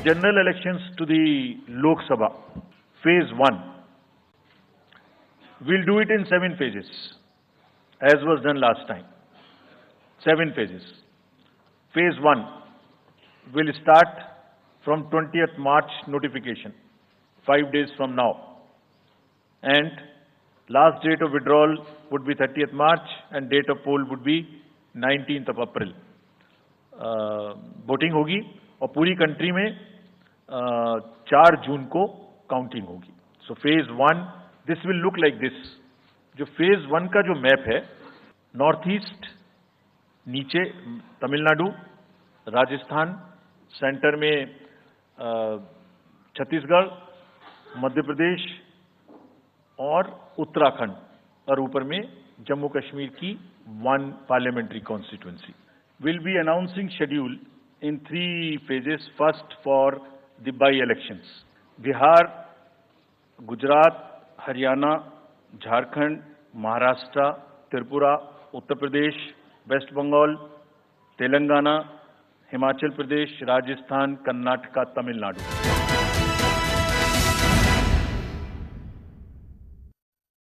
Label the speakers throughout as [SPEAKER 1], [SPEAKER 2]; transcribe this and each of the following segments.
[SPEAKER 1] general elections to the Lok Sabha, phase 1. We'll do it in 7 phases, as was done last time. 7 phases. Phase 1 will start from 20th March notification, 5 days from now. And last date of withdrawal would be 30th March and date of poll would be 19th of April. Voting होगी और पूरी country में 4 जून को counting होगी. So phase 1 this will look like this. जो phase 1 का जो map है, नॉर्थ ईस्ट नीचे तमिलनाडु, राजस्थान, सेंटर में छत्तीसगढ़, मध्य प्रदेश और उत्तराखंड, और ऊपर में जम्मू कश्मीर की 1 parliamentary constituency. We'll be announcing schedule in 3 phases. First for the by-elections. Bihar, Gujarat, Haryana, Jharkhand, Maharashtra, Tripura, Uttar Pradesh, West Bengal, Telangana, Himachal Pradesh, Rajasthan, Karnataka, Tamil Nadu.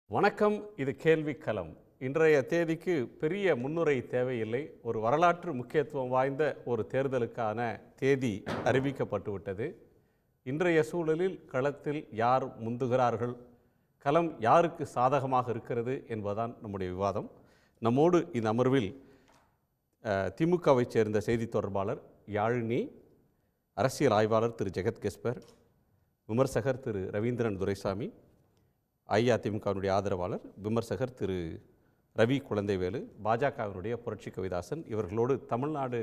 [SPEAKER 2] வணக்கம், இது கேள்வி களம். இன்றைய தேதிக்கு பெரிய முன்னுரை தேவையில்லை. ஒரு வரலாற்று முக்கியத்துவம் வாய்ந்த ஒரு தேர்தலுக்கான தேதி அறிவிக்கப்பட்டுவிட்டது. இன்றைய சூழலில் களத்தில் யார் முந்துகிறார்கள், களம் யாருக்கு சாதகமாக இருக்கிறது என்பதுதான் நம்முடைய விவாதம். நம்மோடு இந்த அமர்வில் திமுகவை சேர்ந்த செய்தி தொடர்பாளர் யாழினி, அரசியல் ஆய்வாளர் திரு ஜெகத் கெஸ்பர், விமர்சகர் திரு ரவீந்திரன் துரைசாமி, அஇஅதிமுகவினுடைய ஆதரவாளர் விமர்சகர் திரு ரவி குழந்தைவேலு, பாஜகவினுடைய புரட்சி கவிதாசன், இவர்களோடு தமிழ்நாடு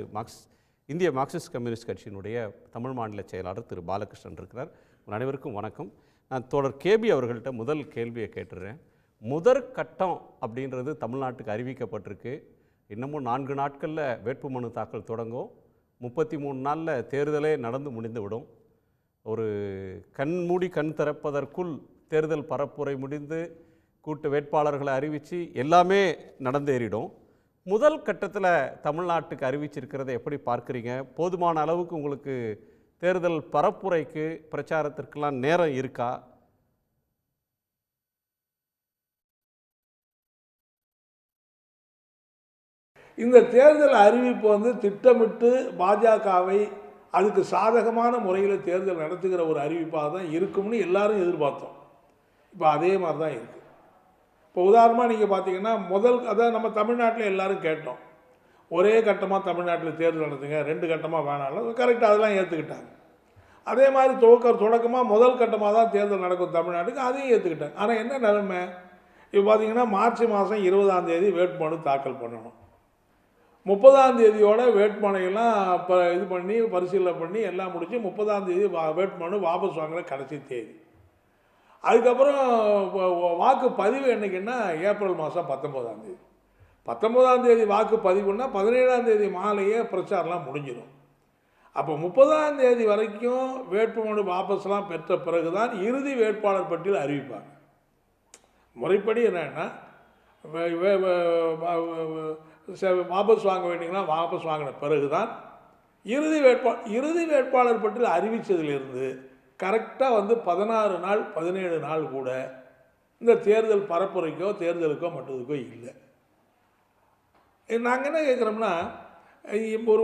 [SPEAKER 2] இந்திய மார்க்சிஸ்ட் கம்யூனிஸ்ட் கட்சியினுடைய தமிழ் மாநில செயலாளர் திரு பாலகிருஷ்ணன் இருக்கிறார். அனைவருக்கும் வணக்கம். நான் தோழர் கேபி அவர்கள்ட்ட முதல் கேள்வியை கேட்டுடுறேன். முதற்கட்டம் அப்படின்றது தமிழ்நாட்டுக்கு அறிவிக்கப்பட்டிருக்கு. இன்னமும் 4 நாட்களில் வேட்புமனு தாக்கல் தொடங்கும். 33 நாளில் தேர்தலே நடந்து முடிந்துவிடும். ஒரு கண் மூடி கண் திறப்பதற்குள் தேர்தல் பரப்புரை முடிந்து கூட்டு வேட்பாளர்களை அறிவித்து எல்லாமே நடந்தேறிடும். முதல் கட்டத்தில் தமிழ்நாட்டுக்கு அறிவிச்சிருக்கிறத எப்படி பார்க்குறீங்க? போதுமான அளவுக்கு உங்களுக்கு தேர்தல் பரப்புரைக்கு பிரச்சாரத்திற்கெல்லாம் நேரம் இருக்கா?
[SPEAKER 3] இந்த தேர்தல் அறிவிப்பு திட்டமிட்டு பாஜகவை அதுக்கு சாதகமான முறையில் தேர்தல் நடத்துகிற ஒரு அறிவிப்பாக தான் இருக்கும்னு எல்லாரும் எதிர்பார்த்தோம். இப்போ அதே மாதிரி தான் இருக்குது. இப்போ உதாரணமாக நீங்கள் பார்த்தீங்கன்னா அதான் நம்ம தமிழ்நாட்டில் எல்லாரும் கேட்டோம், ஒரே கட்டமாக தமிழ்நாட்டில் தேர்தல் நடத்துங்க, 2 கட்டமாக வேணாலும் கரெக்டாக அதெல்லாம் ஏற்றுக்கிட்டாங்க. அதே மாதிரி தொடக்கமாக முதல் கட்டமாக தான் தேர்தல் நடக்கும் தமிழ்நாட்டுக்கு, அதையும் ஏற்றுக்கிட்டாங்க. ஆனால் என்ன நிலைமை, இப்போ பார்த்தீங்கன்னா மார்ச் மாதம் 20ஆம் தேதி வேட்புமனு தாக்கல் பண்ணணும். 30ஆம் தேதியோட வேட்புமனையெல்லாம் இது பண்ணி பரிசீலனை பண்ணி எல்லாம் முடித்து 30ஆம் தேதி வேட்புமனு வாபஸ் வாங்குற கடைசி தேதி. அதுக்கப்புறம் வாக்குப்பதிவு என்றைக்குன்னா ஏப்ரல் மாதம் 19ஆம் தேதி. 19ஆம் தேதி வாக்குப்பதிவுன்னா 17ஆம் தேதி மாலையே பிரச்சாரம்லாம் முடிஞ்சிடும். அப்போ 30ஆம் தேதி வரைக்கும் வேட்புமனு வாபஸ்லாம் பெற்ற பிறகு தான் இறுதி வேட்பாளர் பட்டியல் அறிவிப்பாங்க. முறைப்படி என்னன்னா வாபஸ் வாங்க வேண்டிங்கன்னா வாபஸ் வாங்கின பிறகு தான் இறுதி வேட்பாளர் பட்டியல் அறிவித்ததிலிருந்து கரெக்டாக 16 நாள் 17 நாள் கூட இந்த தேர்தல் பரப்புரைக்கோ தேர்தலுக்கோ மற்றதுக்கோ இல்லை. நாங்கள் என்ன கேட்குறோம்னா,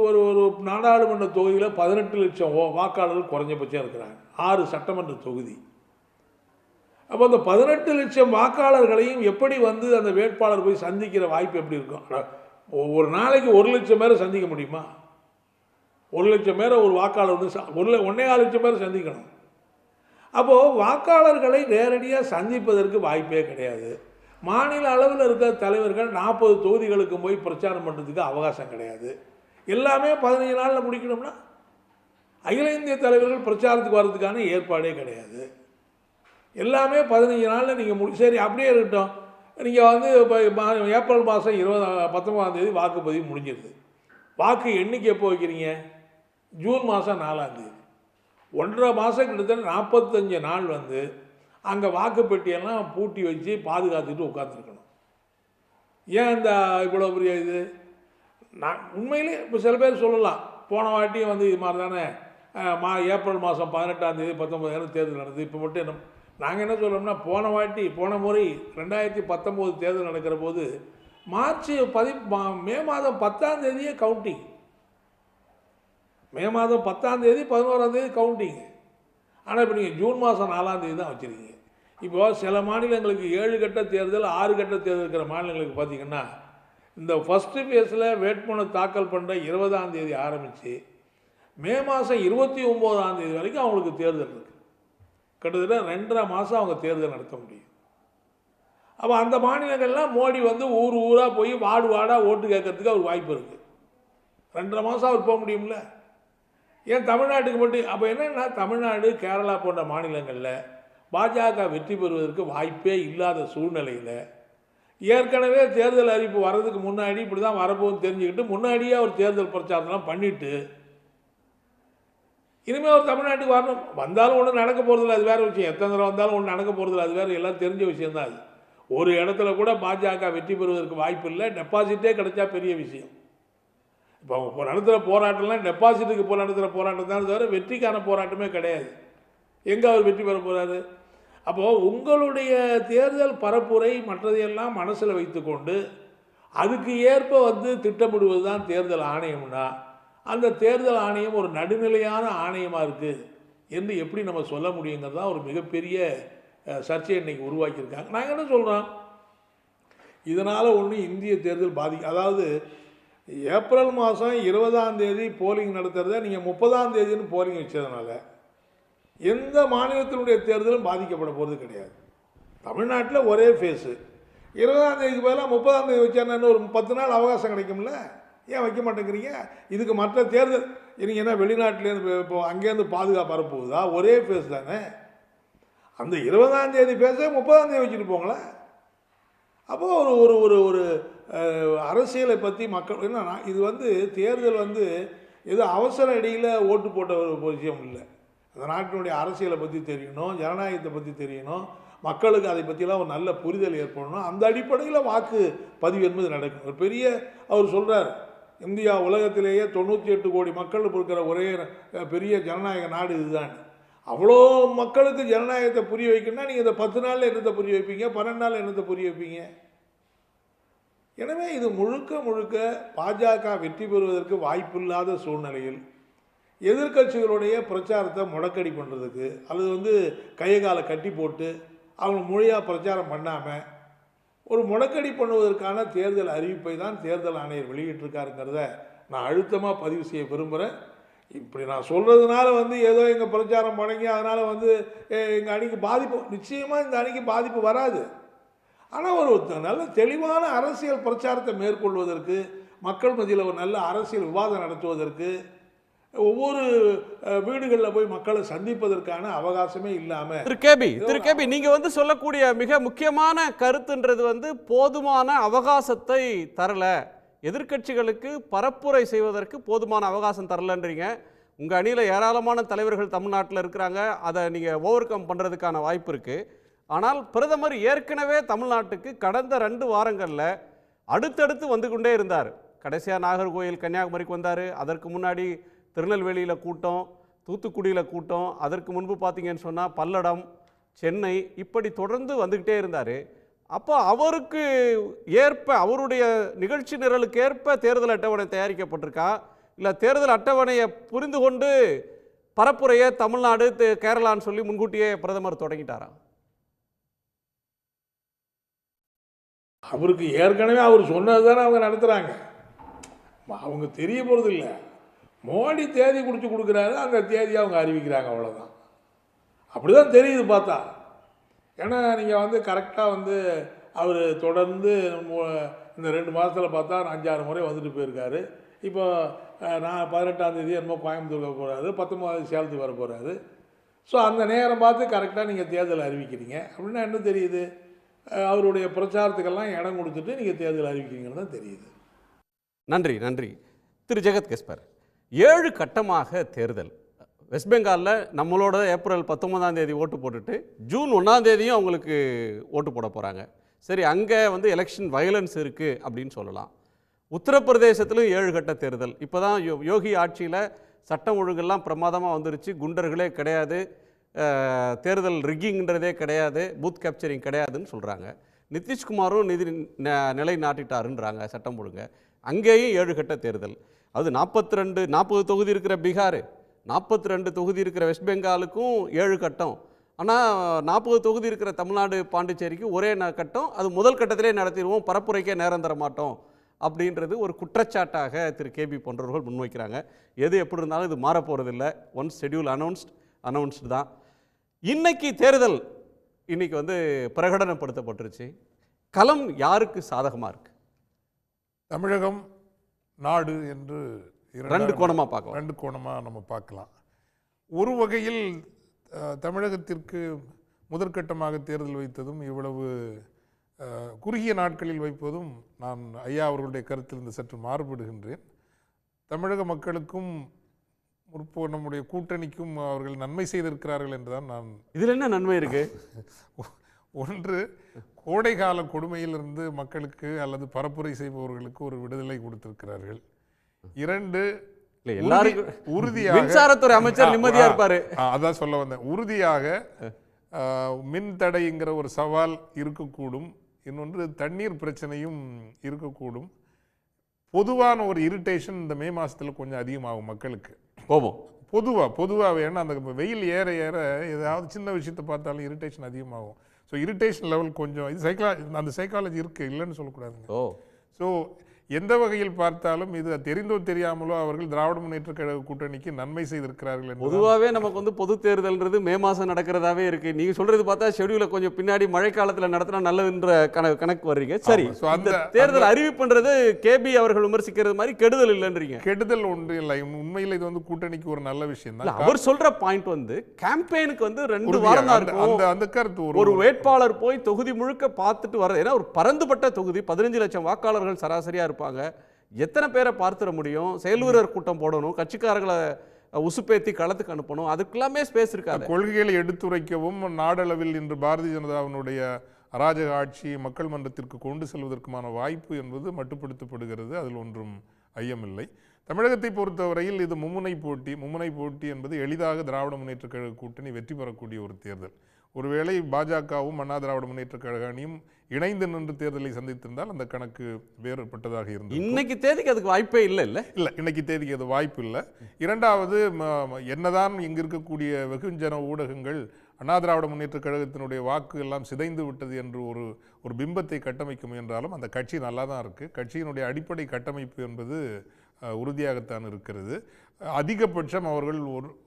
[SPEAKER 3] ஒரு நாடாளுமன்ற தொகுதியில் 18 லட்சம் வாக்காளர்கள் குறைஞ்சபட்சம் இருக்கிறாங்க, 6 சட்டமன்ற தொகுதி. அப்போ அந்த 18 லட்சம் வாக்காளர்களையும் எப்படி அந்த வேட்பாளர் போய் சந்திக்கிற வாய்ப்பு எப்படி இருக்கும்? ஒரு நாளைக்கு 1 லட்சம் பேரை சந்திக்க முடியுமா? 1 லட்சம் பேரை ஒரு வாக்காளர் 1.25 லட்சம் பேரை சந்திக்கணும். அப்போது வாக்காளர்களை நேரடியாக சந்திப்பதற்கு வாய்ப்பே கிடையாது. மாநில அளவில் இருக்கிற தலைவர்கள் 40 தொகுதிகளுக்கு போய் பிரச்சாரம் பண்ணுறதுக்கு அவகாசம் கிடையாது. எல்லாமே 15 நாளில் முடிக்கணும்னா அகில இந்திய தலைவர்கள் பிரச்சாரத்துக்கு வர்றதுக்கான ஏற்பாடே கிடையாது. எல்லாமே 15 நாளில் நீங்கள் சரி அப்படியே இருக்கட்டும். நீங்கள் இப்போ ஏப்ரல் மாதம் 19ஆம் தேதி வாக்குப்பதிவு முடிஞ்சிருது. வாக்கு எண்ணிக்கை எப்போ வைக்கிறீங்க? ஜூன் மாதம் 4ஆம் தேதி. 1.5 மாதம் கிட்டத்தட்ட 45 நாள் அங்கே வாக்குப்பெட்டியெல்லாம் பூட்டி வச்சு பாதுகாத்துட்டு உட்காந்துருக்கணும். ஏன் இந்த இவ்வளோ பெரிய இது? நான் உண்மையிலே இப்போ சில பேர் சொல்லலாம், போன வாட்டியும் இது மாதிரி தானே ஏப்ரல் மாதம் 18ஆம் தேதி 19 தேர்தல் நடந்தது. இப்போ மட்டும் என்ன நாங்கள் என்ன சொல்கிறோம்னா, போன முறை 2019 தேர்தல் நடக்கிற போது மே மாதம் 10ஆம் தேதியே கவுண்டிங். மே மாதம் 10ஆம் தேதி 11ஆம் தேதி கவுண்டிங். ஆனால் இப்போ நீங்கள் ஜூன் மாதம் 4ஆம் தேதி தான் வச்சுருக்கீங்க. இப்போது சில மாநிலங்களுக்கு 7 கட்ட தேர்தல் 6 கட்ட தேர்தல் இருக்கிற மாநிலங்களுக்கு பார்த்தீங்கன்னா, இந்த ஃபஸ்ட்டு ஃபேஸில் வேட்புமனு தாக்கல் பண்ணுற 20ஆம் தேதி ஆரம்பித்து மே மாதம் 29ஆம் தேதி வரைக்கும் அவங்களுக்கு தேர்தல் இருக்குது. கிட்டத்தட்ட 2.5 மாதம் அவங்க தேர்தல் நடத்த முடியும். அப்போ அந்த மாநிலங்கள்லாம் மோடி வந்து ஊராக போய் வார்டாக ஓட்டு கேட்கறதுக்கு அவர் வாய்ப்பு இருக்குது. 2.5 மாதம் அவர் போக முடியும்ல. ஏன் தமிழ்நாட்டுக்கு மட்டும்? அப்போ என்னென்னா, தமிழ்நாடு கேரளா போன்ற மாநிலங்களில் பாஜக வெற்றி பெறுவதற்கு வாய்ப்பே இல்லாத சூழ்நிலையில் ஏற்கனவே தேர்தல் அறிவிப்பு வர்றதுக்கு முன்னாடி இப்படி தான் வரப்போகுதுன்னு தெரிஞ்சுக்கிட்டு முன்னாடியே அவர் தேர்தல் பிரச்சாரம்லாம் பண்ணிவிட்டு இனிமேல் அவர் தமிழ்நாட்டுக்கு வரணும். வந்தாலும் ஒன்றும் நடக்க போகிறதில்ல, அது வேறு விஷயம். எத்தனை தடவை வந்தாலும் ஒன்றும் நடக்க போகிறதில்ல, அது வேறு, எல்லாம் தெரிஞ்ச விஷயந்தான். அது ஒரு இடத்துல கூட பாஜக வெற்றி பெறுவதற்கு வாய்ப்பு இல்லை. டெபாசிட்டே கிடைச்சா பெரிய விஷயம். இப்போ நடத்துகிற போராட்டம்லாம் டெபாசிட்டுக்கு இப்போ நடத்துகிற போராட்டம் தான் தவிர வெற்றிக்கான போராட்டமே கிடையாது. எங்கே அவர் வெற்றி பெற போகிறாரு? அப்போது உங்களுடைய தேர்தல் பரப்புரை மற்றதையெல்லாம் மனசில் வைத்துக்கொண்டு அதுக்கு ஏற்ப வந்து திட்டமிடுவது தான் தேர்தல் ஆணையம்னா, அந்த தேர்தல் ஆணையம் ஒரு நடுநிலையான ஆணையமாக இருக்குது என்று எப்படி நம்ம சொல்ல முடியுங்கிறது தான் ஒரு மிகப்பெரிய சர்ச்சையை இன்றைக்கி உருவாக்கியிருக்காங்க. நாங்கள் என்ன சொல்கிறோம், இதனால் ஒன்றும் இந்திய தேர்தல் அதாவது ஏப்ரல் மாதம் 20ஆம் தேதி போலிங் நடத்துகிறத நீங்கள் 30ஆம் தேதின்னு போலிங் வச்சதுனால எந்த மாநிலத்தினுடைய தேர்தலும் பாதிக்கப்பட போகிறது கிடையாது. தமிழ்நாட்டில் ஒரே ஃபேஸு 20ஆம் தேதிக்கு பதிலாக 30ஆம் தேதி வச்சானு ஒரு 10 நாள் அவகாசம் கிடைக்கும்ல. ஏன் வைக்க மாட்டேங்கிறீங்க? இதுக்கு மற்ற தேர்தல் நீங்கள் என்ன வெளிநாட்டிலேருந்து இப்போ அங்கேருந்து பாதுகாப்பு வரப்போகுதா? ஒரே ஃபேஸ் தானே. அந்த 20ஆம் தேதி ஃபேஸை 30ஆம் தேதி வச்சுட்டு போங்களேன். அப்போது ஒரு ஒரு ஒரு அரசியலை பற்றி மக்கள் என்னன்னா, இது வந்து தேர்தல் வந்து ஏதோ அவசர அடியில் ஓட்டு போட்ட ஒரு விஷயம் இல்லை. அந்த நாட்டினுடைய அரசியலை பற்றி தெரியணும், ஜனநாயகத்தை பற்றி தெரியணும், மக்களுக்கு அதை பற்றிலாம் ஒரு நல்ல புரிதல் ஏற்படணும். அந்த அடிப்படையில் வாக்கு பதிவு என்பது நடக்கும். ஒரு பெரிய அவர் சொல்கிறார், இந்தியா உலகத்திலேயே 98 கோடி மக்கள் இருக்கிற ஒரே பெரிய ஜனநாயக நாடு இதுதான். அவ்வளோ மக்களுக்கு ஜனநாயகத்தை புரிய வைக்கணும்னா நீங்கள் இந்த 10 நாளில் என்னத்தை புரிய வைப்பீங்க? 12 நாளில் என்னத்தை புரிய வைப்பீங்க? எனவே இது முழுக்க பாஜக வெற்றி பெறுவதற்கு வாய்ப்பில்லாத சூழ்நிலையில் எதிர்க்கட்சிகளுடைய பிரச்சாரத்தை முடக்கடி பண்ணுறதுக்கு அல்லது வந்து கையை காலை கட்டி போட்டு அவங்க மொழியாக பிரச்சாரம் பண்ணாமல் ஒரு முடக்கடி பண்ணுவதற்கான தேர்தல் அறிவிப்பை தான் தேர்தல் ஆணையர் வெளியிட்டிருக்காருங்கிறத நான் அழுத்தமாக பதிவு செய்ய விரும்புகிறேன். இப்படி நான் சொல்கிறதுனால வந்து ஏதோ எங்கள் பிரச்சாரம் முடங்கி அதனால் வந்து எங்கள் அணிக்கு பாதிப்பு, நிச்சயமாக இந்த அணிக்கு பாதிப்பு வராது. ஆனால் ஒரு நல்ல தெளிவான அரசியல் பிரச்சாரத்தை மேற்கொள்வதற்கு, மக்கள் மத்தியில் ஒரு நல்ல அரசியல் விவாதம் நடத்துவதற்கு, ஒவ்வொரு வீடுகளில் போய் மக்களை சந்திப்பதற்கான அவகாசமே இல்லாமல்
[SPEAKER 2] திரு கேபி நீங்க வந்து சொல்லக்கூடிய மிக முக்கியமான கருத்துன்றது வந்து போதுமான அவகாசத்தை தரல, எதிர்க்கட்சிகளுக்கு பரப்புரை செய்வதற்கு போதுமான அவகாசம் தரலன்றீங்க. உங்க அணியில் ஏராளமான தலைவர்கள் தமிழ்நாட்டில் இருக்கிறாங்க, அதை நீங்க ஓவர் கம் பண்றதுக்கான வாய்ப்பு இருக்கு. ஆனால் பிரதமர் ஏற்கனவே தமிழ்நாட்டுக்கு கடந்த 2 வாரங்களில் அடுத்தடுத்து வந்து கொண்டே இருந்தார். கடைசியாக நாகர்கோயில் கன்னியாகுமரிக்கு வந்தார், அதற்கு முன்னாடி திருநெல்வேலியில் கூட்டம், தூத்துக்குடியில் கூட்டம், அதற்கு முன்பு பார்த்தீங்கன்னு சொன்னால் பல்லடம், சென்னை, இப்படி தொடர்ந்து வந்துக்கிட்டே இருந்தார். அப்போ அவருக்கு ஏற்ப அவருடைய நிகழ்ச்சி நிரலுக்கு ஏற்ப தேர்தல் அட்டவணை தயாரிக்கப்பட்டிருக்கா, இல்லை தேர்தல் அட்டவணையை புரிந்து கொண்டு பரப்புரையை தமிழ்நாடு கேரளான்னு சொல்லி முன்கூட்டியே பிரதமர் தொடங்கிட்டாரா?
[SPEAKER 3] அவருக்கு ஏற்கனவே அவர் சொன்னது தானே அவங்க நடத்துகிறாங்க. அவங்க தெரிய போகிறது இல்லை. மோடி தேதி குறித்து கொடுக்குறாரு, அந்த தேதியை அவங்க அறிவிக்கிறாங்க, அவ்வளோதான். அப்படி தான் தெரியுது பார்த்தா. ஏன்னா நீங்கள் வந்து கரெக்டாக வந்து அவர் தொடர்ந்து இந்த 2 மாதத்தில் பார்த்தா 5-6 முறை வந்துட்டு போயிருக்காரு. இப்போ நான் 18ஆம் தேதி என்னமோ கோயம்புத்தூர் போகிறாரு, 19ஆம் சேலத்துக்கு வர போகிறாரு. ஸோ அந்த நேரம் பார்த்து கரெக்டாக நீங்கள் தேர்தல் அறிவிக்கிறீங்க அப்படின்னா என்ன தெரியுது? அவருடைய பிரச்சாரத்துக்கெல்லாம் இடம் கொடுத்துட்டு நீங்கள் தேர்தல் அறிவிக்கிறீங்கன்னு தான் தெரியுது.
[SPEAKER 2] நன்றி திரு ஜெகத் கெஸ்பர். 7 கட்டமாக தேர்தல். வெஸ்ட் பெங்காலில் நம்மளோட ஏப்ரல் 19ஆம் தேதி ஓட்டு போட்டுட்டு ஜூன் 1ஆம் தேதியும் அவங்களுக்கு ஓட்டு போட போகிறாங்க. சரி, அங்கே வந்து எலெக்ஷன் வயலன்ஸ் இருக்குது அப்படின்னு சொல்லலாம். உத்தரப்பிரதேசத்திலும் 7 கட்ட தேர்தல். இப்போ தான் யோகி ஆட்சியில் சட்டம் ஒழுங்கெல்லாம் பிரமாதமாக வந்துருச்சு, குண்டர்களே கிடையாது, தேர்தல் ரிக்கிங்ன்றதே கிடையாது, பூத் கேப்சரிங் கிடையாதுன்னு சொல்கிறாங்க. நிதிஷ்குமாரும் நிலை நாட்டிட்டாருன்றாங்க சட்டம் ஒழுங்க. அங்கேயும் 7 கட்ட தேர்தல். அது 40 தொகுதி இருக்கிற பீகார், 42 தொகுதி இருக்கிற வெஸ்ட் பெங்காலுக்கும் 7 கட்டம். ஆனால் 40 தொகுதி இருக்கிற தமிழ்நாடு பாண்டிச்சேரிக்கு ஒரே கட்டம். அது முதல் கட்டத்திலே நடத்திடுவோம், பரப்புரைக்கே நேரம் தர மாட்டோம் அப்படின்றது ஒரு குற்றச்சாட்டாக திரு கேபி போன்றவர்கள் முன்வைக்கிறாங்க. எது எப்படி இருந்தாலும் இது மாறப்போகிறதில்லை. ஒன்ஸ் ஷெட்யூல் அனௌன்ஸ்டு தான். இன்னைக்கு தேர்தல் இன்னைக்கு பிரகடனப்படுத்தப்பட்டுருச்சு. களம் யாருக்கு சாதகமாக இருக்கு?
[SPEAKER 4] தமிழகம் நாடு என்று
[SPEAKER 2] 2 கோணமாக பார்க்கலாம்.
[SPEAKER 4] 2 கோணமாக நம்ம பார்க்கலாம். ஒரு வகையில் தமிழகத்திற்கு முதற்கட்டமாக தேர்தல் வைத்ததும் இவ்வளவு குறுகிய நாட்களில் வைப்பதும் நான் ஐயா அவர்களுடைய கருத்திலிருந்து சற்று மாறுபடுகின்றேன். தமிழக மக்களுக்கும் நம்முடைய கூட்டணிக்கும் அவர்கள் நன்மை செய்திருக்கிறார்கள் என்றுதான் நான்.
[SPEAKER 2] இதில் என்ன நன்மை இருக்கு?
[SPEAKER 4] ஒன்று, கோடைகால கொடுமையிலிருந்து மக்களுக்கு அல்லது பரப்புரை செய்பவர்களுக்கு ஒரு விடுதலை கொடுத்திருக்கிறார்கள். 2, உறுதியாக
[SPEAKER 2] மின்சாரத்துறை அமைச்சர் நிம்மதியா இருப்பாரு.
[SPEAKER 4] அதான் சொல்ல வந்தேன். உறுதியாக மின் தடைங்கிற ஒரு சவால் இருக்கக்கூடும். இன்னொன்று, தண்ணீர் பிரச்சனையும் இருக்கக்கூடும். பொதுவான ஒரு இரிட்டேஷன் இந்த மே மாசத்துல கொஞ்சம் அதிகமாகும் மக்களுக்கு.
[SPEAKER 2] கோபம்
[SPEAKER 4] பொதுவாக ஏன்னா அந்த வெயில் ஏற ஏற ஏதாவது சின்ன விஷயத்தை பார்த்தாலும் இரிட்டேஷன் அதிகமாகும். ஸோ இரிட்டேஷன் லெவல் கொஞ்சம் இது அந்த சைக்காலஜி இருக்குது, இல்லைன்னு சொல்லக்கூடாதுங்க. ஸோ எந்த வகையில் பார்த்தாலும் இது தெரிந்தோ தெரியாமலோ அவர்கள் திராவிட முன்னேற்ற கழக கூட்டணிக்கு நன்மை செய்திருக்கிறார்கள்.
[SPEAKER 2] பொதுவாகவே நமக்கு பொது தேர்தல்ன்றது மே மாதம் நடக்கிறதாவே இருக்கு. நீங்க சொல்றது பார்த்தா ஷெட்யூலை கொஞ்சம் பின்னாடி மழை காலத்தில் நடத்தினா நல்லதுன்ற கணக்கு வர்றீங்க. சரி, அந்த தேர்தல் அறிவிப்புன்றது கேபி அவர்கள் விமர்சிக்கிறது மாதிரி கெடுதல் இல்லைன்றீங்க.
[SPEAKER 4] கெடுதல் ஒன்று இல்லை, உண்மையில் இது கூட்டணிக்கு ஒரு நல்ல விஷயம் தான்.
[SPEAKER 2] அவர் சொல்ற பாயிண்ட் கேம்பெயினுக்கு 2 வாரம் தான் இருக்கும்.
[SPEAKER 4] அந்த கருத்து
[SPEAKER 2] ஒரு வேட்பாளர் போய் தொகுதி முழுக்க பார்த்துட்டு வர்றது. ஏன்னா ஒரு பரந்துபட்ட தொகுதி, 15 லட்சம் வாக்காளர்கள் சராசரியா இருப்பாங்க. எத்தனை பேரை பார்த்துட முடியும்? செயல் வீரர் கூட்டம் போடணும், கட்சிக்காரர்களை உசுப்பேத்தி களத்துக்கு அனுப்பணும், அதுக்கெல்லாமே ஸ்பேஸ் இருக்காது.
[SPEAKER 4] கொள்கைகளை எடுத்துரைக்கவும் நாடளவில் இன்று பாரதிய ஜனதாவினுடைய அராஜக ஆட்சி மக்கள் மன்றத்திற்கு கொண்டு செல்வதற்குமான வாய்ப்பு என்பது மட்டுப்படுத்தப்படுகிறது. அதில் ஒன்றும் ஐயமில்லை. தமிழகத்தை பொறுத்தவரையில் இது மும்முனை போட்டி என்பது எளிதாக திராவிட முன்னேற்ற கழக கூட்டணி வெற்றி பெறக்கூடிய ஒரு தேர்தல். ஒருவேளை பாஜகவும் அண்ணா திராவிட முன்னேற்ற கழக அணியும் இணைந்து நின்று தேர்தலை சந்தித்திருந்தால் அந்த கணக்கு வேறுபட்டதாக இருந்தது.
[SPEAKER 2] இன்னைக்கு தேதிக்கு அதுக்கு வாய்ப்பே இல்லை.
[SPEAKER 4] இன்னைக்கு தேதிக்கு அது வாய்ப்பு இல்லை. இரண்டாவது, என்னதான் இங்கு இருக்கக்கூடிய வெகுஜன ஊடகங்கள் அண்ணா திராவிட முன்னேற்ற கழகத்தினுடைய வாக்கு எல்லாம் சிதைந்து விட்டது என்று ஒரு பிம்பத்தை கட்டமைக்க முயன்றாலும் அந்த கட்சி நல்லா தான் இருக்குது. கட்சியினுடைய அடிப்படை கட்டமைப்பு என்பது உறுதியாகத்தான் இருக்கிறது. அதிகபட்சம் அவர்கள்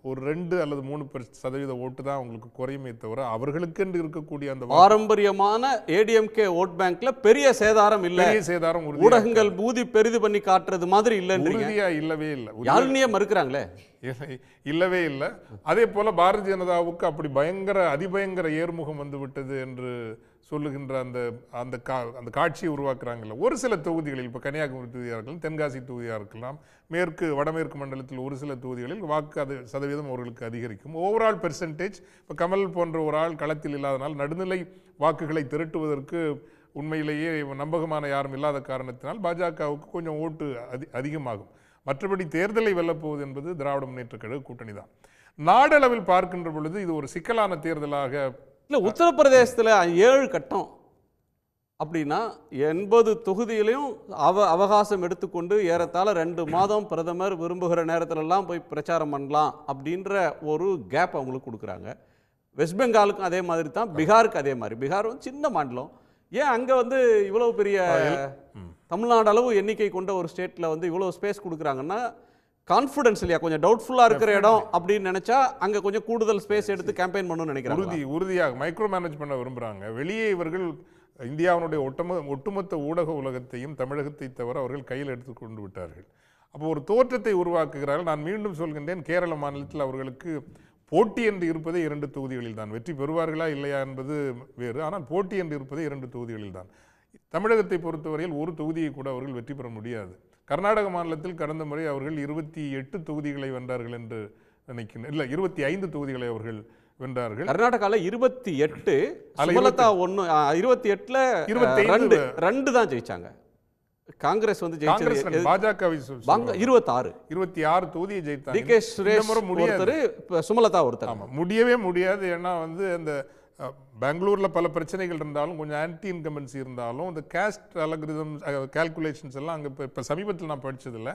[SPEAKER 4] ஒரு 2 அல்லது 3% ஓட்டு தான் அவங்களுக்கு குறையுமே தவிர அவர்களுக்கென்று இருக்கக்கூடிய அந்த
[SPEAKER 2] பாரம்பரியமான ஏடிஎம்கே ஓட் பேங்க்ல பெரிய சேதாரம் இல்லை.
[SPEAKER 4] சேதாரம்
[SPEAKER 2] ஊடகங்கள் பூதி பெரிது பண்ணி காட்டுறது மாதிரி
[SPEAKER 4] உறுதியா இல்லவே இல்லை.
[SPEAKER 2] யாழ்னியே மறுக்கிறாங்களே,
[SPEAKER 4] இல்லவே இல்லை. அதே போல பாரதிய ஜனதாவுக்கு அப்படி அதிபயங்கர ஏர்முகம் வந்து விட்டது என்று சொல்லுகின்ற அந்த காட்சியை உருவாக்குறாங்கல்ல. ஒரு சில தொகுதிகளில், இப்போ கன்னியாகுமரி தொகுதியாக இருக்கலாம், தென்காசி தொகுதியாக இருக்கலாம், வடமேற்கு மண்டலத்தில் ஒரு சில தொகுதிகளில் வாக்கு சதவீதம் அவர்களுக்கு அதிகரிக்கும். ஓவரால் பெர்சன்டேஜ் இப்போ கமல் போன்ற ஒரு ஆள் களத்தில் இல்லாதனால் நடுநிலை வாக்குகளை திரட்டுவதற்கு உண்மையிலேயே நம்பகமான யாரும் இல்லாத காரணத்தினால் பாஜகவுக்கு கொஞ்சம் ஓட்டு அதிகமாகும். மற்றபடி தேர்தலை வெல்லப்போவது என்பது திராவிட முன்னேற்ற கழக கூட்டணி தான். நாடளவில் பார்க்கின்ற பொழுது இது ஒரு சிக்கலான தேர்தலாக
[SPEAKER 2] இல்லை. உத்தரப்பிரதேசத்தில் 7 கட்டம் அப்படின்னா 80 தொகுதியிலையும் அவகாசம் எடுத்துக்கொண்டு ஏறத்தாழ 2 மாதம் பிரதமர் விரும்புகிற நேரத்திலெல்லாம் போய் பிரச்சாரம் பண்ணலாம் அப்படின்ற ஒரு கேப் அவங்களுக்கு கொடுக்குறாங்க. வெஸ்ட் பெங்காலுக்கும் அதே மாதிரி தான், பீகாருக்கு அதே மாதிரி. பீகார் சின்ன மாநிலம், ஏன் அங்கே இவ்வளவு பெரிய தமிழ்நாடு அளவு எண்ணிக்கை கொண்ட ஒரு ஸ்டேட்டில் இவ்வளோ ஸ்பேஸ் கொடுக்குறாங்கன்னா கான்ஃபிடன்ஸ் இல்லையா? கொஞ்சம் டவுட்ஃபுல்லாக இருக்கிற இடம் அப்படின்னு நினைச்சா அங்கே கொஞ்சம் கூடுதல் ஸ்பேஸ் எடுத்து கேம்பெயின் பண்ணணும்னு நினைக்கிறாங்க.
[SPEAKER 4] உறுதியாக மைக்ரோ மேனேஜ் பண்ண விரும்புகிறாங்க. வெளியே இவர்கள் இந்தியாவினுடைய ஒட்டுமொத்த ஊடக உலகத்தையும் தமிழகத்தை தவிர அவர்கள் கையில் எடுத்துக்கொண்டு விட்டார்கள். அப்போ ஒரு தோற்றத்தை உருவாக்குகிறார்கள். நான் மீண்டும் சொல்கின்றேன், கேரள மாநிலத்தில் அவர்களுக்கு போட்டி என்று இருப்பதே 2 தொகுதிகளில் தான். வெற்றி பெறுவார்களா இல்லையா என்பது வேறு, ஆனால் போட்டி என்று இருப்பதே 2 தொகுதிகளில் தான். தமிழகத்தை பொறுத்தவரையில் ஒரு தொகுதியை கூட அவர்கள் வெற்றி பெற முடியாது. கர்நாடக மாநிலத்தில் கடந்த முறை அவர்கள் 28 தொகுதிகளை வென்றார்கள் என்று நினைக்கிறேன். இல்லை, 25 தொகுதிகளை அவர்கள் வென்றார்கள்.
[SPEAKER 2] கர்நாடகாவில் 28, சுமலதா 1, 28ல் 2 தான் ஜெயிச்சாங்க. காங்கிரஸ் வந்து
[SPEAKER 4] காங்கிரஸ்
[SPEAKER 2] ஜெயிச்சது
[SPEAKER 4] பாஜகவை
[SPEAKER 2] 26
[SPEAKER 4] 26 தொகுதியை ஜெயித்தாங்க.
[SPEAKER 2] டி கே
[SPEAKER 4] இந்த
[SPEAKER 2] சுரேஷ்
[SPEAKER 4] முறை முடியாது.
[SPEAKER 2] ஒருத்தர், சுமலதா ஒருத்தர்.
[SPEAKER 4] ஆமா, முடியவே முடியாது. ஏன்னா வந்து அந்த பெங்களூர்ல பல பிரச்சனைகள் இருந்தாலும், கொஞ்சம் ஆன்டி இன்கம்பன்சி இருந்தாலும், இந்த கேஸ்ட் அலகிரிதம் கால்குலேஷன்ஸ் எல்லாம் அங்கே இப்போ சமீபத்தில் நான் படிச்சதில்ல.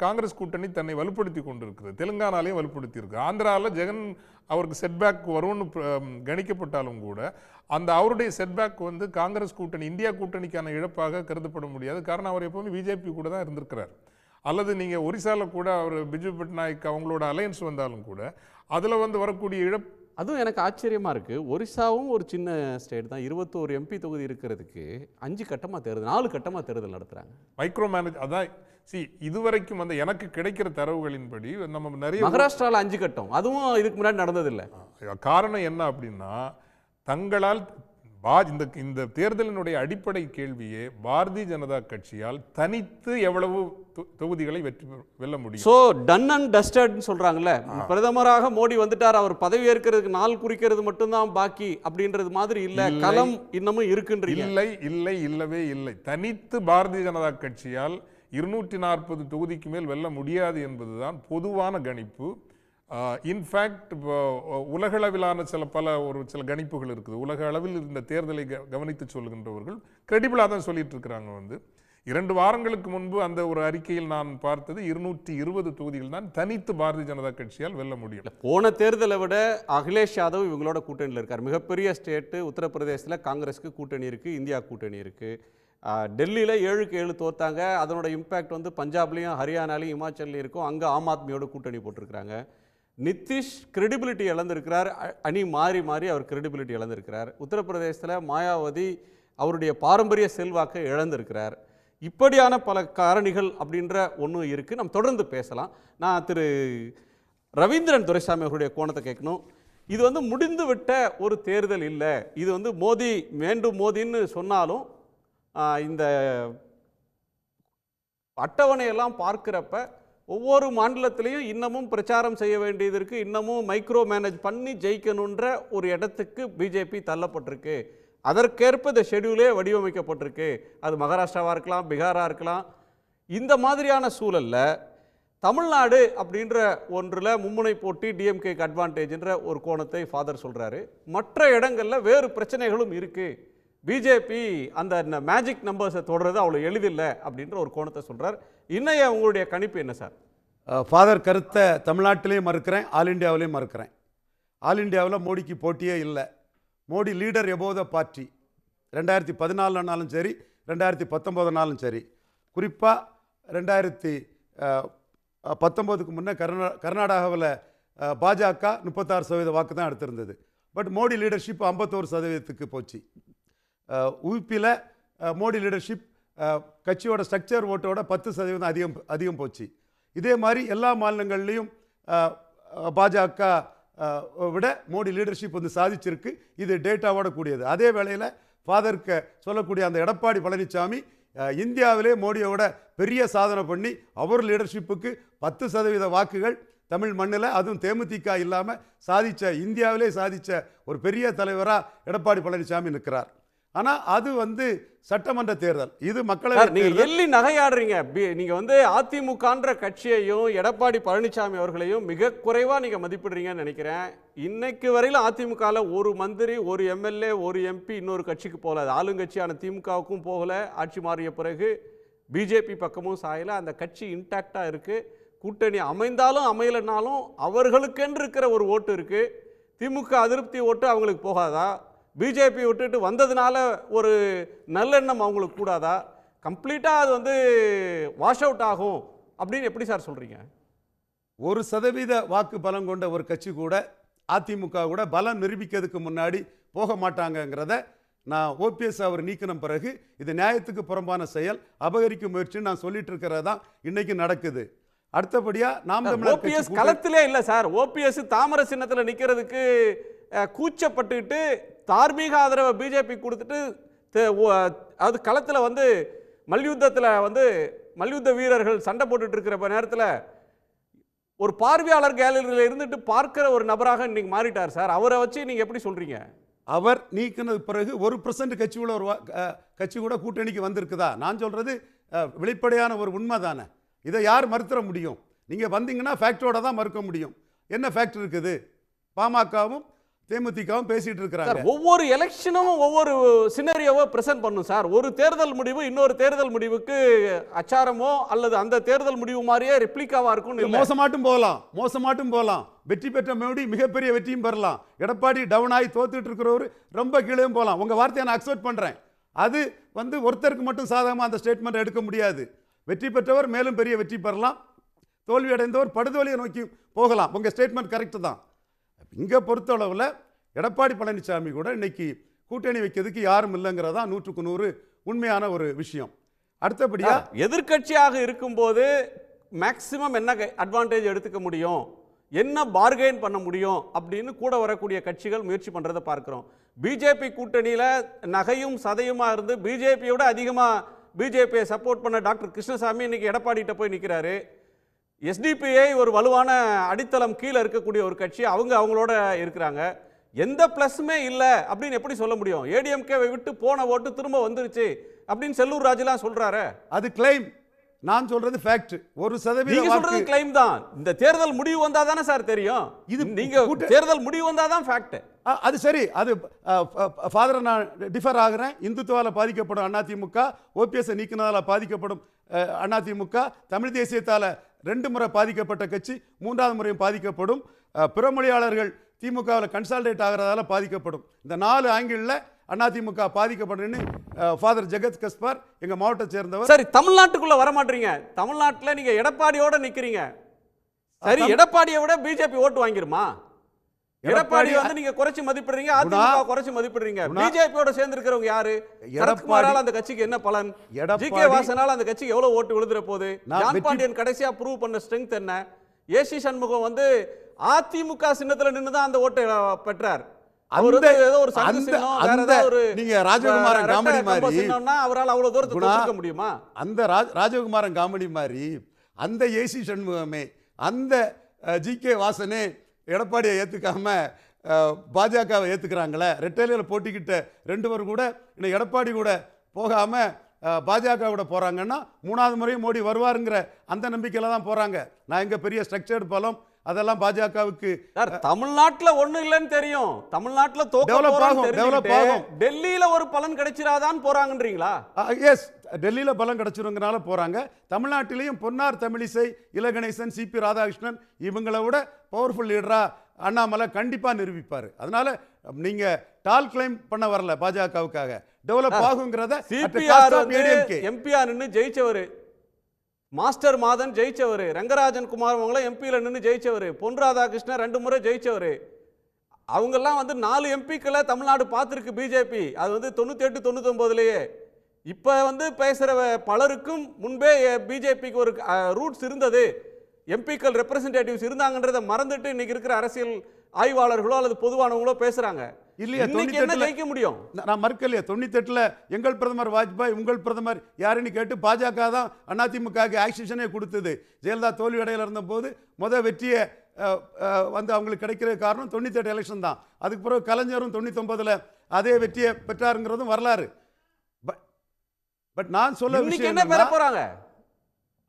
[SPEAKER 4] காங்கிரஸ் கூட்டணி தன்னை வலுப்படுத்தி கொண்டிருக்கிறது. தெலுங்கானாலையும் வலுப்படுத்தி இருக்கு. ஆந்திராவில் ஜெகன் அவருக்கு செட்பேக் வரும்னு கணிக்கப்பட்டாலும் கூட அந்த அவருடைய செட்பேக் வந்து காங்கிரஸ் கூட்டணி, இந்தியா கூட்டணிக்கான இழப்பாக கருதப்பட முடியாது. காரணம் அவர் எப்பவுமே பிஜேபி கூட தான் இருந்திருக்கிறார். அல்லது நீங்கள் ஒரிசால கூட அவர் பிஜு பட்நாயக் அவங்களோட அலையன்ஸ் வந்தாலும் கூட அதில் வந்து வரக்கூடிய இழப்பு.
[SPEAKER 2] அதுவும் எனக்கு ஆச்சரியமா இருக்கு. ஒரிசாவும் ஒரு சின்ன ஸ்டேட் தான். 21 எம்பி தொகுதி இருக்கிறதுக்கு 5 கட்டமா தேர்தல், 4 கட்டமா தேர்தல் நடத்துறாங்க.
[SPEAKER 4] மைக்ரோ மேனேஜ் அதான். இதுவரைக்கும் வந்து எனக்கு கிடைக்கிற தரவுகளின்படி நம்ம நிறைய
[SPEAKER 2] மகாராஷ்டிராவில் 5 கட்டம், அதுவும் இதுக்கு முன்னாடி நடந்ததில்லை.
[SPEAKER 4] காரணம் என்ன அப்படின்னா, தங்களால் இந்த தேர்தலினுடைய அடிப்படை கேள்வியே பாரதிய ஜனதா கட்சியால் தனித்து எவ்வளவு தொகுதிகளை வெல்ல முடியும்.
[SPEAKER 2] சோ டன் அண்ட் டஸ்டட்னு சொல்றாங்கல்ல, பிரதமராக மோடி வந்துட்டார், அவர் பதவி ஏற்கிறதுக்கு நாள் குறிக்கிறது மட்டும்தான் பாக்கி அப்படின்றது மாதிரி இல்ல, களம் இன்னமும் இருக்குன்றீங்க.
[SPEAKER 4] இல்லை இல்லை இல்லவே இல்லை. தனித்து பாரதிய ஜனதா கட்சியால் 240 தொகுதிக்கு மேல் வெல்ல முடியாது என்பதுதான் பொதுவான கணிப்பு. இன்ஃபேக்ட் உலகளவிலான சில கணிப்புகள் இருக்குது. உலக அளவில் இந்த தேர்தலை கவனித்து சொல்கின்றவர்கள் கிரெடிபிளாக தான் சொல்லிட்டு இருக்கிறாங்க. வந்து 2 வாரங்களுக்கு முன்பு அந்த ஒரு அறிக்கையில் நான் பார்த்தது 220 தொகுதிகள் தான் தனித்து பாரதிய ஜனதா கட்சியால் வெல்ல முடியும்.
[SPEAKER 2] போன தேர்தலை விட அகிலேஷ் யாதவ் இவங்களோட கூட்டணியில் இருக்கார். மிகப்பெரிய ஸ்டேட்டு உத்தரப்பிரதேசத்தில் காங்கிரஸுக்கு கூட்டணி இருக்கு, இந்தியா கூட்டணி இருக்கு. டெல்லியில் 7க்கு 7 தோத்தாங்க. அதனோட இம்பேக்ட் வந்து பஞ்சாப்லையும் ஹரியானாலையும் இமாச்சல்லையும் இருக்கும். அங்கே ஆம் ஆத்மியோட கூட்டணி போட்டிருக்கிறாங்க. நிதிஷ் கிரெடிபிலிட்டி இழந்திருக்கிறார். அணி மாறி மாறி அவர் கிரெடிபிலிட்டி இழந்திருக்கிறார். உத்தரப்பிரதேசத்தில் மாயாவதி அவருடைய பாரம்பரிய செல்வாக்கை இழந்திருக்கிறார். இப்படியான பல காரணிகள் அப்படின்ற ஒன்றும் இருக்குது. நம்ம தொடர்ந்து பேசலாம். நான் திரு ரவீந்திரன் துரைசாமி அவருடைய கோணத்தை கேட்கணும். இது வந்து முடிந்து விட்ட ஒரு தேர்தல் இல்லை. இது வந்து மோடி மீண்டும் மோடின்னு சொன்னாலும் இந்த அட்டவணையெல்லாம் பார்க்குறப்ப ஒவ்வொரு மாநிலத்திலையும் இன்னமும் பிரச்சாரம் செய்ய வேண்டியது இருக்குது. இன்னமும் மைக்ரோ மேனேஜ் பண்ணி ஜெயிக்கணுன்ற ஒரு இடத்துக்கு பிஜேபி தள்ளப்பட்டிருக்கு. அதற்கேற்ப இந்த ஷெடியூலே வடிவமைக்கப்பட்டிருக்கு. அது மகாராஷ்டிராவாக இருக்கலாம், பீகாராக இருக்கலாம். இந்த மாதிரியான சூழலில் தமிழ்நாடு அப்படின்ற ஒன்றில் மும்முனை போட்டி டிஎம்கேக்கு அட்வான்டேஜ்ன்ற ஒரு கோணத்தை ஃபாதர் சொல்கிறாரு. மற்ற இடங்களில் வேறு பிரச்சனைகளும் இருக்குது. பிஜேபி அந்த மேஜிக் நம்பர்ஸை தொடர்றது அவ்வளோ எளிதில்லை அப்படின்ற ஒரு கோணத்தை சொல்கிறார். இன்னைய உங்களுடைய கணிப்பு என்ன சார்?
[SPEAKER 5] ஃபாதர் கருத்தை தமிழ்நாட்டிலையும் மறுக்கிறேன், ஆல் இண்டியாவிலையும் மறுக்கிறேன். ஆல் இண்டியாவில் மோடிக்கு போட்டியே இல்லை. Modi leader above the party. 2014 சரி, 2019 சரி. குறிப்பாக 2019க்கு முன்னே கர்நாடகாவில் பாஜக 36% வாக்கு தான் எடுத்திருந்தது. பட் மோடி லீடர்ஷிப் 51% போச்சு. உபியில் மோடி லீடர்ஷிப் கட்சியோட ஸ்ட்ரக்சர் ஓட்டோட 10% அதிகம் போச்சு. இதே மாதிரி எல்லா மாநிலங்கள்லேயும் பாஜக விட மோடி லீடர்ஷிப் வந்து சாதிச்சிருக்கு. இது டேட்டாவோட கூடியது. அதே வேளையில் ஃபாதருக்கு சொல்லக்கூடிய அந்த எடப்பாடி பழனிசாமி இந்தியாவிலே மோடியோட பெரிய சாதனை பண்ணி அவர் லீடர்ஷிப்புக்கு 10% வாக்குகள் தமிழ் மண்ணில், அதுவும் தேமுதிக இல்லாமல் இந்தியாவிலே சாதித்த ஒரு பெரிய தலைவராக எடப்பாடி பழனிசாமி நிற்கிறார். ஆனால் அது வந்து சட்டமன்ற தேர்தல், இது மக்களவை.
[SPEAKER 2] நீங்க எள்ளி நகையாடுறீங்க. நீங்க வந்து அதிமுகன்ற கட்சியையும் எடப்பாடி பழனிசாமி அவர்களையும் மிக குறைவா நீங்க மதிப்பிடுறீங்கன்னு நினைக்கிறேன். இன்னைக்கு வரையில அதிமுகவில் ஒரு மந்திரி, ஒரு எம்எல்ஏ, ஒரு எம்பி இன்னொரு கட்சிக்கு போகல. ஆளுங்கட்சியான திமுகவுக்கும் போகல. ஆட்சி மாறிய பிறகு பிஜேபி பக்கமும் சாயல. அந்த கட்சி இன்டாக்டா இருக்கு. கூட்டணி அமைந்தாலும் அமையலைனாலும் அவர்களுக்கென்று இருக்கிற ஒரு ஓட்டு இருக்கு. திமுக அதிருப்தி ஓட்டு அவங்களுக்கு போகாதா? பிஜேபி விட்டுட்டு வந்ததுனால ஒரு நல்லெண்ணம் அவங்களுக்கு கூடாதா? கம்ப்ளீட்டாக அது வந்து வாஷ் அவுட் ஆகும் அப்படின்னு எப்படி சார் சொல்கிறீங்க?
[SPEAKER 5] 1% வாக்கு பலம் கொண்ட ஒரு கட்சி கூட, அதிமுக கூட பலம் நிரூபிக்கிறதுக்கு முன்னாடி போக மாட்டாங்கங்கிறத நான் ஓபிஎஸ் அவர் நீக்கின பிறகு இது நியாயத்துக்கு புறம்பான செயல், அபகரிக்கும் முயற்சின்னு நான் சொல்லிட்டு இருக்கிறது தான் இன்னைக்கு நடக்குது. அடுத்தபடியா நாம் தமிழர்
[SPEAKER 2] ஓபிஎஸ் களத்திலே இல்லை சார். ஓபிஎஸ் தாமரை சின்னத்தில் நிற்கிறதுக்கு கூச்சப்பட்டுக்கிட்டு தார்மீக ஆதரவை பிஜேபி கொடுத்துட்டு அது களத்தில் வந்து மல்யுத்தத்தில் வந்து மல்யுத்த வீரர்கள் சண்டை போட்டுட்டு இருக்கிற நேரத்தில் ஒரு பார்வையாளர் கேலரியில் இருந்துட்டு பார்க்கிற ஒரு நபராக இன்னைக்கு மாறிட்டார் சார். அவரை வச்சு நீங்கள் எப்படி சொல்கிறீங்க?
[SPEAKER 5] அவர் நீக்கினது பிறகு 1% கட்சி கூட கூட்டணிக்கு வந்திருக்குதா? நான் சொல்றது வெளிப்படையான ஒரு உண்மை தானே. இதை யார் மறுத்துற முடியும்? நீங்கள் வந்தீங்கன்னா ஃபேக்டோட தான் மறுக்க முடியும். என்ன ஃபேக்ட் இருக்குது? பாமகவும் தேமுதிகவும் பேசிட்டு இருக்கிறாங்க.
[SPEAKER 2] ஒவ்வொரு எலெக்ஷனும் ஒவ்வொரு சினரியோவை பிரசன்ட் பண்ணும் சார். ஒரு தேர்தல் முடிவு இன்னொரு தேர்தல் முடிவுக்கு அச்சாரமோ அல்லது அந்த தேர்தல் முடிவு மாதிரியே ரெப்ளிகாவா இருக்கும்.
[SPEAKER 5] மோசமாட்டும் போகலாம். வெற்றி பெற்ற மோடி மிகப்பெரிய வெற்றியும் பெறலாம். எடப்பாடி டவுன் ஆகி தோத்துட்டு இருக்கிறவர் ரொம்ப கீழே போகலாம். உங்க வார்த்தையை நான் அக்செப்ட் பண்றேன். அது ஒருத்தருக்கு மட்டும் சாதகமாக அந்த ஸ்டேட்மெண்ட் எடுக்க முடியாது. வெற்றி பெற்றவர் மேலும் பெரிய வெற்றி பெறலாம், தோல்வி அடைந்தவர் படுதோல்வியை நோக்கி போகலாம். உங்க ஸ்டேட்மெண்ட் கரெக்ட் தான். இங்கே பொறுத்தளவில் எடப்பாடி பழனிசாமி கூட இன்னைக்கு கூட்டணி வைக்கிறதுக்கு யாரும் இல்லைங்கிறதா 100க்கு 100 உண்மையான ஒரு விஷயம். அடுத்தபடியா
[SPEAKER 2] எதிர்க்கட்சியாக இருக்கும்போது மேக்சிமம் என்ன அட்வான்டேஜ் எடுத்துக்க முடியும், என்ன பார்கெயின் பண்ண முடியும் அப்படின்னு கூட வரக்கூடிய கட்சிகள் முயற்சி பண்றதை பார்க்கிறோம். பிஜேபி கூட்டணியில நகையும் சதையுமா இருந்து பிஜேபியோட அதிகமா பிஜேபியை சப்போர்ட் பண்ண டாக்டர் கிருஷ்ணசாமி இன்னைக்கு எடப்பாடிட்ட போய் நிற்கிறாரு. எஸ்டிபிஐ ஒரு வலுவான அடித்தளம் கீழே இருக்கக்கூடிய ஒரு கட்சி, அவங்களோட இருக்கிறாங்க. எந்த பிளஸுமே இல்லை அப்படின்னு எப்படி சொல்ல முடியும்? ஏடிஎம்கேவை விட்டு போன ஓட்டு திரும்ப வந்துருச்சு அப்படின்னு செல்லூர் ராஜுலாம் சொல்றாரு.
[SPEAKER 5] அது கிளைம், நான் சொல்றது ஃபேக்ட். 1%
[SPEAKER 2] நீங்க சொல்றது கிளைம் தான். இந்த தேர்தல் முடிவு வந்தா தானே சார் தெரியும். இது நீங்க தேர்தல் முடிவு வந்தா தான் ஃபேக்ட்.
[SPEAKER 5] அது சரி. அது ஃபாதர் நான் டிஃபர் ஆகிறேன். இந்துத்துவால பாதிக்கப்படும் அதிமுக, ஓபிஎஸ் நீக்கினதால பாதிக்கப்படும் அதிமுக, தமிழ் தேசியத்தால 2 முறை பாதிக்கப்பட்ட கட்சி 3வது முறையும் பாதிக்கப்படும். பிறமொழியாளர்கள் திமுகவில் கன்சால்டேட் ஆகிறதால பாதிக்கப்படும். இந்த 4 ஆங்கிளில் அதிமுக பாதிக்கப்படுன்னு ஃபாதர் ஜெகத் கஸ்பார் எங்க மாவட்டத்தை சேர்ந்தவர்.
[SPEAKER 2] சரி, தமிழ்நாட்டுக்குள்ள வர மாட்டீங்க. தமிழ்நாட்டில் நீங்க எடப்பாடியோட நிக்கிறீங்க. சரி, எடப்பாடியை விட பிஜேபி ஓட்டு வாங்கிருமா? எடப்பாடி நீங்க குறைச்சு மதிப்பிடுறீங்க, அதிமுக குறைச்சு மதிப்பிடுறீங்க. பிஜேபியோட சேர்ந்து இருக்கிறவங்க யாரு? சரத்குமாரால அந்த கட்சிக்கு என்ன பலன்? ஜிகே வாசனால அந்த கட்சிக்கு எவ்வளவு ஓட்டு விழுதுற போது? ஜான் பாண்டியன் கடைசியா ப்ரூவ் பண்ண ஸ்ட்ரெங்த் என்ன? ஏசி சண்முகம் அதிமுக சின்னத்துல நின்னு தான் அந்த ஓட்டை பெற்றார்.
[SPEAKER 5] நீங்க ராஜகுமாரன் காமெடி மாதிரி
[SPEAKER 2] அவரால் அவ்வளவு தூரத்துக்கு கொடுக்க முடியுமா?
[SPEAKER 5] அந்த ராஜகுமாரன் காமெடி மாதிரி அந்த ஏசி சண்முகமே, அந்த ஜிகே வாசனே எடப்பாடியை ஏத்துக்காம பாஜகவை ஏத்துக்கிறாங்களே. ரெட்டையில போட்டிக்கிட்ட 2 பேர் கூட இன்னைக்கு எடப்பாடி கூட போகாம பாஜக கூட போறாங்கன்னா 3வது முறையும் மோடி வருவாருங்கிற அந்த நம்பிக்கையில தான் போறாங்க. நான் எங்க பெரிய ஸ்ட்ரக்சர்டு பலம் அதெல்லாம் பாஜகவுக்கு
[SPEAKER 2] தமிழ்நாட்டுல ஒண்ணு இல்லைன்னு தெரியும். தமிழ்நாட்டுல டெவலப் ஆகும். டெல்லியில ஒரு பலன் கிடைச்சிராதான் போறாங்கன்றீங்களா?
[SPEAKER 5] எஸ், டெல்லியில பலன் கிடைச்சிருங்கனால போறாங்க. தமிழ்நாட்டிலையும் பொன்னார் தமிழிசை, இலகணேசன், சிபி ராதாகிருஷ்ணன் இவங்களை விட பவர்ஃபுல் லீடரா அண்ணாமலை கண்டிப்பா நிரூபிப்பாரு. அதனால நீங்க டால் கிளைம் பண்ண வரல பாஜகவுக்காக. டெவலப் ஆகுங்கிறத
[SPEAKER 2] எம்பியா நின்னு ஜெயிச்சவரு, மாஸ்டர் மாதன் ஜெயிச்சவர், ரங்கராஜன் குமார் அவங்களும் எம்பியில் நின்று ஜெயிச்சவர், பொன் ராதாகிருஷ்ணன் 2 முறை ஜெயிச்சவர். அவங்கெல்லாம் 4 எம்பிக்களை தமிழ்நாடு பார்த்துருக்கு பிஜேபி. அது 98 99லேயே. இப்போ பேசுகிற பலருக்கும் முன்பே பிஜேபிக்கு ஒரு ரூட்ஸ் இருந்தது, எம்பிக்கள் ரெப்ரசன்டேட்டிவ்ஸ் இருந்தாங்கன்றதை மறந்துட்டு இன்னைக்கு இருக்கிற அரசியல் ஆய்வாளர்களோ அல்லது பொதுவானவங்களோ பேசுறாங்க.
[SPEAKER 5] இல்லையா?
[SPEAKER 2] என்ன ஜெயிக்க முடியும்?
[SPEAKER 5] நான் மறுக்கலையா? 98ல் எங்கள் பிரதமர் வாஜ்பாய், உங்கள் பிரதமர் யாருன்னு கேட்டு பாஜக தான் அதிமுக ஆக்சிஷனே கொடுத்தது. ஜெயலலிதா தோல்வி அடையில இருந்த போது வெற்றியை அவங்களுக்கு கிடைக்கிற காரணம் 98 எலெக்ஷன் தான். அதுக்கு பிறகு கலைஞரும் 99ல் அதே வெற்றியை பெற்றாருங்கிறதும் வரலாறு. பட் நான் சொல்ல விஷயம்
[SPEAKER 2] என்ன பெற போறாங்க?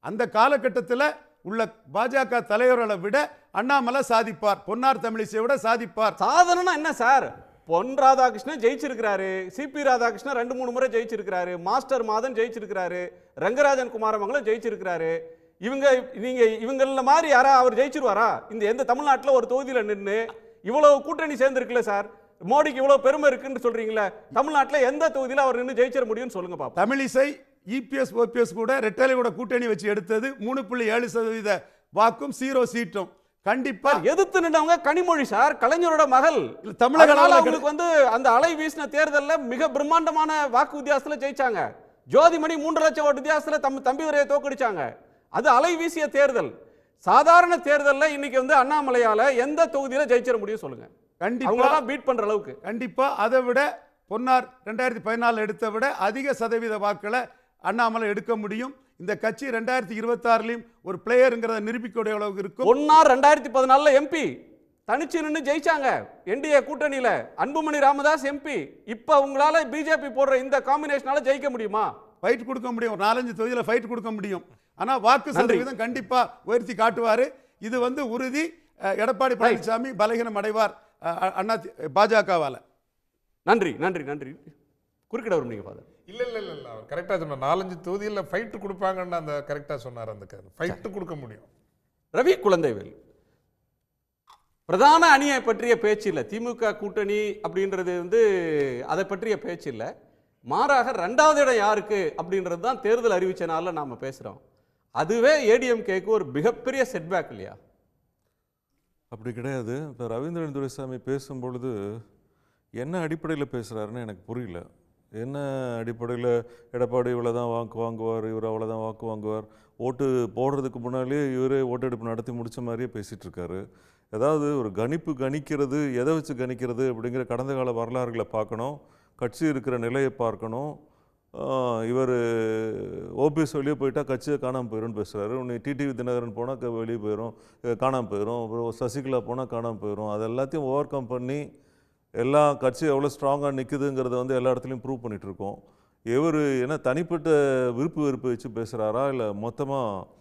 [SPEAKER 5] அந்த காலகட்டத்தில் உள்ள பாஜக தலைவர்களை விட அண்ணாமலை சாதிப்பார், பொன்னார் தமிழிசையை விட சாதிப்பார்.
[SPEAKER 2] சாதனைனா என்ன சார்? பொன் ராதாகிருஷ்ணன் ஜெயிச்சிருக்கிறாரு, சிபி ராதாகிருஷ்ணன் 2-3 முறை ஜெயிச்சிருக்கிறாரு, மாஸ்டர் மாதன் ஜெயிச்சிருக்கிறாரு, ரங்கராஜன் குமாரமங்கலம் ஜெயிச்சிருக்கிறாரு. இவங்கள மாதிரி யாரா அவர் ஜெயிச்சிருவாரா? எந்த தமிழ்நாட்டில் ஒரு தொகுதியில் நின்று இவ்வளவு கூட்டணி சேர்ந்துருக்குல்ல சார், மோடிக்கு இவ்வளவு பெருமை இருக்குன்னு சொல்றீங்களா? தமிழ்நாட்டில் எந்த தொகுதியில் அவர் நின்று ஜெயிச்சிட முடியும்னு சொல்லுங்க பாப்போம்.
[SPEAKER 5] தமிழிசை இபிஎஸ் ஓபிஎஸ் கூட ரெட்டலை கூட கூட்டணி வச்சு எடுத்தது 3.7% வாக்கும் 0 சீட்டும். கண்டிப்பா
[SPEAKER 2] எதிர்த்து நின்றவங்க கனிமொழி சார், கலைஞரோட மகள்.
[SPEAKER 5] தமிழக
[SPEAKER 2] அவங்களுக்கு அந்த அலை வீசின தேர்தலில் மிக பிரம்மாண்டமான வாக்கு வித்தியாசத்துல ஜெயிச்சாங்க. ஜோதிமணி 3 லட்சம் ஓட்டு வித்தியாசத்துல தம்பி வரையை தோக்கடிச்சாங்க. அது அலை வீசிய தேர்தல். சாதாரண தேர்தலில் இன்னைக்கு அண்ணாமலையால எந்த தொகுதியில ஜெயிச்சிட முடியும் சொல்லுங்க? கண்டிப்பா பீட் பண்ற அளவுக்கு.
[SPEAKER 5] கண்டிப்பா அதை விட பொன்னார் 2014 எடுத்த விட அதிக சதவீத வாக்களை அண்ணாமலை எடுக்க முடியும். இந்த கட்சி 2026லையும் ஒரு பிளேயருங்கிறத நிரூபிக்கூடிய அளவுக்கு இருக்கும்.
[SPEAKER 2] பொன்னார் 2014 எம்பி தனிச்சு நின்று ஜெயிச்சாங்க என்டிஏ கூட்டணியில. அன்புமணி ராமதாஸ் எம்பி. இப்ப உங்களால பிஜேபி போடுற இந்த காம்பினேஷனால ஜெயிக்க முடியுமா?
[SPEAKER 5] ஃபைட் கொடுக்க முடியும், ஒரு 4-5 தொகுதியில் ஃபைட் கொடுக்க முடியும். ஆனால் வாக்கு சதவீதம் கண்டிப்பா உயர்த்தி காட்டுவார். இது உறுதி. எடப்பாடி பழனிசாமி பலகீனம் அடைவார் பாஜகவால.
[SPEAKER 2] நன்றி நன்றி நன்றி. குறுக்கிட வரும் நீங்க ஃபாதர்.
[SPEAKER 4] இல்ல இல்ல இல்ல இல்ல, அவர் கரெக்டா சொன்னார். 4-5 தொகுதியில் ஃபைட் கொடுப்பாங்கன்னு அந்த கரெக்டா சொன்னார். அந்த ஃபைட் கொடுக்க முடியும்.
[SPEAKER 2] ரவி குழந்தைவேல், பிரதான அணியை பற்றிய பேச்சு இல்லை, திமுக கூட்டணி அப்படின்றது அதை பற்றிய பேச்சு இல்லை. மாறாக 2வது இடம் யாருக்கு அப்படின்றது தான் தேர்தல் அறிவிச்சனால நாம பேசுறோம். அதுவே ஏடிஎம்கேக்கு ஒரு மிகப்பெரிய செட்பேக் இல்லையா?
[SPEAKER 6] அப்படி கிடையாது. இப்போ ரவீந்திரன் துரைசாமி பேசும்பொழுது என்ன அடிப்படையில் பேசுகிறாருன்னு எனக்கு புரியல. என்ன அடிப்படையில் எடப்பாடி இவ்வளோ தான் வாக்கு வாங்குவார், இவர் அவ்வளோதான் வாக்கு வாங்குவார், ஓட்டு போடுறதுக்கு முன்னாலே இவரே ஓட்டெடுப்பு நடத்தி முடித்த மாதிரியே பேசிகிட்டு இருக்காரு. ஏதாவது ஒரு கணிக்கிறது, எதை வச்சு கணிக்கிறது அப்படிங்கிற கடந்த கால வரலாறுகளை பார்க்கணும், கட்சி இருக்கிற நிலையை பார்க்கணும். இவர் ஓபிஎஸ் வெளியே போயிட்டால் கட்சியை காணாமல் போயிடும்னு பேசுகிறாரு. உன்னை டிடிவி தினகரன் போனால் வெளியே போயிடும், காணாமல் போயிடும். அப்புறம் சசிகலா போனால் காணாமல் போயிடும். அது எல்லாத்தையும் ஓவர் கம் பண்ணி எல்லா கட்சி எவ்வளோ ஸ்ட்ராங்காக நிற்குதுங்கிறத எல்லா இடத்துலையும் ப்ரூவ் பண்ணிகிட்டு இருக்கோம். இவர் என்ன தனிப்பட்ட விருப்பு வச்சு பேசுகிறாரா, இல்லை மொத்தமாக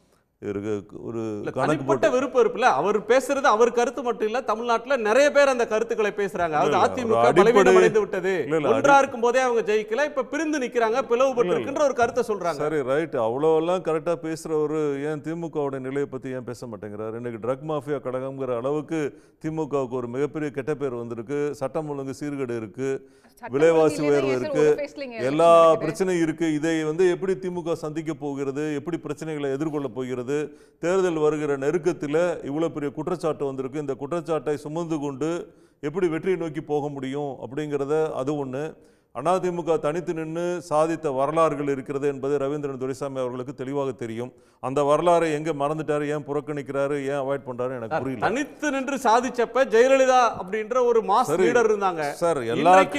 [SPEAKER 6] ஒரு
[SPEAKER 2] தனிப்பட்ட விருப்பம் இருக்குல்ல? அவர் பேசுறது அவர் கருத்து மட்டும் இல்ல, தமிழ்நாட்டில் நிறைய பேர் அந்த கருத்துக்களை பேசுறாங்க. அது அதிமுக பலவீனம் அடைந்து விட்டது, ஒன்றா இருக்கும் போதே அவங்க ஜெயிக்கல, இப்ப பிரிந்து நிக்கிறாங்க, பிளவுபட்டு இருக்கின்ற ஒரு கருத்தை சொல்றாங்க.
[SPEAKER 6] சரி, ரைட். அவ்வளோலாம் கரெக்டாக பேசுகிறவர் ஏன் திமுகவோட நிலையை பற்றி ஏன் பேச மாட்டேங்கிறார்? இன்னைக்கு ட்ரக் மாஃபியா கழகம்ங்கிற அளவுக்கு திமுகவுக்கு ஒரு மிகப்பெரிய கெட்ட பேர் வந்திருக்கு. சட்டம் ஒழுங்கு சீர்கேடு இருக்கு, விலைவாசி உயர்வு இருக்கு, எல்லா பிரச்சனையும் இருக்கு. இதை எப்படி திமுக சந்திக்க போகிறது, எப்படி பிரச்சனைகளை எதிர்கொள்ள போகிறது? தேர்தல் வருகிற நெருக்கத்தில் இவ்வளவு பெரிய குற்றச்சாட்டு வந்திருக்கு. இந்த குற்றச்சாட்டை சுமந்து கொண்டு எப்படி வெற்றியை நோக்கி போக முடியும் அப்படிங்கிறத அது ஒன்று. அதிமுக தனித்து நின்று சாதித்த வரலாறுகள் இருக்கிறது என்பது ரவீந்திரன் துரைசாமி அவர்களுக்கு தெளிவாக தெரியும். அந்த வரலாறை எங்க மறந்துட்டாரு, ஏன் புறக்கணிக்கிறாரு, ஏன் அவாய்ட் பண்றாரு எனக்கு புரியல.
[SPEAKER 2] தனித்து நின்று சாதிச்சப்ப ஜெயலலிதா அப்படின்ற ஒரு மாஸ் லீடர் இருந்தாங்க
[SPEAKER 6] சார்.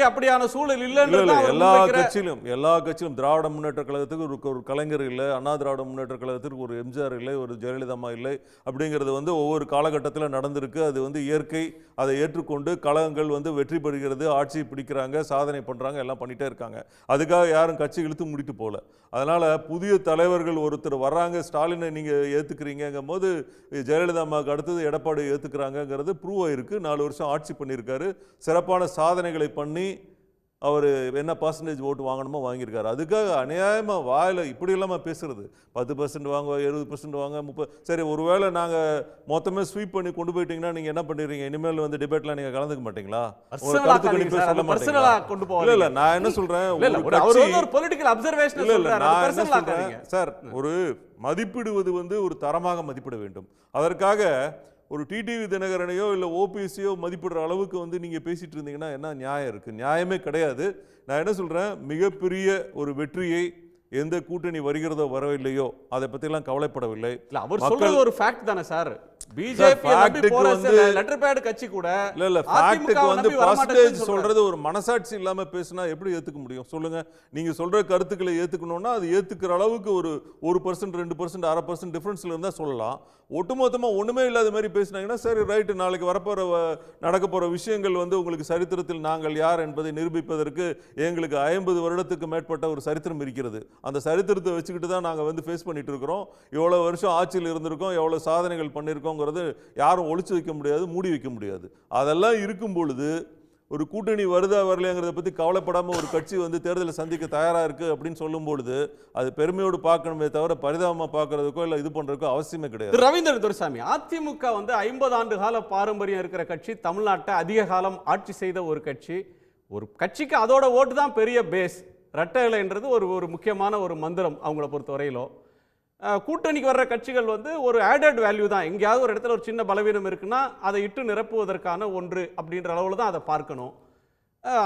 [SPEAKER 2] அப்படியான சூழல் இல்ல.
[SPEAKER 6] எல்லா கட்சியிலும் திராவிட முன்னேற்ற கழகத்துக்கு ஒரு கலைஞர் இல்லை, அண்ணா திராவிட முன்னேற்ற கழகத்திற்கு ஒரு எம்ஜிஆர் இல்லை, ஒரு ஜெயலலிதா இல்லை. அப்படிங்கிறது ஒவ்வொரு காலகட்டத்தில் நடந்திருக்கு. அது இயற்கை. அதை ஏற்றுக்கொண்டு கழகங்கள் வெற்றி பெறுகிறது, ஆட்சி பிடிக்கிறாங்க, சாதனை பண்றாங்க, எல்லாம் பண்ணிட்டே இருக்காங்க. அதுக்காக யாரும் கட்சி இழுத்து முடிட்டு போல. அதனால புதிய தலைவர்கள் ஒருத்தர் வர்றாங்க, ஸ்டாலினை நீங்க ஏத்துக்கிறீங்கும் போது ஜெயலலிதா அம்மாவுக்கு அடுத்தது எடப்பாடி ஏத்துக்கிறாங்கிறது ப்ரூவ் ஆயிருக்கு. 4 வருஷம் ஆட்சி பண்ணியிருக்காரு, சிறப்பான சாதனைகளை பண்ணி அவர் என்ன பர்சன்டேஜ் ஓட்டு வாங்கணுமோ வாங்கியிருக்காரு. அதுக்காக அநியாயமாக வாயில் இப்படி இல்லாமல் பேசுறது, 10% வாங்குவோம், 70% வாங்க, 30. சரி, ஒருவேளை நாங்கள் மொத்தமே ஸ்வீப் பண்ணி கொண்டு போயிட்டீங்கன்னா நீங்கள் என்ன பண்ணுறீங்க? இனிமேல் டிபேட்லாம் நீங்கள் கலந்துக்க மாட்டீங்களா? ஒரு கருத்து கணிப்பு சொல்ல மாட்டீங்களா? இல்லை, நான் என்ன சொல்கிறேன், சார், ஒரு மதிப்பிடுவது ஒரு தரமாக மதிப்பிட வேண்டும். அதற்காக ஒரு டிடிவி தினகரனையோ இல்லை ஓபிஎஸ்சியோ மதிப்பிடுற அளவுக்கு நீங்கள் பேசிட்டு இருந்தீங்கன்னா என்ன நியாயம் இருக்கு? நியாயமே கிடையாது. நான் என்ன சொல்றேன், மிகப்பெரிய ஒரு வெற்றியை எந்த கூட்டணி வருகிறதோ வரவில்லையோ அதை பத்திலாம் கவலைப்படவில்லை.
[SPEAKER 2] அவர் சொல்றது ஒரு ஃபேக்ட் தானே சார். பிஜேபி லெட்டர் பேட் கட்சி கூட
[SPEAKER 6] இல்ல ஃபேக்ட்டுக்கு பர்சன்டேஜ் சொல்றது ஒரு மனசாட்சி இல்லாம பேசினா எப்படி ஏத்துக்க முடியும் சொல்லுங்க? நீங்க சொல்ற கருத்துக்களை ஏத்துக்கணும்னா அது ஏத்துக்கிற அளவுக்கு ஒரு 1%, 2%, 0.5% டிஃபரன்ஸ்ல இருந்தா சொல்லலாம். ஒட்டுமொத்தமா ஒண்ணுமே இல்லாத மாதிரி பேசினாங்கன்னா சரி ரைட், நாளைக்கு வரப்போற நடக்க போற விஷயங்கள் உங்களுக்கு சரித்திரத்தில் நாங்கள் யார் என்பதை நிரூபிப்பதற்கு எங்களுக்கு 50 வருடத்துக்கு மேற்பட்ட ஒரு சரித்திரம் இருக்கிறது. அந்த சரித்திரத்தை வச்சுக்கிட்டு தான் நாங்கள் ஃபேஸ் பண்ணிட்டு இருக்கிறோம். எவ்வளவு வருஷம் ஆட்சியில் இருந்திருக்கோம், எவ்வளவு சாதனைகள் பண்ணியிருக்கோங்கிறது யாரும் ஒளிச்சு வைக்க முடியாது, மூடி வைக்க முடியாது. அதெல்லாம் இருக்கும் பொழுது ஒரு கூட்டணி வருதா வரலையாங்கிறத பற்றி கவலைப்படாமல் ஒரு கட்சி தேர்தலை சந்திக்க தயாராக இருக்குது அப்படின்னு சொல்லும் பொழுது அது பெருமையோடு பார்க்கணுமே தவிர பரிதாபமாக பார்க்கறதுக்கோ இல்லை இது பண்ணுறதுக்கோ அவசியமே கிடையாது.
[SPEAKER 2] ரவீந்திரன் துரைசாமி, அதிமுக 50 ஆண்டு கால பாரம்பரியம் இருக்கிற கட்சி, தமிழ்நாட்டை அதிக காலம் ஆட்சி செய்த ஒரு கட்சி. ஒரு கட்சிக்கு அதோட ஓட்டு தான் பெரிய பேஸ். ரெட்டை இலைன்றது ஒரு முக்கியமான ஒரு மந்திரம் அவங்கள பொறுத்த வரையிலும். கூட்டணிக்கு வர்ற கட்சிகள் ஒரு ஆடட் வேல்யூ தான். எங்கேயாவது ஒரு இடத்துல ஒரு சின்ன பலவீனம் இருக்குன்னா அதை இட்டு நிரப்புவதற்கான ஒன்று அப்படின்ற அளவில் தான் அதை பார்க்கணும்.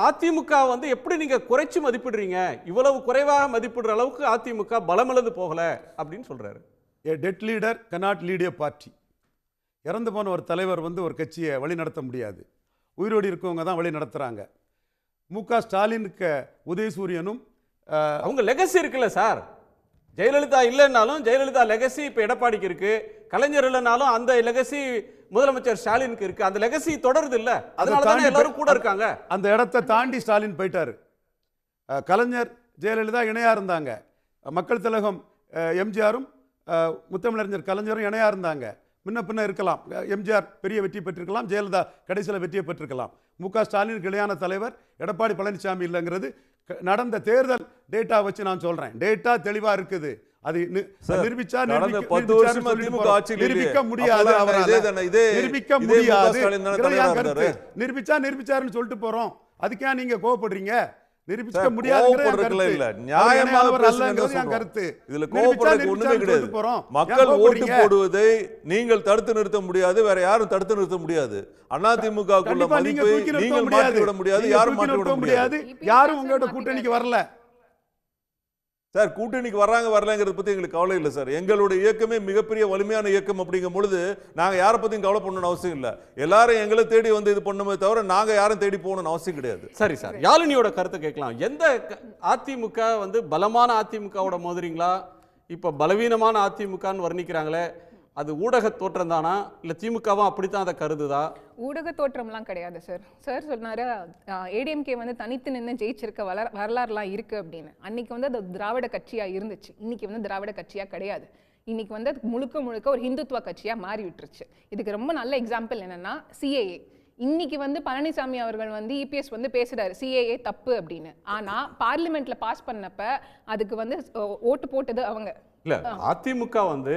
[SPEAKER 2] அதிமுக எப்படி நீங்க குறைச்சு மதிப்பிடுறீங்க? இவ்வளவு குறைவாக மதிப்பிடுற அளவுக்கு அதிமுக பலமிழந்து போகல அப்படின்னு சொல்றாரு.
[SPEAKER 5] A dead leader cannot lead a party. இறந்து போன ஒரு தலைவர் ஒரு கட்சியை வழி நடத்த முடியாது. உயிரோடு இருக்கவங்க தான் வழி நடத்துறாங்க. மு.க. ஸ்டாலினுக்கு உதயசூரியனும்
[SPEAKER 2] அவங்க லெகசி இருக்குல்ல சார். ஜெயலலிதா இல்லைன்னாலும் ஜெயலலிதா லெகசி இப்ப எடப்பாடிக்கு இருக்கு. கலைஞர் இல்லைனாலும் அந்த லெகசி முதலமைச்சர் ஸ்டாலினுக்கு இருக்கு. அந்த லெகசி தொடருது இல்ல, அதனால தான் எல்லாரும் கூட இருக்காங்க.
[SPEAKER 5] அந்த இடத்தை தாண்டி ஸ்டாலின் போயிட்டாரு. கலைஞர் ஜெயலலிதா இணையா இருந்தாங்க. மக்கள் திலகம் எம்ஜிஆரும் முத்தமிழறிஞர் கலைஞரும் இணையாக இருந்தாங்க. முன்ன பின்ன இருக்கலாம். எம்ஜிஆர் பெரிய வெற்றி பெற்றிருக்கலாம், ஜெயலலிதா கடைசியில் வெற்றியை பெற்றிருக்கலாம். மு.க. ஸ்டாலினுக்கு இணையான தலைவர் எடப்பாடி பழனிசாமி இல்லைங்கிறது நடந்த தேர்தல் டேட்டா வச்சு நான் சொல்றேன். டேட்டா தெளிவா இருக்குது. அது நிரூபிக்க முடியாது, நிரூபிக்க முடியாது. நிரூபிச்சா நிரூபிச்சாருன்னு சொல்லிட்டு போறோம். அதுக்கே நீங்க கோவப்படுறீங்க? நிரூபிக்க முடியாது.
[SPEAKER 6] மக்கள் ஓட்டு போடுவதை நீங்கள் தடுத்து நிறுத்த முடியாது, வேற யாரும் தடுத்து நிறுத்த முடியாது. அதிமுகவுக்குள்ள மதிப்பை நீங்கள் மாற்றி விட முடியாது, யாரும் மாற்றி விட முடியாது.
[SPEAKER 5] யாரும் உங்களோட கூட்டணிக்கு வரல
[SPEAKER 6] சார். கூட்டணிக்கு வர்றாங்க வரலங்கிறத பத்தி எங்களுக்கு கவலை இல்லை சார். எங்களுடைய இயக்கமே மிகப்பெரிய வலிமையான இயக்கம். அப்படிங்கும் பொழுது நாங்க யாரை பத்தியும் கவலை பண்ணணும்னு அவசியம் இல்லை. எல்லாரும் எங்களை தேடி வந்து இது பண்ணுமே தவிர நாங்க யாரும் தேடி போகணும்னு அவசியம் கிடையாது.
[SPEAKER 2] சரி சார், யாழினியோட கருத்தை கேட்கலாம். எந்த அதிமுக வந்து பலமான அதிமுகவோட மோதுறீங்களா, இப்ப பலவீனமான அதிமுகன்னு வர்ணிக்கிறாங்களே, அது ஊடக தோற்றம் தானா, இல்ல திமுகவும் அப்படித்தான் அதை கருதுதா?
[SPEAKER 7] ஊடக தோற்றம்லாம் கிடையாது சார். சார் சொன்னாரு ஏடிஎம்கே வந்து தனித்து நின்று ஜெயிச்சிருக்க வரலாறுலாம் இருக்கு அப்படின்னு. அன்னைக்கு வந்து அது திராவிட கட்சியா இருந்துச்சு, இன்னைக்கு வந்து திராவிட கட்சியா கிடையாது. இன்னைக்கு வந்து அது முழுக்க முழுக்க ஒரு ஹிந்துத்துவ கட்சியா மாறி விட்டுருச்சு. இதுக்கு ரொம்ப நல்ல எக்ஸாம்பிள் என்னன்னா சிஏஏ. இன்னைக்கு வந்து பழனிசாமி அவர்கள் வந்து இபிஎஸ் வந்து பேசுறாரு சிஏஏ தப்பு அப்படின்னு. ஆனா பார்லிமெண்ட்ல பாஸ் பண்ணப்ப அதுக்கு வந்து ஓட்டு போட்டது அவங்க
[SPEAKER 2] இல்ல. அதிமுக வந்து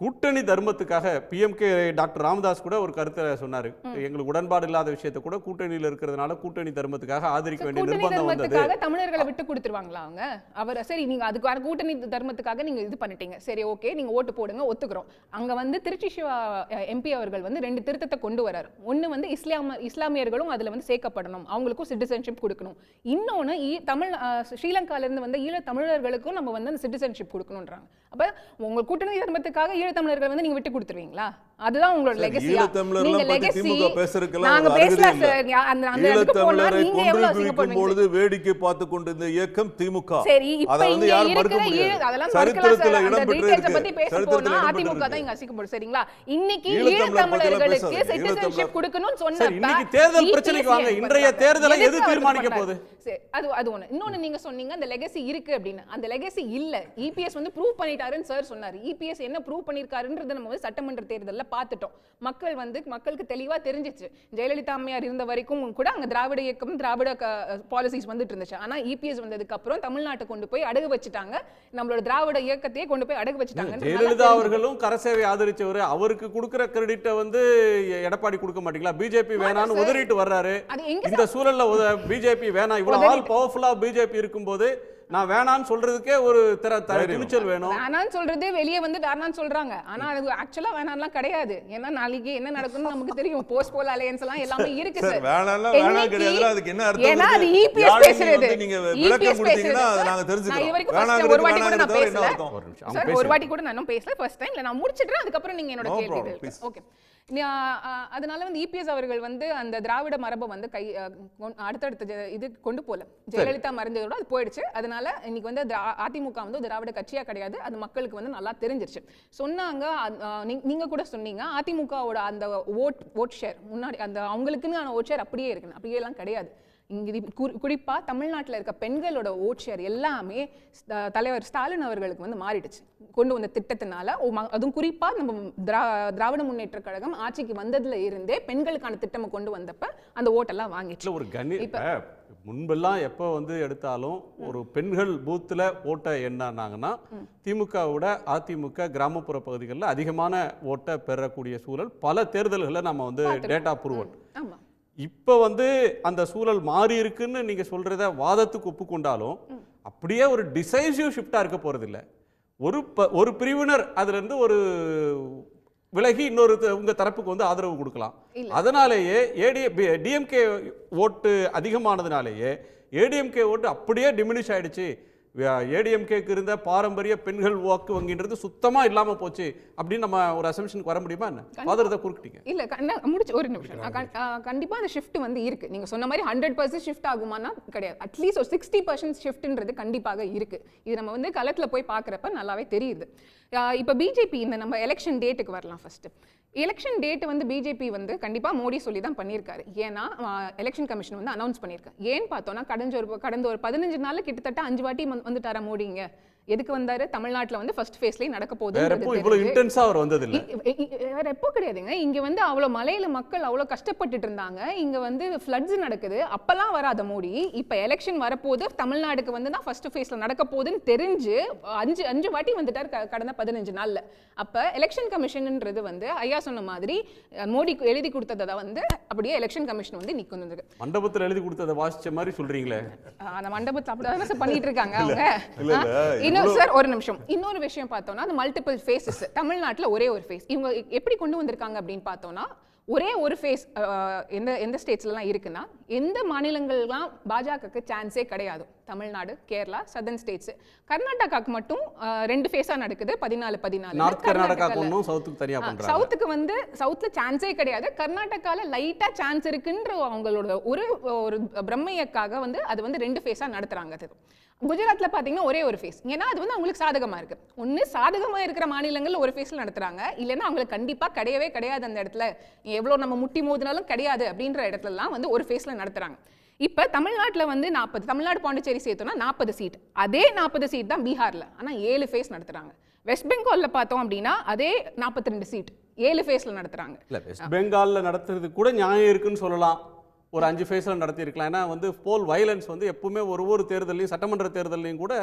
[SPEAKER 2] கூட்டணி தர்மத்துக்காக பிஎம்கே டாக்டர் ராமதாஸ் கூட ஒரு கருத்தை சொன்னாரு. எங்களுக்கு உடன்பாடு இல்லாத விஷயத்தை கூட கூட்டணியில் இருக்கிறதுனால கூட்டணி தர்மத்துக்காக ஆதரிக்க வேண்டிய நிர்பந்தம் வந்தது.
[SPEAKER 7] தமிழர்களை விட்டு கொடுத்துருவாங்களா அவங்க? அவர் சரி நீங்க அதுக்கு கூட்டணி தர்மத்துக்காக நீங்க இது பண்ணிட்டீங்க, சரி ஓகே நீங்க ஓட்டு போடுங்க, ஒத்துக்கிறோம். அங்க வந்து திருச்சி சிவா எம்பி அவர்கள் வந்து 2 திருத்தத்தை கொண்டு வராரு. ஒன்னு வந்து இஸ்லாமியர்களும் அதுல வந்து சேர்க்கப்படணும், அவங்களுக்கும் சிட்டிசன்ஷிப் கொடுக்கணும். இன்னொன்னு தமிழ் ஸ்ரீலங்கால இருந்து வந்து ஈழ தமிழர்களுக்கும் நம்ம வந்து அந்த சிட்டிசன்ஷிப் கொடுக்கணும்ன்றாங்க. அப்ப உங்க கூட்டணி தர்மத்துக்காக ஈழ தமிழர்கள் வந்து நீங்க விட்டு கொடுத்துருவீங்களா? அதுதான் உங்களோட லெகசியா? நீங்க லெகசி நாங்க பேசல சார். அந்த இடத்துக்கு போனா நீங்க எவ்வளவு அசிங்கப்படுவீங்க?
[SPEAKER 6] வேடிக்கை பார்த்து கொண்டிருந்த இயக்கம் திமுக.
[SPEAKER 7] சரி, இப்போ இங்க இருக்கிற அதெல்லாம் சரித்திரத்துல இடம் பெற்றிருக்கு. பத்தி பேச போனா அதிமுக தான் இங்க அசிங்கப்படும். சரிங்களா? இன்னைக்கு ஈழ தமிழர்களுக்கு சிட்டிசன்ஷிப் கொடுக்கணும்னு சொன்னப்ப
[SPEAKER 2] இன்னைக்கு தேர்தல் பிரச்சனைக்கு வாங்க. இன்றைய தேர்தலை எது தீர்மானிக்க போகுது?
[SPEAKER 7] அது ஒண்ணு. இன்னொன்னு நீங்க சொன்னீங்க அந்த லெகசி இருக்கு அப்படின்னு. அந்த லெகசி இல்ல. இபிஎஸ் வந்து ப்ரூவ் பண்ணிட்டாருன்னு சார் சொன்னாரு. இபிஎஸ் என்ன ப்ரூவ் பண்ணிருக்காருன்றத நம்ம வந்து சட்டமன்ற தேர்தல்ல பார்த்துட்டோம். மக்களுக்கு தெளிவா தெரிஞ்சிச்சு. ஜெயலலிதா அம்மையார் இருந்த வரைக்கும் கூட அங்க திராவிட இயக்கம் திராவிட பாலிசிஸ் வந்துட்டு இருந்துச்சு. ஆனா இபிஎஸ் வந்ததுக்கு அப்புறம் தமிழ்நாட்டை கொண்டு போய் அடகு வச்சுட்டாங்க. நம்மளோட திராவிட இயக்கத்தையே கொண்டு போய் அடகு வச்சுட்டாங்க.
[SPEAKER 2] ஜெயலலிதா அவர்களும் கரசேவை ஆதரிச்சவர். அவருக்கு கொடுக்கிற கிரெடிட்டை வந்து எடப்பாடி கொடுக்க மாட்டீங்களா? பிஜேபி வேணான்னு உதறிட்டு வர்றாரு. இந்த சூழல்ல பிஜேபி வேணாம், இவ்வளவு ஆல் பவர்ஃபுல்லா பிஜேபி இருக்கும்போது நான் வேணான்னு சொல்றதுக்கே ஒரு துணிச்சல் வேணும்.
[SPEAKER 7] வேணான்னு சொல்றதே வெளியே வந்து வேணான்னு சொல்றாங்க. ஆனா அது ஆக்சுவலா வேணாம்லாம் கிடையாது. ஏன்னா நாளைக்கு என்ன நடக்கும்னு நமக்கு தெரியும். போஸ்ட் போல் அலையன்ஸ் எல்லாம் எல்லாமே இருக்கு சார்.
[SPEAKER 6] வேணாம்லாம் வேணாம் கிடையாது. அதுக்கு என்ன அர்த்தம்?
[SPEAKER 7] ஏன்னா அது இபிஎஸ் பேசுறது.
[SPEAKER 6] நீங்க விளக்கம் கொடுத்தீங்கன்னா அதை நாங்க தெரிஞ்சுக்கிறோம்.
[SPEAKER 7] ஒரு வாட்டி கூட நான் பேசல சார். ஒரு வாட்டி கூட நான் பேசல. ஃபர்ஸ்ட் டைம்ல நான் முடிச்சிட்டேன். அதுக்கு அப்புறம் நீங்க என்னோட கேள்வி. ஓகே. அதனால வந்து இபிஎஸ் அவர்கள் வந்து அந்த திராவிட மரபை வந்து அடுத்தடுத்த இது கொண்டு போல. ஜெயலலிதா மறைஞ்சதோட அது போயிடுச்சு. அதனால இன்னைக்கு வந்து அதிமுக வந்து திராவிட கட்சியா கிடையாது. அது மக்களுக்கு வந்து நல்லா தெரிஞ்சிருச்சு. சொன்னாங்க, நீங்க கூட சொன்னீங்க அதிமுகவோட அந்த ஓட் ஷேர் முன்னாடி அந்த அவங்களுக்குன்னு ஓட் ஷேர் அப்படியே இருக்கு. அப்படியே எல்லாம் கிடையாது. இங்க குறிப்பா தமிழ்நாட்டில் இருக்க பெண்களோட ஓட் ஷேர் எல்லாமே தலைவர் ஸ்டாலின் அவர்களுக்கு வந்து மாறிடுச்சு கொண்டு வந்த திட்டத்தினால. அதுவும் குறிப்பா நம்ம திராவிட முன்னேற்ற கழகம் ஆட்சிக்கு வந்ததுல இருந்தே பெண்களுக்கான திட்டமை கொண்டு வந்தப்ப அந்த ஓட்டெல்லாம் வாங்கிட்டு
[SPEAKER 2] ஒரு முன்பெல்லாம் எப்போ வந்து எடுத்தாலும் ஒரு பெண்கள் பூத்துல ஓட்டை என்னாங்கன்னா திமுகவோட அதிமுக கிராமப்புற பகுதிகளில் அதிகமான ஓட்டை பெறக்கூடிய சூழல் பல தேர்தல்களை நம்ம வந்து டேட்டா ப்ரூவன். இப்போ வந்து அந்த சூழல் மாறி இருக்குன்னு நீங்க சொல்றத வாதத்துக்கு ஒப்புக்கொண்டாலும் அப்படியே ஒரு டிசைசிவ் ஷிஃப்டா இருக்க போறது இல்லை. ஒரு பிரிவினர் அதுல இருந்து ஒரு விலகி இன்னொரு உங்க தரப்புக்கு வந்து ஆதரவு கொடுக்கலாம். அதனாலேயே டிஎம்கே ஓட்டு அதிகமானதுனாலேயே ஏடிஎம்கே ஓட்டு அப்படியே டிமினிஷ் ஆயிடுச்சு. ஏடிஎம்கேக்கு இருந்த பாரம்பரிய பெண்கள் வாக்கு வங்கின்றது சுத்தமா இல்லாம போச்சு அப்படின்னு நம்ம ஒரு அசம்ஷனுக்கு வர முடியுமா? என்ன ஃபாதர் தான் குறுக்கிட்டீங்க.
[SPEAKER 7] இல்ல முடிச்சு ஒரு நிமிஷம். கண்டிப்பா அந்த ஷிஃப்ட் வந்து இருக்கு. நீங்க சொன்ன மாதிரி 100% ஷிஃப்ட் ஆகுமானா கிடையாது. அட்லீஸ்ட் ஒரு 60% ஷிஃப்ட்ன்றது கண்டிப்பாக இருக்கு. இது நம்ம வந்து களத்துல போய் பார்க்கறப்ப நல்லாவே தெரியுது. இப்போ பிஜேபி இந்த நம்ம எலெக்ஷன் டேட்டுக்கு வரலாம். ஃபர்ஸ்ட் எலெக்ஷன் டேட் வந்து பிஜேபி வந்து கண்டிப்பா மோடி சொல்லி தான் பண்ணியிருக்காரு. ஏன்னா எலெக்ஷன் கமிஷன் வந்து அனௌன்ஸ் பண்ணியிருக்காரு. ஏன்னு பார்த்தோம்னா கடந்த ஒரு 15 நாள்ல கிட்டத்தட்ட 5 வாட்டி வந்துட்டாரா மோடிங்க. எதுக்கு வந்தாரு? தமிழ்நாட்டுல வந்து ஃபர்ஸ்ட் ஃபேஸ்லயே நடக்க
[SPEAKER 2] வேற எப்போ இவ்வளவு
[SPEAKER 7] போகுது.
[SPEAKER 2] இன்டென்ஸா அவர் வந்தது இல்ல.
[SPEAKER 7] வேற எப்போ கிடையாதுங்க. இங்க வந்து அவ்வளவு மலையில மக்கள் அவ்வளவு கஷ்டப்பட்டுட்டு இருந்தாங்க. இங்க வந்து ஃப்ளட்ஸ் நடக்குது. அப்பெல்லாம் வராத மோடி இப்ப எலெக்ஷன் வரப்போது தமிழ்நாடுக்கு வந்து தான் ஃபர்ஸ்ட் ஃபேஸ்ல நடக்க போகுதுன்னு தெரிஞ்சு அஞ்சு வாட்டி வந்துட்டார் கடந்த 15 நாள்ல. அப்ப எலெக்ஷன் கமிஷன்ன்றது வந்து ஐயா சொன்ன மாதிரி மோடி எழுதி கொடுத்ததை வந்து அப்படியே எலெக்ஷன் கமிஷன் வந்து நிக்கும்.
[SPEAKER 2] மண்டபத்துல எழுதி கொடுத்ததை வாசிச்ச மாதிரி சொல்றீங்களே.
[SPEAKER 7] அந்த மண்டபத்துல அப்படிதான் பண்ணிட்டு இருக்காங்க அவங்க. இன்னொரு சார் ஒரு நிமிஷம், இன்னொரு விஷயம் பார்த்தோம்னா அந்த மல்டிபிள் ஃபேஸஸ் தமிழ்நாட்டுல ஒரே ஒரு ஃபேஸ் இவங்க எப்படி கொண்டு வந்திருக்காங்க அப்படின்னு பார்த்தோம்னா ஒரே ஒரு ஃபேஸ் எந்த ஸ்டேட்ஸ்லாம் இருக்குன்னா எந்த மாநிலங்கள்லாம் பாஜகவுக்கு சான்ஸே கிடையாது. Tamil Nadu, Kerala, southern states. கர்நாடகாக்கு மட்டும் 2 ஃபேஸா நடக்குது. 14
[SPEAKER 2] நார்த் கர்நாடகாக்கு ஒண்ணும் சவுத்துக்கு தனியா பண்றாங்க.
[SPEAKER 7] சவுத்துக்கு வந்து சவுத்ல சான்ஸே கிடையாது. கர்நாடகால லைட்டா சான்ஸ் இருக்குன்ற அவங்களோட ஒரு பிரம்மையக்காக வந்து அது வந்து 2 ஃபேஸா நடத்துறாங்க. அது குஜராத்ல பாத்தீங்கன்னா ஒரே ஒரு ஃபேஸ். ஏன்னா அது வந்து அவங்களுக்கு சாதகமா இருக்கு. ஒன்னு சாதகமா இருக்கிற மாநிலங்கள்ல ஒரு ஃபேஸ்ல நடத்துறாங்க, இல்லைன்னா அவங்களுக்கு கண்டிப்பா கிடையவே கிடையாது. அந்த இடத்துல எவ்வளவு நம்ம முட்டி மோதினாலும் கிடையாது அப்படின்ற இடத்துலலாம் வந்து ஒரு ஃபேஸ்ல நடத்துறாங்க. இப்ப தமிழ்நாட்டுல வந்து 40, தமிழ்நாடு பாண்டிச்சேரி சேர்த்தோம்னா 40 சீட். அதே 40 சீட் தான் பீகார்ல, ஆனா 7 ஃபேஸ் நடத்துறாங்க. வெஸ்ட் பெங்கால்ல பார்த்தோம் அப்படின்னா அதே 42 சீட் 7 ஃபேஸ்ல நடத்துறாங்க.
[SPEAKER 2] இல்ல வெஸ்ட் பெங்கால்ல நடத்துறது கூட நியாயம் இருக்குன்னு சொல்லலாம். ஒரு 5 ஃபேஸ்ல நடத்தி இருக்கலாம். ஏன்னா வந்து போல் வயலன்ஸ் வந்து எப்பவுமே ஒவ்வொரு தேர்தலையும், சட்டமன்ற தேர்தலையும் கூட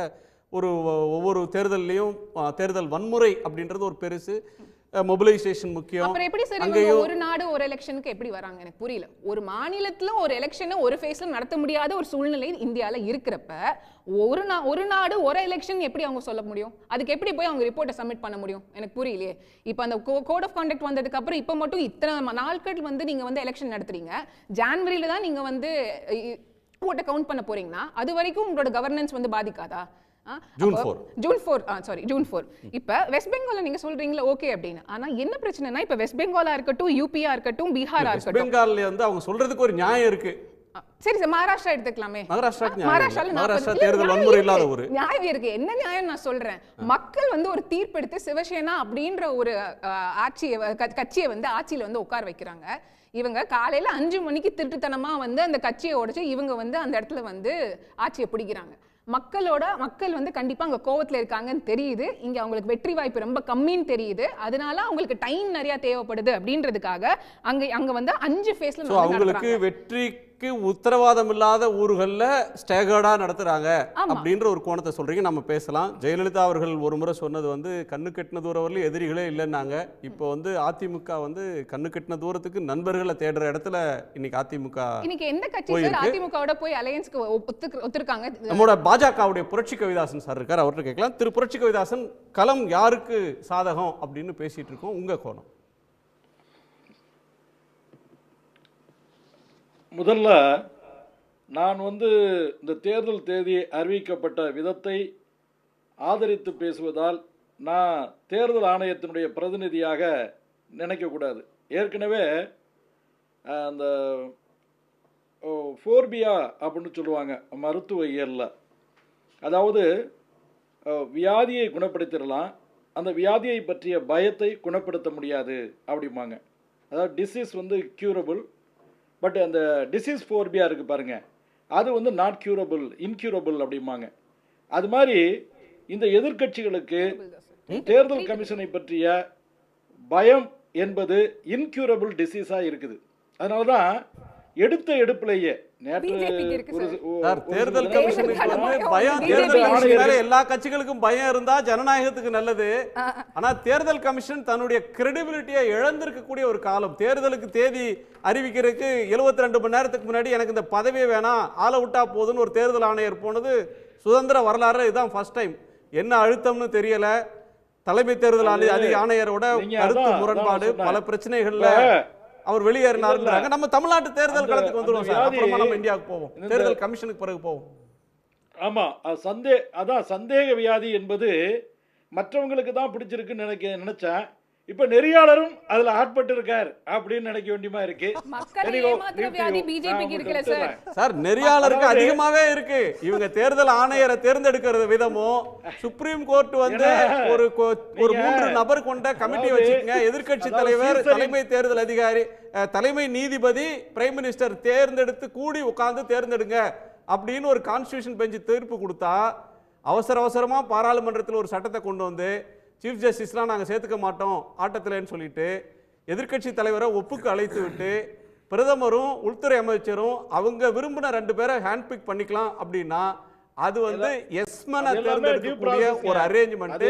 [SPEAKER 2] ஒவ்வொரு தேர்தலையும் தேர்தல் வன்முறை அப்படின்றது ஒரு பெருசு. மொபிலைசேஷன் முக்கியம்.
[SPEAKER 7] அப்புறம் எப்படி சார் ஒரு நாடு ஒரு எலெக்ஷனுக்கு எப்படி வராங்க எனக்கு புரியல. ஒரு மாநிலத்துல ஒரு எலெக்ஷனை ஒரு ஃபேஸ்ல நடத்த முடியாத ஒரு சூழ்நிலை இந்தியால இருக்கிறப்ப ஒரு நாடு ஒரு எலெக்ஷன் எப்படி அவங்க சொல்ல முடியும்? அதுக்கு எப்படி போய் அவங்க ரிப்போர்ட்டை சப்மிட் பண்ண முடியும்? எனக்கு புரியலையே. இப்போ அந்த கோட் ஆஃப் கான்டக்ட் வந்ததுக்கு அப்புறம் இப்போ மட்டும் இத்தனை நாட்கள் வந்து நீங்க வந்து எலெக்ஷன் நடத்துறீங்க. ஜான்வரியில தான் நீங்க வந்து ஓட்டை கவுண்ட் பண்ண போறீங்கன்னா அது வரைக்கும் உங்களோட கவர்னன்ஸ் வந்து பாதிக்காதா? ஜூன் 4. இப்ப வெஸ்ட் பெங்கால்ல நீங்க சொல்றீங்களா ஓகே அப்படின்னு. ஆனா என்ன பிரச்சனைனா இப்ப வெஸ்ட் பெங்காலா இருக்கட்டும், யூபியா இருக்கட்டும், பீகாரா இருக்கட்டும்,
[SPEAKER 2] பெங்கால்ல வந்து அவங்க சொல்றதுக்கு ஒரு நியாயம் இருக்கு.
[SPEAKER 7] சரி சார், மகாராஷ்டிரா எடுத்துக்கலாமே.
[SPEAKER 2] மகாராஷ்டிரா தேர்தல் வன்முறை இல்லாத ஒரு
[SPEAKER 7] நியாயம் இருக்கு. என்ன நியாயம் நான் சொல்றேன், மக்கள் வந்து ஒரு தீர்ப்பெடுத்து சிவசேனா அப்படின்ற ஒரு கட்சியை வந்து ஆட்சியில வந்து உட்கார வைக்கிறாங்க. இவங்க காலையில 5 மணிக்கு திருட்டுத்தனமா வந்து அந்த கட்சியை உடைச்சு இவங்க வந்து அந்த இடத்துல வந்து ஆட்சியை பிடிக்கிறாங்க. மக்கள் வந்து கண்டிப்பா அங்க கோவத்துல இருக்காங்கன்னு தெரியுது. இங்க அவங்களுக்கு வெற்றி வாய்ப்பு ரொம்ப கம்மின்னு தெரியுது. அதனால அவங்களுக்கு டைம் நிறைய தேவைப்படுது அப்படின்றதுக்காக அங்க வந்து 5 ஃபேஸ்ல
[SPEAKER 2] அவங்களுக்கு வெற்றிக்கு உத்தரவாதம் இல்லாத ஊர்கள்ல ஸ்டேகர்டா நடத்துறாங்க அப்படின்ற ஒரு கோணத்தை சொல்றீங்க. நம்ம பேசலாம். ஜெயலலிதா அவர்கள் ஒரு முறை சொன்னது வந்து கண்ணு கெட்டின தூரம் வரல எதிரிகளே இல்லைன்னாங்க. இப்போ வந்து அதிமுக வந்து கண்ணு கெட்டின தூரத்துக்கு நண்பர்களை தேடுற இடத்துல இன்னைக்கு அதிமுக
[SPEAKER 7] இன்னைக்கு எந்த கட்சி சார் அதிமுகவோட போய் அலையன்ஸ்க்கு ஒத்துருக்காங்க?
[SPEAKER 2] நம்மளோட பாஜகவுடைய புரட்சி கவிதாசன் சார் இருக்கார், அவர்கிட்ட கேட்கலாம். திரு புரட்சி கவிதாசன், களம் யாருக்கு சாதகம் அப்படின்னு பேசிட்டு இருக்கோம், உங்க கோணம்.
[SPEAKER 8] முதல்ல நான் வந்து இந்த தேர்தல் தேதி அறிவிக்கப்பட்ட விதத்தை ஆதரித்து பேசுவதால் நான் தேர்தல் ஆணையத்தினுடைய பிரதிநிதியாக நினைக்கக்கூடாது. ஏற்கனவே அந்த ஃபோர்பியா அப்படின்னு சொல்லுவாங்க மருத்துவ இயலில், அதாவது வியாதியை குணப்படுத்திடலாம், அந்த வியாதியை பற்றிய பயத்தை குணப்படுத்த முடியாது அப்படிம்பாங்க. அதாவது டிசீஸ் வந்து க்யூரபிள், பட் அந்த டிசீஸ் ஃபோர்பியா இருக்குது பாருங்கள், அது வந்து நாட் க்யூரபிள், இன்க்யூரபிள் அப்படிம்பாங்க. அது மாதிரி இந்த எதிர்க்கட்சிகளுக்கு தேர்தல் கமிஷனை பற்றிய பயம் என்பது இன்க்யூரபிள் டிசீஸாக இருக்குது. அதனால தான் எடுத்த எடுப்பிலேயே
[SPEAKER 2] தேர்தல் எல்லா கட்சிகளுக்கும் பயம் இருந்தா ஜனநாயகத்துக்கு நல்லது. ஆனா தேர்தல் கமிஷன் தன்னுடைய கிரெடிபிலிட்டியை இழந்திருக்கக்கூடிய ஒரு காலம். தேர்தலுக்கு தேதி அறிவிக்கிறதுக்கு 72 மணி நேரத்துக்கு முன்னாடி எனக்கு இந்த பதவியே வேணாம், ஆளை விட்டா போதுன்னு ஒரு தேர்தல் ஆணையர் போனது சுதந்திர வரலாறு. இதுதான் ஃபர்ஸ்ட் டைம். என்ன அழுத்தம்னு தெரியல. தலைமை தேர்தல் ஆணையரோட கருத்து முரண்பாடு, பல பிரச்சனைகள்ல அவர் வெளியேறினாருன்றாங்க. நம்ம தமிழ்நாட்டு தேர்தல் களத்துக்கு வந்துடுவோம் சார், அப்புறமா நம்ம இந்தியாவுக்கு போவோம், தேர்தல் கமிஷனுக்கு பிறகு போவோம்.
[SPEAKER 8] ஆமா, அதான் சந்தேக வியாதி என்பது மற்றவங்களுக்கு தான் பிடிச்சிருக்குன்னு நினைச்சேன். இப்ப நெறியாளரும் அதுல ஆட்பட்டு இருக்கார் அப்படின்னு நினைக்க வேண்டியமா இருக்கு.
[SPEAKER 2] சார் நெறியாளருக்கு அதிகமாவே இருக்கு. இவங்க தேர்தல் ஆணையரை தேர்ந்தெடுக்கிறது விதமும், சுப்ரீம் கோர்ட் வந்து ஒரு 3 நபர் கொண்ட கமிட்டி வச்சுக்கங்க, எதிர்க்கட்சி தலைவர், தலைமை தேர்தல் அதிகாரி, தலைமை நீதிபதி, பிரைம் மினிஸ்டர் தேர்ந்தெடுத்து கூடி உட்கார்ந்து தேர்ந்தெடுங்க அப்படின்னு ஒரு கான்ஸ்டிடியூஷன் பெஞ்ச் தீர்ப்பு கொடுத்தா அவசரமா பாராளுமன்றத்தில் ஒரு சட்டத்தை கொண்டு வந்து சீஃப் ஜஸ்டிஸ்லாம் நாங்கள் சேர்த்துக்க மாட்டோம் ஆட்டத்தில்னு சொல்லிட்டு எதிர்க்கட்சி தலைவரை ஒப்புக்கு அழைத்து விட்டு பிரதமரும் உள்துறை அமைச்சரும் அவங்க விரும்பின 2 பேரை ஹேண்ட் பிக் பண்ணிக்கலாம் அப்படின்னா அது வந்து எஸ்மனை தேர்ந்தெடுக்கக்கூடிய ஒரு அரேஞ்ச்மெண்ட்,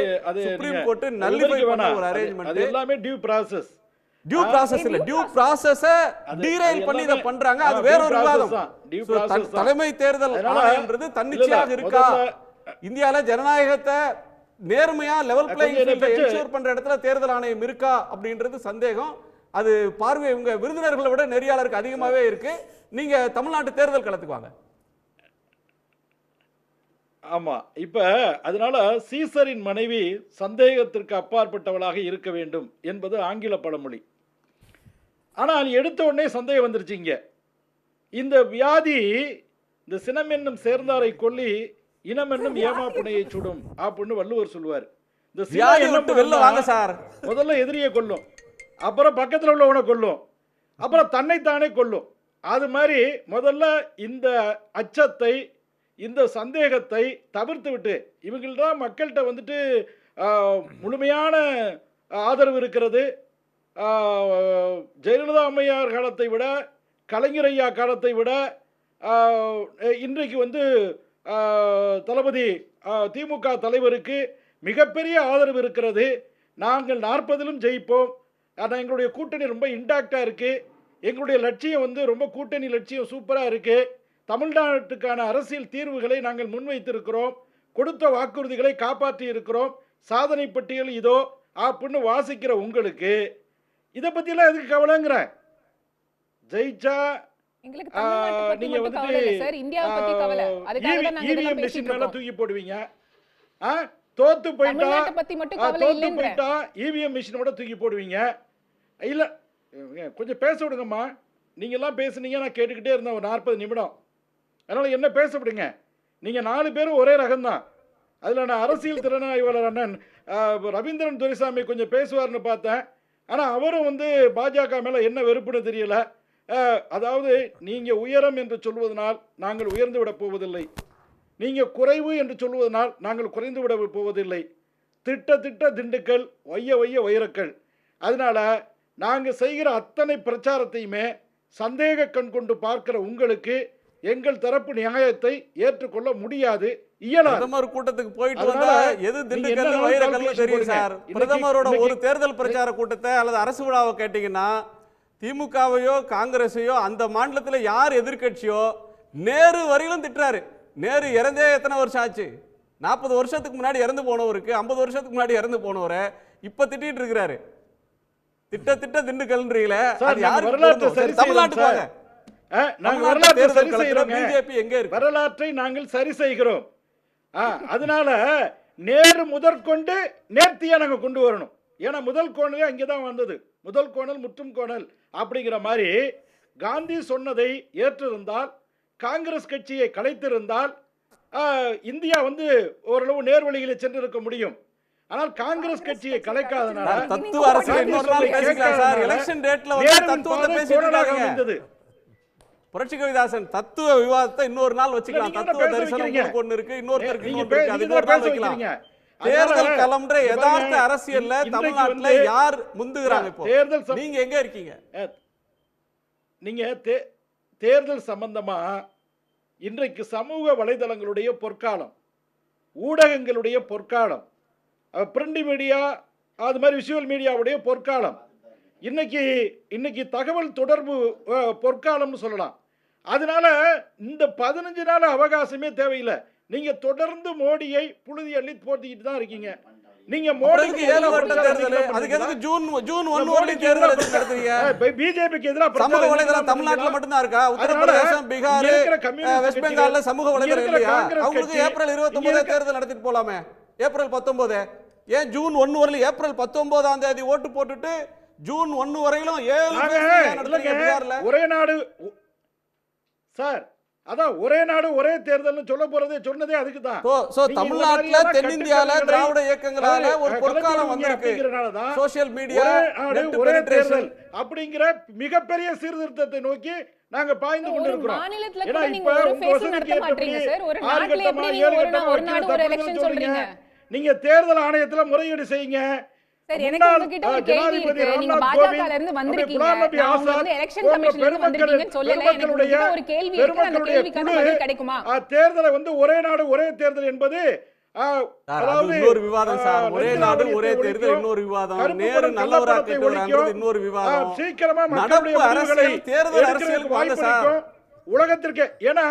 [SPEAKER 2] சுப்ரீம் கோர்ட் நல்லிஃபை பண்ண ஒரு அரேஞ்ச்மெண்ட்.
[SPEAKER 8] அது எல்லாமே டியூ ப்ராசஸ்.
[SPEAKER 2] டியூ ப்ராசஸ் இல்ல, டியூ ப்ராசஸை டீரைல் பண்ணி இத பண்றாங்க. அது வேற ஒரு விவாதம். தலைமை தேர்தல் ஆணையம்ன்றது தன்னிச்சையாக இருக்கா? இந்தியால ஜனநாயகத்தை நேர்மையா லெவல் பிளேயிங் ஃபீல்ட் என்ஷூர் பண்ற இடத்துல தேர்தல் ஆணையம் இருக்கா அப்படின்றது சந்தேகம். அது பார்வை உங்க விருந்தினர்களை விட நெறியாளருக்கு அதிகமாவே இருக்கு. நீங்க தமிழ்நாட்டு தேர்தல் களத்துக்கு வாங்க.
[SPEAKER 8] ஆமா, இப்ப அதனால சீசரின் மனைவி சந்தேகத்திற்கு அப்பாற்பட்டவளாக இருக்க வேண்டும் என்பது ஆங்கில பழமொழி. ஆனால் எடுத்த உடனே சந்தேகம் வந்துருச்சுங்க. இந்த வியாதி, இந்த சினம் என்னும் சேர்ந்தாரை கொல்லி இனம் என்னும் ஏமாப்புனையை சுடும் அப்படின்னு வள்ளுவர் சொல்லுவார். இந்த
[SPEAKER 2] வியாதி விட்டு வெளில வாங்க சார்.
[SPEAKER 8] முதல்ல எதிரியை கொல்லும், அப்புறம் பக்கத்தில் உள்ளவனை கொல்லும், அப்புறம் தன்னைத்தானே கொல்லும். அது மாதிரி முதல்ல இந்த அச்சத்தை, இந்த சந்தேகத்தை தவிர்த்து விட்டு, இவங்கள்தான் மக்கள்கிட்ட வந்துட்டு முழுமையான ஆதரவு இருக்கிறது. ஜெயலலிதா அம்மையார் காலத்தை விட, கலைஞர் ஐயா காலத்தை விட இன்றைக்கு வந்து தளபதி திமுக தலைவருக்கு மிகப்பெரிய ஆதரவு இருக்கிறது. நாங்கள் 40லும் ஜெயிப்போம். ஆனால் எங்களுடைய கூட்டணி ரொம்ப இன்டாக்டாக இருக்குது. எங்களுடைய லட்சியம் வந்து ரொம்ப கூட்டணி லட்சியம் சூப்பராக இருக்குது. தமிழ்நாட்டுக்கான அரசியல் தீர்வுகளை நாங்கள் முன்வைத்திருக்கிறோம். கொடுத்த வாக்குறுதிகளை காப்பாற்றி இருக்கிறோம். சாதனை பட்டியல் இதோ அப்படின்னு வாசிக்கிற உங்களுக்கு இதை பற்றிலாம் எதுக்கு கவலைங்கிற? ஜெயிச்சா நீங்க வந்துட்டு இவிஎம் மிஷின் மேல தூக்கி போடுவீங்க. தோத்து போயிட்டா இவிஎம் மிஷினோட தூக்கி போடுவீங்க. இல்ல கொஞ்சம் பேச விடுங்கம்மா. நீங்க எல்லாம் பேசுனீங்க, நான் கேட்டுக்கிட்டே இருந்தேன் ஒரு 40 நிமிடம். அதனால என்ன பேச விடுங்க. நீங்க 4 பேரும் ஒரே ரகம்தான். அதுல நான் அரசியல் திறனாய்வாளர் அண்ணன் ரவீந்திரன் துரைசாமி கொஞ்சம் பேசுவார்னு பார்த்தேன். ஆனா அவரும் வந்து பாஜக மேல என்ன வெறுப்புன்னு தெரியல. அதாவது நீங்க உயரம் என்று சொல்வதனால் நாங்கள் உயர்ந்து விட போவதில்லை, நீங்க குறைவு என்று சொல்வதனால் நாங்கள் குறைந்து விட போவதில்லை. திட்ட திண்டுக்கல், வைய வைரக்கள். அதனால நாங்க செய்கிற அத்தனை பிரச்சாரத்தையுமே சந்தேக கண் கொண்டு பார்க்கிற உங்களுக்கு எங்கள் தரப்பு நியாயத்தை ஏற்றுக்கொள்ள முடியாது.
[SPEAKER 2] பிரதமர் கூட்டத்துக்கு போயிட்டு வந்தா எது திண்டுக்கல் வைரக்கல் தெரியும் சார். பிரதமரோட ஒரு தேர்தல் பிரச்சார கூட்டத்தை அல்லது அரசு விழாவை கேட்டீங்கன்னா திமுகவையோ காங்கிரஸையோ அந்த மாநிலத்தில் யார் எதிர்கட்சியோ நேரு வரையிலும் திட்டுறாரு. நேரு இறந்தே எத்தனை வருஷம் ஆச்சு? 40 வருஷத்துக்கு முன்னாடி இறந்து போனவருக்கு, 50 வருஷத்துக்கு முன்னாடி இறந்து போனவரை இப்ப திட்டிட்டு இருக்கிறாரு. திட்ட திண்டுக்கல்ன்றீங்களே,
[SPEAKER 8] வரலாற்றை நாங்கள் சரி செய்கிறோம். அதனால நேரு முதற்கொண்டு நேர்த்தியா நாங்க கொண்டு வரணும். ஏன்னா முதல் கோணலே அங்கேதான் வந்தது. முதல் கோணல் முற்றும் கோணல் அப்படிங்கிற மாதிரி காந்தி சொன்னதை ஏற்றிருந்தால், காங்கிரஸ் கட்சியை கலைத்திருந்தால் இந்தியா வந்து ஓரளவு நேர்வழிகளை சென்றிருக்க முடியும். ஆனால் காங்கிரஸ் கட்சியை கலைக்காதனால
[SPEAKER 2] புரட்சி கவிதாசன் தத்துவ விவாதத்தை இன்னொரு நாள் வச்சுக்கலாம். தத்துவ தரிசனம் ஒன்னு இருக்கு, இன்னொரு தேர்தல் களம்ன்ற யதார்த்த அரசியல்ல தமிழ்நாட்டுல யார் முந்துகிறாங்க? இப்போ தேர்தல் நீங்க எங்க இருக்கீங்க?
[SPEAKER 8] நீங்க தேர்தல் சம்பந்தமா இன்றைக்கு சமூக வலைதளங்களுடைய பொற்காலம், ஊடகங்களுடைய பொற்காலம், பிரிண்ட் மீடியா, அது மாதிரி விஷுவல் மீடியாவுடைய பொற்காலம். இன்னைக்கு தகவல் தொடர்பு பொற்காலம்னு சொல்லலாம். அதனால இந்த 15 நாள் அவகாசமே தேவையில்லை. நீங்க தொடர்ந்து மோடியை புழுதி அள்ளி போட்டிக்கிட்டு தான் இருக்கீங்க. நீங்க மோடிக்கு பிஜேபிக்கு எதிராக
[SPEAKER 2] சமூக வலைதளம் தமிழ்நாட்டுல மட்டும்தான் இருக்கா? உத்தரப்பிரதேசம், பீகார், வெஸ்ட் பெங்கால்ல சமூக வலைதளம் இல்லையா? அவங்களுக்கு ஏப்ரல் 29 தேர்தல் நடத்திட்டு போலாமே. ஏப்ரல் 19 ஏன் ஜூன் 1 வரல? ஏப்ரல் 19ஆம் தேதி ஓட்டு போட்டுட்டு ஜூன் 1 வரையிலும் 7
[SPEAKER 8] ஒரே நாடு சார், அதான் ஒரே நாடு ஒரே தேர்தல் சொல்ல போறதே சொன்னதே அதுக்கு தான்.
[SPEAKER 2] சோ தமிழ்நாட்டுல தென்னிந்தியால திராவிட இயக்கங்களால ஒரு பொற்காலம் வந்திருக்கு. சோஷியல் மீடியா
[SPEAKER 8] ஒரே தேர்தல் அப்படிங்கிற மிகப்பெரிய சீர்திருத்தத்தை நோக்கி நாங்க பாய்ந்து
[SPEAKER 7] ஒரு
[SPEAKER 8] கொண்டிருக்கிறோம்.
[SPEAKER 7] மாநிலத்துல
[SPEAKER 8] ஏன்னா
[SPEAKER 7] கூட நீங்க
[SPEAKER 8] இப்ப
[SPEAKER 7] ஒரு
[SPEAKER 8] உங்க
[SPEAKER 7] ஃபேஸ்
[SPEAKER 8] வசதிக்கு
[SPEAKER 7] நடத்த மாட்டீங்க
[SPEAKER 8] ஏற்றபடி
[SPEAKER 7] சார். ஒரு
[SPEAKER 8] 6
[SPEAKER 7] நாட்டுல
[SPEAKER 8] கட்டமா
[SPEAKER 7] எப்படி
[SPEAKER 8] 7
[SPEAKER 7] நீங்க
[SPEAKER 8] கட்டமா
[SPEAKER 7] ஒரு நாடு ஒரு எலெக்ஷன் சொல்றீங்க?
[SPEAKER 8] நீங்க தேர்தல் ஆணையத்துல முறையீடு செய்யுங்க.
[SPEAKER 7] சார், எனக்கு உங்ககிட்ட ஒரு கேள்வி இருக்கு. நீங்க பாஜகல இருந்து வந்திருக்கீங்க. நான் உங்க வந்து எலெக்ஷன் கமிஷன்ல இருந்து வந்திருக்கீங்கன்னு சொல்லல. எனக்கு உங்ககிட்ட ஒரு கேள்வி இருக்கு. அந்த கேள்விக்கான பதில் கிடைக்குமா?
[SPEAKER 8] தேர்தலை வந்து ஒரே நாடு ஒரே தேர்தல் என்பது
[SPEAKER 2] அது இன்னொரு விவாதம் சார். ஒரே நாடு ஒரே தேர்தல் இன்னொரு விவாதம். நேரு நல்லவரா கெட்டவராங்கிறது இன்னொரு விவாதம்.
[SPEAKER 8] சீக்கிரமா
[SPEAKER 2] நடப்பு அரசியல் தேர்தல் அரசியலுக்கு வாங்க சார்.
[SPEAKER 8] உலகத்திற்கு ஏன்னா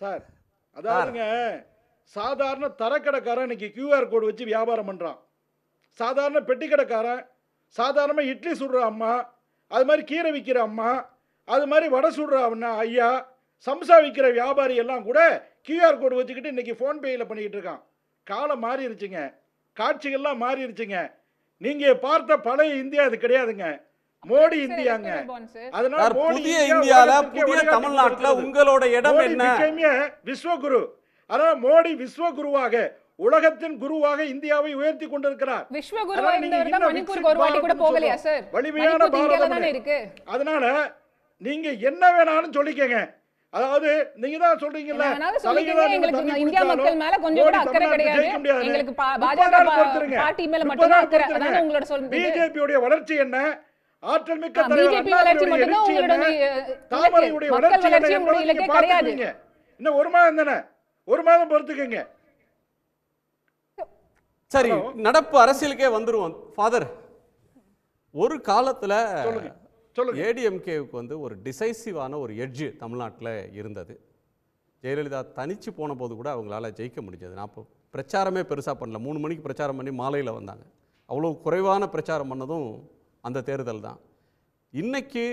[SPEAKER 8] சார் அதாவதுங்க சாதாரண தரக்கடைக்காரன் இன்னைக்கு QR கோடு வச்சு வியாபாரம் பண்றான். சாதாரண பெட்டி கடைக்காரன், சாதாரணமாக இட்லி சுடுற அம்மா, அது மாதிரி கீரை விற்கிற அம்மா, அது மாதிரி வடை சுடுற ஐயா, சம்சா விற்கிற வியாபாரி எல்லாம் கூட QR கோடு வச்சுக்கிட்டு இன்னைக்கு ஃபோன்பேயில் பண்ணிக்கிட்டு இருக்கான். காலம் மாறிடுச்சுங்க, காட்சிகள்லாம் மாறிடுச்சுங்க. நீங்க பார்த்த பழைய இந்தியா அது கிடையாதுங்க, மோடி இந்தியாங்க. அதனால
[SPEAKER 2] புதிய இந்தியால புதிய தமிழ்நாட்டுல உங்களோட இடம் என்ன?
[SPEAKER 8] விஸ்வகுரு. அதனால மோடி விஸ்வகுருவாக உலகத்தின் குருவாக இந்தியாவை உயர்த்தி கொண்டிருக்கிறார்.
[SPEAKER 7] விஸ்வகுருவா இருந்தவர் தான் மணிப்பூருக்கு ஒரு வாட்டி கூட போகலையா சார்?
[SPEAKER 8] வலிமையான பாரதம் இருக்கு. அதனால நீங்க என்ன வேணாலும் சொல்லிக்கங்க. அதாவது நீங்க தான் சொல்றீங்கல்ல,
[SPEAKER 7] எங்களுக்கு இந்தியா மக்கள் மேல கொஞ்சம் கூட அக்கறை கிடையாது, எங்களுக்கு பாஜக பார்ட்டி மேல மட்டும் தான் அக்கறை. அதான் உங்களோட சொல்றது.
[SPEAKER 8] பிஜேபியோட வளர்ச்சி என்ன? ஆற்றல் மிக்க
[SPEAKER 7] பிஜேபி வளர்ச்சி மட்டும் தான் உங்களோட மக்கள் வளர்ச்சி உங்களுடைய இலக்கே கிடையாது.
[SPEAKER 8] இன்னும் ஒரு மாதம் தானே, ஒரு மாதம் பொறுத்துக்கங்க.
[SPEAKER 2] சரி, நடப்பு அரசியலுக்கே வந்துருவோம். ஃபாதர், ஒரு காலத்துல ஏடிஎம்கேவுக்கு வந்து ஒரு டிசைசிவான ஒரு எட்ஜ் தமிழ்நாட்டில் இருந்தது. ஜெயலலிதா தனிச்சு போன போது கூட அவங்களால ஜெயிக்க முடிஞ்சது. நான் இப்போ பிரச்சாரமே பெருசாக பண்ணல, 3 மணிக்கு பிரச்சாரம் பண்ணி மாலையில் வந்தாங்க. அவ்வளோ குறைவான பிரச்சாரம் பண்ணதும் அந்த தேர்தல் தான். இன்னைக்கு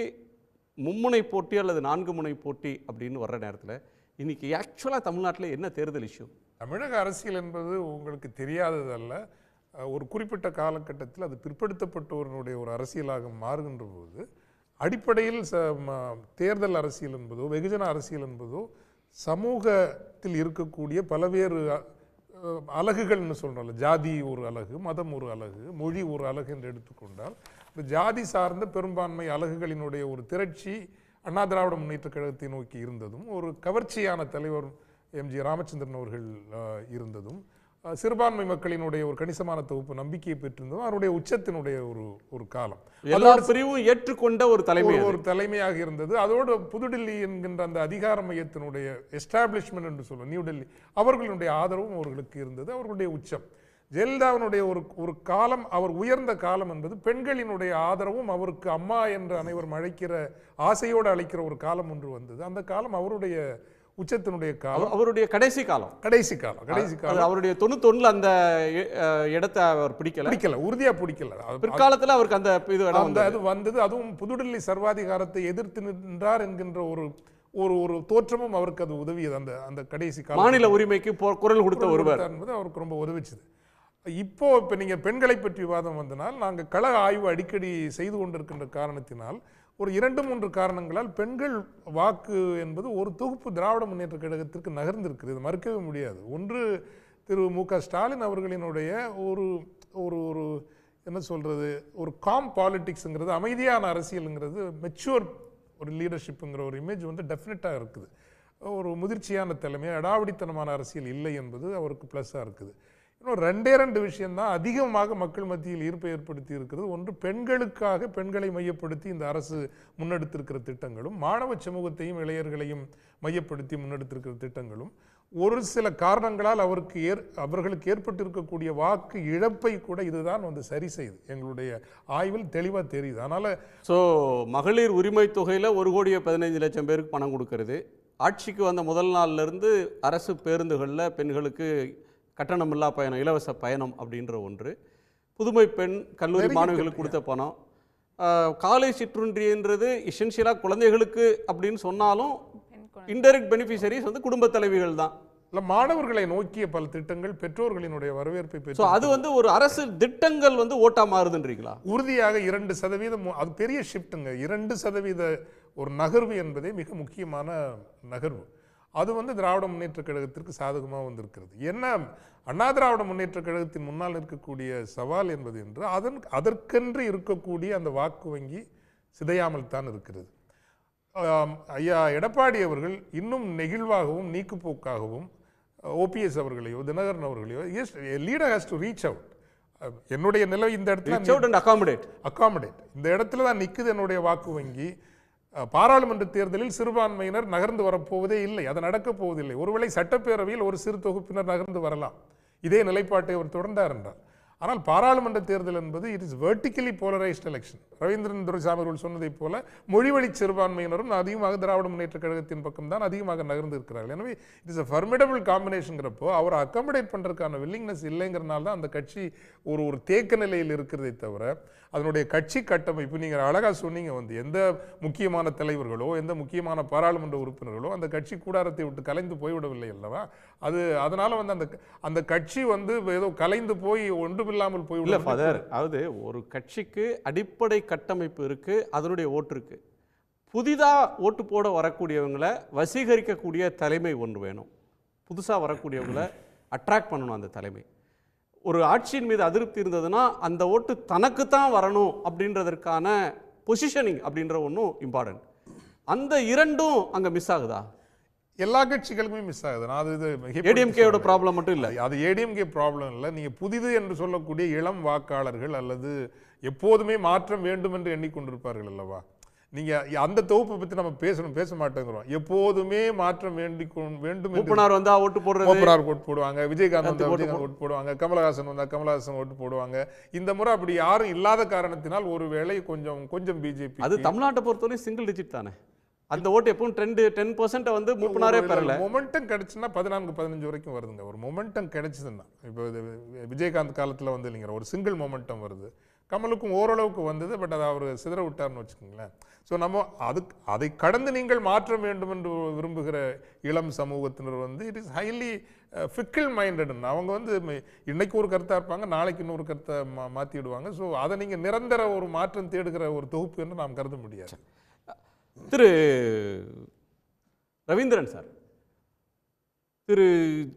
[SPEAKER 2] மும்முனை போட்டி அல்லது 4 முனை போட்டி அப்படின்னு வர்ற நேரத்தில் இன்னைக்கு ஆக்சுவலாக தமிழ்நாட்டில் என்ன தேர்தல் இஷ்யூ?
[SPEAKER 4] தமிழக அரசியல் என்பது உங்களுக்கு தெரியாததல்ல. ஒரு குறிப்பிட்ட காலகட்டத்தில் அது பிற்படுத்தப்பட்டவர்களுடைய ஒரு அரசியலாக மாறுகின்ற போது அடிப்படையில் தேர்தல் அரசியல் என்பதோ வெகுஜன அரசியல் என்பதோ சமூகத்தில் இருக்கக்கூடிய பல்வேறு அலகுகள்னு சொல்கிறோம்ல, ஜாதி ஒரு அலகு, மதம் ஒரு அலகு, மொழி ஒரு அலகு என்று எடுத்துக்கொண்டால் இந்த ஜாதி சார்ந்த பெரும்பான்மை அலகுகளினுடைய ஒரு திரட்சி அண்ணா திராவிட முன்னேற்ற கழகத்தை நோக்கி இருந்ததும், ஒரு கவர்ச்சியான தலைவர் எம்ஜி ராமச்சந்திரன் அவர்கள் இருந்ததும், சிறுபான்மை மக்களினுடைய ஒரு கணிசமான தொகுப்பு நம்பிக்கையை பெற்றிருந்ததும் அவருடைய உச்சத்தினுடைய ஒரு காலம்.
[SPEAKER 2] எல்லா பிரிவும் ஏற்றுக்கொண்ட ஒரு
[SPEAKER 4] தலைமையாக இருந்தது. அதோடு புதுடில்லி என்கின்ற அந்த அதிகார மையத்தினுடைய எஸ்டாப்ளிஷ்மெண்ட் என்று சொல்லுவோம், நியூ டெல்லி, அவர்களுடைய ஆதரவும் அவர்களுக்கு இருந்தது. அவர்களுடைய உச்சம் ஜெயலலிதாவினுடைய ஒரு காலம், அவர் உயர்ந்த காலம் என்பது பெண்களினுடைய ஆதரவும் அவருக்கு அம்மா என்று அனைவரும் அழைக்கிற ஆசையோடு அழைக்கிற ஒரு காலம் ஒன்று வந்தது. அந்த காலம் அவருடைய உச்சத்தினுடைய காலம்,
[SPEAKER 2] அவருடைய கடைசி காலம். அவருடைய 91 அந்த இடத்தை அவர் பிடிக்கல,
[SPEAKER 4] உறுதியா பிடிக்கல.
[SPEAKER 2] பிற்காலத்தில் அவருக்கு அந்த
[SPEAKER 4] அது வந்தது. அதுவும் புதுடில்லி சர்வாதிகாரத்தை எதிர்த்து நின்றார் என்கின்ற ஒரு தோற்றமும் அவருக்கு அது உதவியது. அந்த கடைசி காலம்
[SPEAKER 2] மாநில உரிமைக்கு குரல் கொடுத்த ஒருவர்
[SPEAKER 4] என்பது அவருக்கு ரொம்ப உதவிச்சது. இப்போ நீங்க பெண்களை பற்றி விவாதம் வந்தனால், நாங்கள் கள ஆய்வு அடிக்கடி செய்து கொண்டிருக்கின்ற காரணத்தினால் ஒரு 2-3 காரணங்களால் பெண்கள் வாக்கு என்பது ஒரு தொகுப்பு திராவிட முன்னேற்ற கழகத்திற்கு நகர்ந்திருக்கிறது, மறுக்கவே முடியாது. ஒன்று, திரு மு.க. ஸ்டாலின் அவர்களினுடைய ஒரு என்ன சொல்றது, ஒரு காம் பாலிடிக்ஸ்ங்கிறது, அமைதியான அரசியலுங்கிறது, மெச்சூர் ஒரு லீடர்ஷிப்புங்கிற ஒரு இமேஜ் வந்து டெஃபினட்டாக இருக்குது. ஒரு முதிர்ச்சியான தலைமை, அடாவடித்தனமான அரசியல் இல்லை என்பது அவருக்கு ப்ளஸ்ஸாக இருக்குது. இன்னும் 2 விஷயம்தான் அதிகமாக மக்கள் மத்தியில் ஈர்ப்பை ஏற்படுத்தி இருக்கிறது. ஒன்று, பெண்களுக்காக பெண்களை மையப்படுத்தி இந்த அரசு முன்னெடுத்திருக்கிற திட்டங்களும், மாணவ சமூகத்தையும் இளைஞர்களையும் மையப்படுத்தி முன்னெடுத்திருக்கிற திட்டங்களும், ஒரு சில காரணங்களால் அவர்களுக்கு ஏற்பட்டிருக்கக்கூடிய வாக்கு இழப்பை கூட இதுதான் வந்து சரி செய்து எங்களுடைய ஆய்வில் தெளிவாக தெரியுது. அதனால்
[SPEAKER 2] மகளிர் உரிமை தொகையில் 1,15,00,000 பேருக்கு பணம் கொடுக்கறது, ஆட்சிக்கு வந்த முதல் நாள்லேருந்து அரசு பேருந்துகளில் பெண்களுக்கு கட்டணமில்லா பயணம், இலவச பயணம் அப்படின்ற ஒன்று, புதுமை பெண் கல்லூரி மாணவிகளுக்கு கொடுத்த பணம், காலை சிற்றுண்டின்றது எசென்ஷியலாக குழந்தைகளுக்கு அப்படின்னு சொன்னாலும் இன்டைரக்ட் பெனிஃபிஷரிஸ் வந்து குடும்ப தலைவிகள் தான்.
[SPEAKER 4] இல்லை, மாணவர்களை நோக்கிய பல திட்டங்கள் பெற்றோர்களினுடைய வரவேற்பை பெற்று
[SPEAKER 2] அது வந்து ஒரு அரசு திட்டங்கள் வந்து ஓட்டா மாறுதுன்றீங்களா?
[SPEAKER 4] உறுதியாக 2% அது பெரிய ஷிஃப்ட்டுங்க. 2% ஒரு நகர்வு என்பதே மிக முக்கியமான நகர்வு. அது வந்து திராவிட முன்னேற்ற கழகத்திற்கு சாதகமாக வந்திருக்கிறது. என்ன அண்ணா திராவிட முன்னேற்ற கழகத்தின் முன்னால் இருக்கக்கூடிய சவால் என்பது என்று அதற்கென்று இருக்கக்கூடிய அந்த வாக்கு வங்கி சிதையாமல் தான் இருக்கிறது. ஐயா எடப்பாடி அவர்கள் இன்னும் நெகிழ்வாகவும் நீக்குப்போக்காகவும் ஓபிஎஸ் அவர்களையோ தினகரன் அவர்களையோ leader has to reach out. என்னுடைய நிலை இந்த இடத்துல அகாமடேட் இந்த இடத்துல தான் நிக்குது என்னுடைய வாக்கு வங்கி. பாராளுமன்ற தேர்தலில் சிறுபான்மையினர் நகர்ந்து வரப்போவதே இல்லை, அது நடக்கப் போவதில்லை. ஒருவேளை சட்டப்பேரவையில் ஒரு சிறு தொகுப்பினர் நகர்ந்து வரலாம், இதே நிலைப்பாட்டை அவர் தொடர்ந்தார் என்றால். ஆனால் பாராளுமன்ற தேர்தல் என்பது it is vertically polarised election. Ravindran Duraisamy அவர்கள் சொன்னதை போல மொழிவழி சிறுபான்மையினரும் அதிகமாக திராவிட முன்னேற்ற கழகத்தின் பக்கம் தான் அதிகமாக நகர்ந்து இருக்கிறார்கள். எனவே இட் இஸ் அ ஃபர்மிடபிள் காம்பினேஷன்ங்கிறப்போ அவர் அக்காமடேட் பண்ணுறதுக்கான வில்லிங்னஸ் இல்லைங்கிறனால தான் அந்த கட்சி ஒரு தேக்க நிலையில் இருக்கிறதை தவிர அதனுடைய கட்சி கட்டமைப்பு நீங்கள் அழகாக சொன்னீங்க, எந்த முக்கியமான தலைவர்களோ எந்த முக்கியமான பாராளுமன்ற உறுப்பினர்களோ அந்த கட்சி கூடாரத்தை விட்டு கலைந்து போய்விடவில்லை அல்லவா. அதனால அந்த கட்சி ஏதோ கலைந்து போய் ஒன்றுமில்லாமல் போய்விட.
[SPEAKER 2] அதாவது ஒரு கட்சிக்கு அடிப்படை கட்டமைப்பு இருக்கு, அதனுடைய ஓட்டு இருக்கு. புதிதா ஓட்டு போட வரக்கூடியவங்களை வசீகரிக்கக்கூடிய தலைமை ஒன்று வேணும். புதுசா வரக்கூடியவங்களை அட்ராக்ட் பண்ணணும் அந்த தலைமை. ஒரு ஆட்சியின் மீது அதிருப்தி இருந்ததுன்னா அந்த ஓட்டு தனக்கு தான் வரணும் அப்படின்றதற்கான பொசிஷனிங் அப்படின்ற ஒன்றும் இம்பார்ட்டன்ட். அந்த இரண்டும் அங்கே மிஸ் ஆகுதா?
[SPEAKER 4] எல்லா கட்சிகளுமே மிஸ் ஆகுது. அது
[SPEAKER 2] ஏடிஎம்கேயோட ப்ராப்ளம் மட்டும் இல்லை,
[SPEAKER 4] அது ஏடிஎம்கே ப்ராப்ளம் இல்லை. நீங்கள் புதிது என்று சொல்லக்கூடிய இளம் வாக்காளர்கள் அல்லது எப்போதுமே மாற்றம் வேண்டும் என்று எண்ணிக்கொண்டிருப்பார்கள் அல்லவா. நீங்கள் அந்த தொகுப்பை பற்றி நம்ம பேச மாட்டேங்கிறோம். எப்போதுமே மாற்றம் வேண்டும்.
[SPEAKER 2] மூப்பனார் வந்தா ஓட்டு போடுறது,
[SPEAKER 4] மூப்பனார் ஓட்டு போடுவாங்க, விஜயகாந்த் வந்தா விஜயகாந்த் ஓட்டு போடுவாங்க, கமலஹாசன் வந்தா கமலஹாசன் ஓட்டு போடுவாங்க. இந்த முறை அப்படி யாரும் இல்லாத காரணத்தினால் ஒரு வேளை கொஞ்சம் பிஜேபி.
[SPEAKER 2] அது தமிழ்நாட்டை பொறுத்தவரை சிங்கிள் டிஜிட் தானே. அந்த ஓட்டு எப்பவும் 10% மூப்பனாரே பெறல.
[SPEAKER 4] மொமெண்டம் கிடைச்சுன்னா 14-15 வரைக்கும் வருதுங்க. ஒரு மொமெண்டம் கிடைச்சதுன்னா இப்போ விஜயகாந்த் காலத்தில் இல்லைங்கிற ஒரு சிங்கிள் மொமெண்டம் வருது. கமலுக்கும் ஓரளவுக்கு வந்தது, பட் அதை அவர் சிதற விட்டார்னு வச்சுக்கோங்களேன். ஸோ நம்ம அதை கடந்து நீங்கள் மாற்ற வேண்டும் என்று விரும்புகிற இளம் சமூகத்தினர் இட் இஸ் ஹைலி ஃபிக்கிள் மைண்டட்னு அவங்க இன்னைக்கு ஒரு கருத்தாக இருப்பாங்க, நாளைக்கு இன்னொரு கருத்தை மாற்றிடுவாங்க. ஸோ அதை நீங்கள் நிரந்தர ஒரு மாற்றம் தேடுகிற ஒரு தொகுப்பு என்று நாம் கருத முடியாது.
[SPEAKER 2] திரு ரவீந்திரன் சார், திரு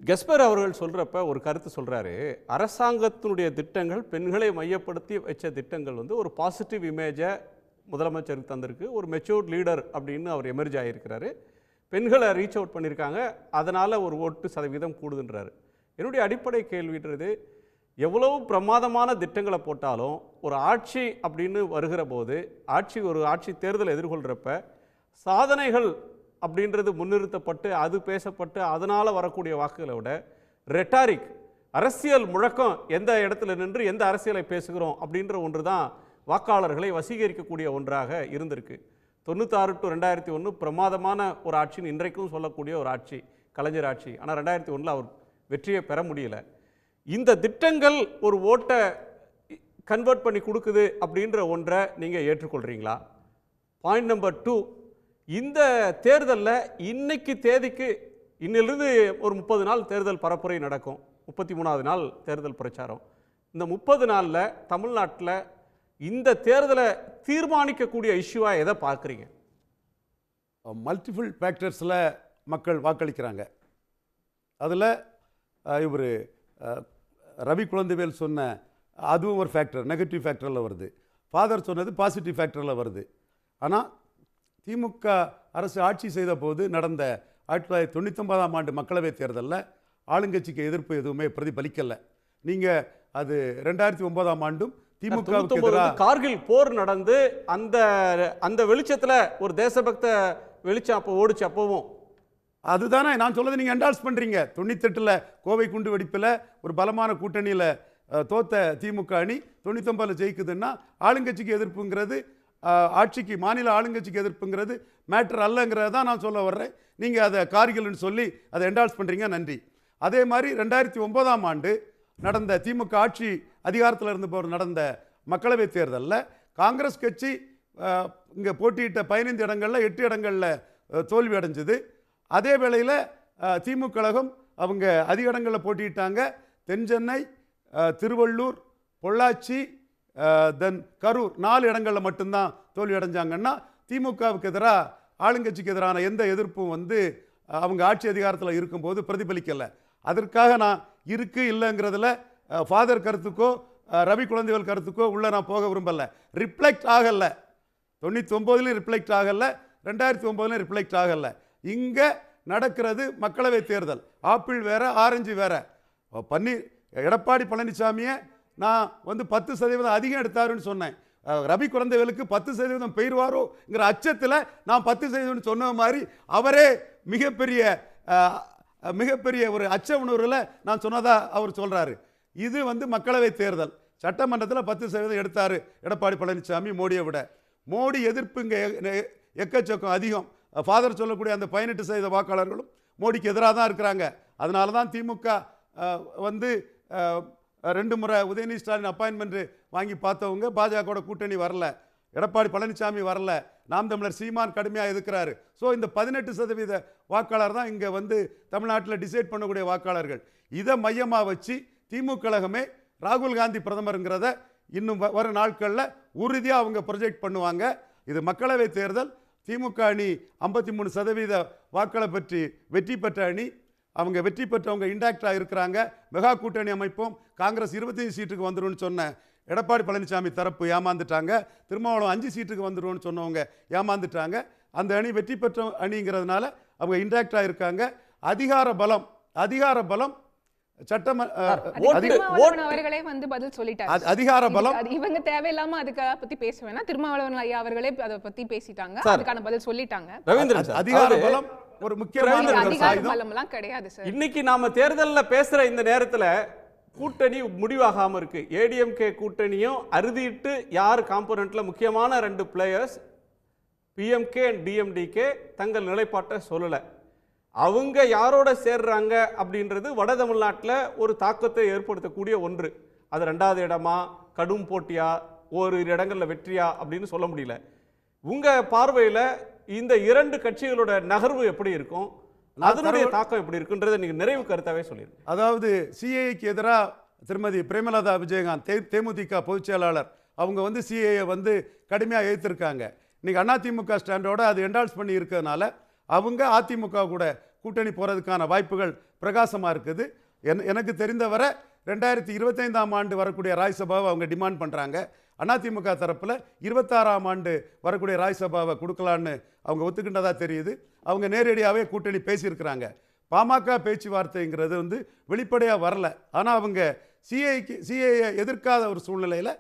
[SPEAKER 2] கெஸ்பர் அவர்கள் சொல்கிறப்ப ஒரு கருத்து சொல்கிறாரு, அரசாங்கத்தினுடைய திட்டங்கள் பெண்களை மையப்படுத்தி வச்ச திட்டங்கள் ஒரு பாசிட்டிவ் இமேஜை முதலமைச்சருக்கு தந்திருக்கு, ஒரு மெச்சூர்ட் லீடர் அப்படின்னு அவர் எமர்ஜ் ஆகியிருக்கிறாரு, பெண்களை ரீச் அவுட் பண்ணியிருக்காங்க, அதனால் ஒரு ஓட்டு சதவீதம் கூடுதுன்றாரு. என்னுடைய அடிப்படை கேள்வின்றது, எவ்வளவு பிரமாதமான திட்டங்களை போட்டாலும் ஒரு ஆட்சி அப்படின்னு வருகிற போது ஒரு ஆட்சி தேர்தலை எதிர்கொள்கிறப்ப சாதனைகள் அப்படின்றது முன்னிறுத்தப்பட்டு அது பேசப்பட்டு அதனால் வரக்கூடிய வாக்குகளை விட ரெட்டாரிக், அரசியல் முழக்கம், எந்த இடத்துல நின்று எந்த அரசியலை பேசுகிறோம் அப்படின்ற ஒன்று தான் வாக்காளர்களை வசீகரிக்கக்கூடிய ஒன்றாக இருந்திருக்கு. 96 to 2001 பிரமாதமான ஒரு ஆட்சின்னு இன்றைக்கும் சொல்லக்கூடிய ஒரு ஆட்சி கலைஞர் ஆட்சி. ஆனால் 2001 அவர் வெற்றியை பெற முடியல. இந்த திட்டங்கள் ஒரு ஓட்டை கன்வெர்ட் பண்ணி கொடுக்குது அப்படின்ற ஒன்றை நீங்கள் ஏற்றுக்கொள்கிறீங்களா? பாயிண்ட் நம்பர் 2, இந்த தேர்தலில் இன்னைக்கு தேதிக்கு இன்னிலிருந்து ஒரு 30 நாள் தேர்தல் பரப்புரை நடக்கும், 33வது நாள் தேர்தல் பிரச்சாரம். இந்த 30 நாளில் தமிழ்நாட்டில் இந்த தேர்தலை தீர்மானிக்கக்கூடிய இஷ்யூவாக எதை பார்க்குறீங்க?
[SPEAKER 5] மல்டிபிள் ஃபேக்டர்ஸில் மக்கள் வாக்களிக்கிறாங்க. அதில் இவர் ரவி குழந்தைவேல் சொன்ன அதுவும் ஒரு ஃபேக்டர், நெகட்டிவ் ஃபேக்டரில் வருது. ஃபாதர் சொன்னது பாசிட்டிவ் ஃபேக்டரில் வருது. ஆனால் திமுக அரசு ஆட்சி செய்த போது நடந்த 1999ஆம் ஆண்டு மக்களவைத் தேர்தலில் ஆளுங்கட்சிக்கு எதிர்ப்பு எதுவுமே பிரதிபலிக்கலை. நீங்கள் அது 2009ஆம் ஆண்டும் திமுக
[SPEAKER 2] கார்கில் போர் நடந்து அந்த வெளிச்சத்தில் ஒரு தேசபக்த வெளிச்சம் அப்போ ஓடிச்சு. அப்போவும்
[SPEAKER 5] அதுதானே நான் சொல்றது, நீங்கள் என்டால்ஸ் பண்ணுறீங்க. 98ல் கோவை குண்டு வெடிப்பில் ஒரு பலமான கூட்டணியில் தோத்த திமுக அணி 99ல் ஜெயிக்குதுன்னா ஆளுங்கட்சிக்கு எதிர்ப்புங்கிறது, ஆட்சிக்கு மாநில ஆளுங்கட்சிக்கு எதிர்ப்புங்கிறது மேட்டர் அல்லங்கிறத தான் நான் சொல்ல வர்றேன். நீங்கள் அதை கார்கில்னு சொல்லி அதை என்டால்ஸ் பண்ணுறீங்க, நன்றி. அதே மாதிரி 2009ஆம் ஆண்டு நடந்த திமுக ஆட்சி அதிகாரத்தில் இருந்தபோது நடந்த மக்களவைத் தேர்தலில் காங்கிரஸ் கட்சி இங்கே போட்டியிட்ட 15 இடங்களில் 8 இடங்களில் தோல்வி அடைஞ்சது. அதே வேளையில் திமுக கழகம் அவங்க அதிக இடங்களில் போட்டியிட்டாங்க. தென்சென்னை, திருவள்ளூர், பொள்ளாச்சி, தென் கரூர் 4 இடங்களில் மட்டும்தான் தோல்வி அடைஞ்சாங்கன்னா திமுகவுக்கு எதிராக ஆளுங்கட்சிக்கு எதிரான எந்த எதிர்ப்பும் அவங்க ஆட்சி அதிகாரத்தில் இருக்கும்போது பிரதிபலிக்கலை. அதற்காக நான் இருக்கு இல்லைங்கிறதுல ஃபாதர் கருத்துக்கோ ரவி குழந்தைவேல் கருத்துக்கோ உள்ள நான் போக விரும்பலை. ரிஃப்ளெக்ட் ஆகலை, 99லையும் ரிஃப்ளெக்ட் ஆகலை, 2009 ரிஃப்ளெக்ட் ஆகலை. இங்கே நடக்கிறது மக்களவை தேர்தல். ஆப்பிள் வேற ஆரஞ்சு வேற. எடப்பாடி பழனிசாமியை நான் 10% அதிகம் எடுத்தாருன்னு சொன்னேன். ரவி குழந்தைகளுக்கு 10% பெயர்வாரோங்கிற அச்சத்தில் நான் 10% சொன்ன மாதிரி அவரே மிகப்பெரிய ஒரு அச்ச உணர்வில் நான் சொன்னதா அவர் சொல்றாரு. இது மக்களவை தேர்தல். சட்டமன்றத்தில் 10% எடுத்தாரு எடப்பாடி பழனிசாமி மோடியை விட. மோடி எதிர்ப்பு இங்கே எக்கச்சக்கம் அதிகம். ஃபாதர் சொல்லக்கூடிய அந்த 18% வாக்காளர்களும் மோடிக்கு எதிராக தான் இருக்கிறாங்க. அதனால தான் திமுக 2 முறை உதயநிதி ஸ்டாலின் அப்பாயின்மெண்ட் வாங்கி பார்த்தவங்க பாஜகவோட கூட்டணி வரல, எடப்பாடி பழனிசாமி வரல, நாம் தமிழர் சீமான் கடுமையாக எதிர்க்கிறாரு. ஸோ இந்த 18% வாக்காளர் தான் இங்கே தமிழ்நாட்டில் டிசைட் பண்ணக்கூடிய வாக்காளர்கள். இதை மையமாக வச்சு திமுக கழகமே ராகுல் காந்தி பிரதமருங்கிறத இன்னும் வரும் நாட்களில் உறுதியாக அவங்க ப்ரொஜெக்ட் பண்ணுவாங்க. இது மக்களவை தேர்தல். திமுக அணி 53% வாக்களை பற்றி வெற்றி பெற்ற அணி. அவங்க வெற்றி பெற்றவங்க இன்டாக்டாக இருக்கிறாங்க. மெகா கூட்டணி அமைப்போம், காங்கிரஸ் 25 சீட்டுக்கு வந்துடும் சொன்ன எடப்பாடி பழனிசாமி தரப்பு ஏமாந்துட்டாங்க. திருமாவளவன் 5 சீட்டுக்கு வந்துடும்னு சொன்னவங்க ஏமாந்துட்டாங்க. அந்த அணி வெற்றி பெற்ற அணிங்கிறதுனால அவங்க இன்டாக்டாக இருக்காங்க. அதிகார பலம்
[SPEAKER 7] அவர்களே பதில் சொல்லிட்டாங்க.
[SPEAKER 5] அதிகார பலம்
[SPEAKER 7] இவங்க தேவையில்லாம அதுக்கு பத்தி பேச வேணாம். திருமாவளவன் ஐயா அவர்களே அதை பத்தி பேசிட்டாங்க, அதுக்கான பதில் சொல்லிட்டாங்க.
[SPEAKER 5] அதிகார பலம் ஒரு முக்கியமான
[SPEAKER 7] பலம்லாம் கிடையாது சார்.
[SPEAKER 2] இன்னைக்கு நாம தேர்தலில் பேசுற இந்த நேரத்தில் கூட்டணி முடிவாகாம இருக்கு. ஏடிஎம்கே கூட்டணியும் அறுதிட்டு யார் காம்போனன்ட்ல முக்கியமான 2 பிளேயர்ஸ் பிஎம்கே அண்ட் டிஎம்டிகே தங்கள் நிலைப்பாட்டை சொல்லல. அவங்க யாரோட சேர்றாங்க அப்படின்றது வட தமிழ்நாட்டில் ஒரு தாக்கத்தை ஏற்படுத்தக்கூடிய ஒன்று. அது 2வது இடமா, கடும் போட்டியா, ஒரு இடங்கள்ல வெற்றியா அப்படின்னு சொல்ல முடியல. உங்க பார்வையில இந்த 2 கட்சிகளோட நகர்வு எப்படி இருக்கும், அதனுடைய தாக்கம் எப்படி இருக்குன்றதை நீங்க நிறைவு கருத்தாவே சொல்லிருக்கீங்க.
[SPEAKER 5] அதாவது சிஏஏக்கு எதிராக திருமதி பிரேமலதா விஜயகாந்த் தேமுதிக பொதுச் செயலாளர் அவங்க சிஏஏ கடுமையாக எதிர்த்திருக்காங்க. இன்னைக்கு அதிமுக ஸ்டாண்டோட அது என்டால்ஸ் பண்ணி இருக்கிறதுனால அவங்க அதிமுக கூட கூட்டணி போகிறதுக்கான வாய்ப்புகள் பிரகாசமாக இருக்குது. எனக்கு தெரிந்தவரை 2025ஆம் ஆண்டு வரக்கூடிய ராஜ்யசபாவை அவங்க டிமாண்ட் பண்ணுறாங்க. அதிமுக தரப்பில் 26ஆம் ஆண்டு வரக்கூடிய ராஜ்யசபாவை கொடுக்கலான்னு அவங்க ஒத்துக்கிட்டதாக தெரியுது. அவங்க நேரடியாகவே கூட்டணி பேசியிருக்கிறாங்க. பாமக பேச்சுவார்த்தைங்கிறது வெளிப்படையாக வரல. ஆனால் அவங்க சிஏஏ எதிர்க்காத ஒரு சூழ்நிலையில்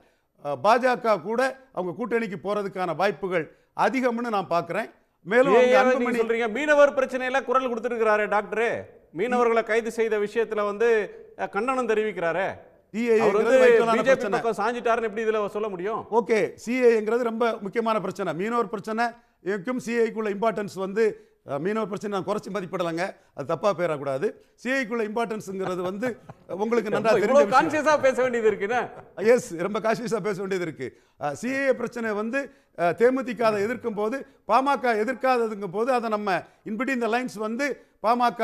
[SPEAKER 5] பாஜக கூட அவங்க கூட்டணிக்கு போகிறதுக்கான வாய்ப்புகள் அதிகம்னு நான் பார்க்குறேன். மேலும்
[SPEAKER 2] சொல்றீங்க மீனவர் பிரச்சனையில குரல் கொடுத்திருக்கிறாரு டாக்டர். மீனவர்களை கைது செய்த விஷயத்துல கண்டனம் தெரிவிக்கிறாரு. சாஞ்சிட்டாருன்னு எப்படி இதுல சொல்ல முடியும்?
[SPEAKER 5] ஓகே, சிஏங்கிறது ரொம்ப முக்கியமான பிரச்சனை. மீனவர் பிரச்சனைக்கும் சிஏக்குள்ள இம்பார்ட்டன்ஸ் மீனவர் பிரச்சனை நான் குறைச்சி மதிப்பிடலைங்க, அது தப்பா பேரக்கூடாது. சிஐக்குள்ள இம்பார்ட்டன்ஸ்ங்கிறது உங்களுக்கு நல்லா தெரிஞ்ச
[SPEAKER 2] கான்ஷியஸா பேச வேண்டியது இருக்குன்னா.
[SPEAKER 5] எஸ், ரொம்ப கான்ஷியஸா பேச வேண்டியது இருக்கு. சிஏ பிரச்சனை தேமுதிக அதை எதிர்க்கும் போது பாமக எதிர்க்காததுங்கும் போது அதை நம்ம இன்பிட்வீன் இந்த லைன்ஸ் பாமக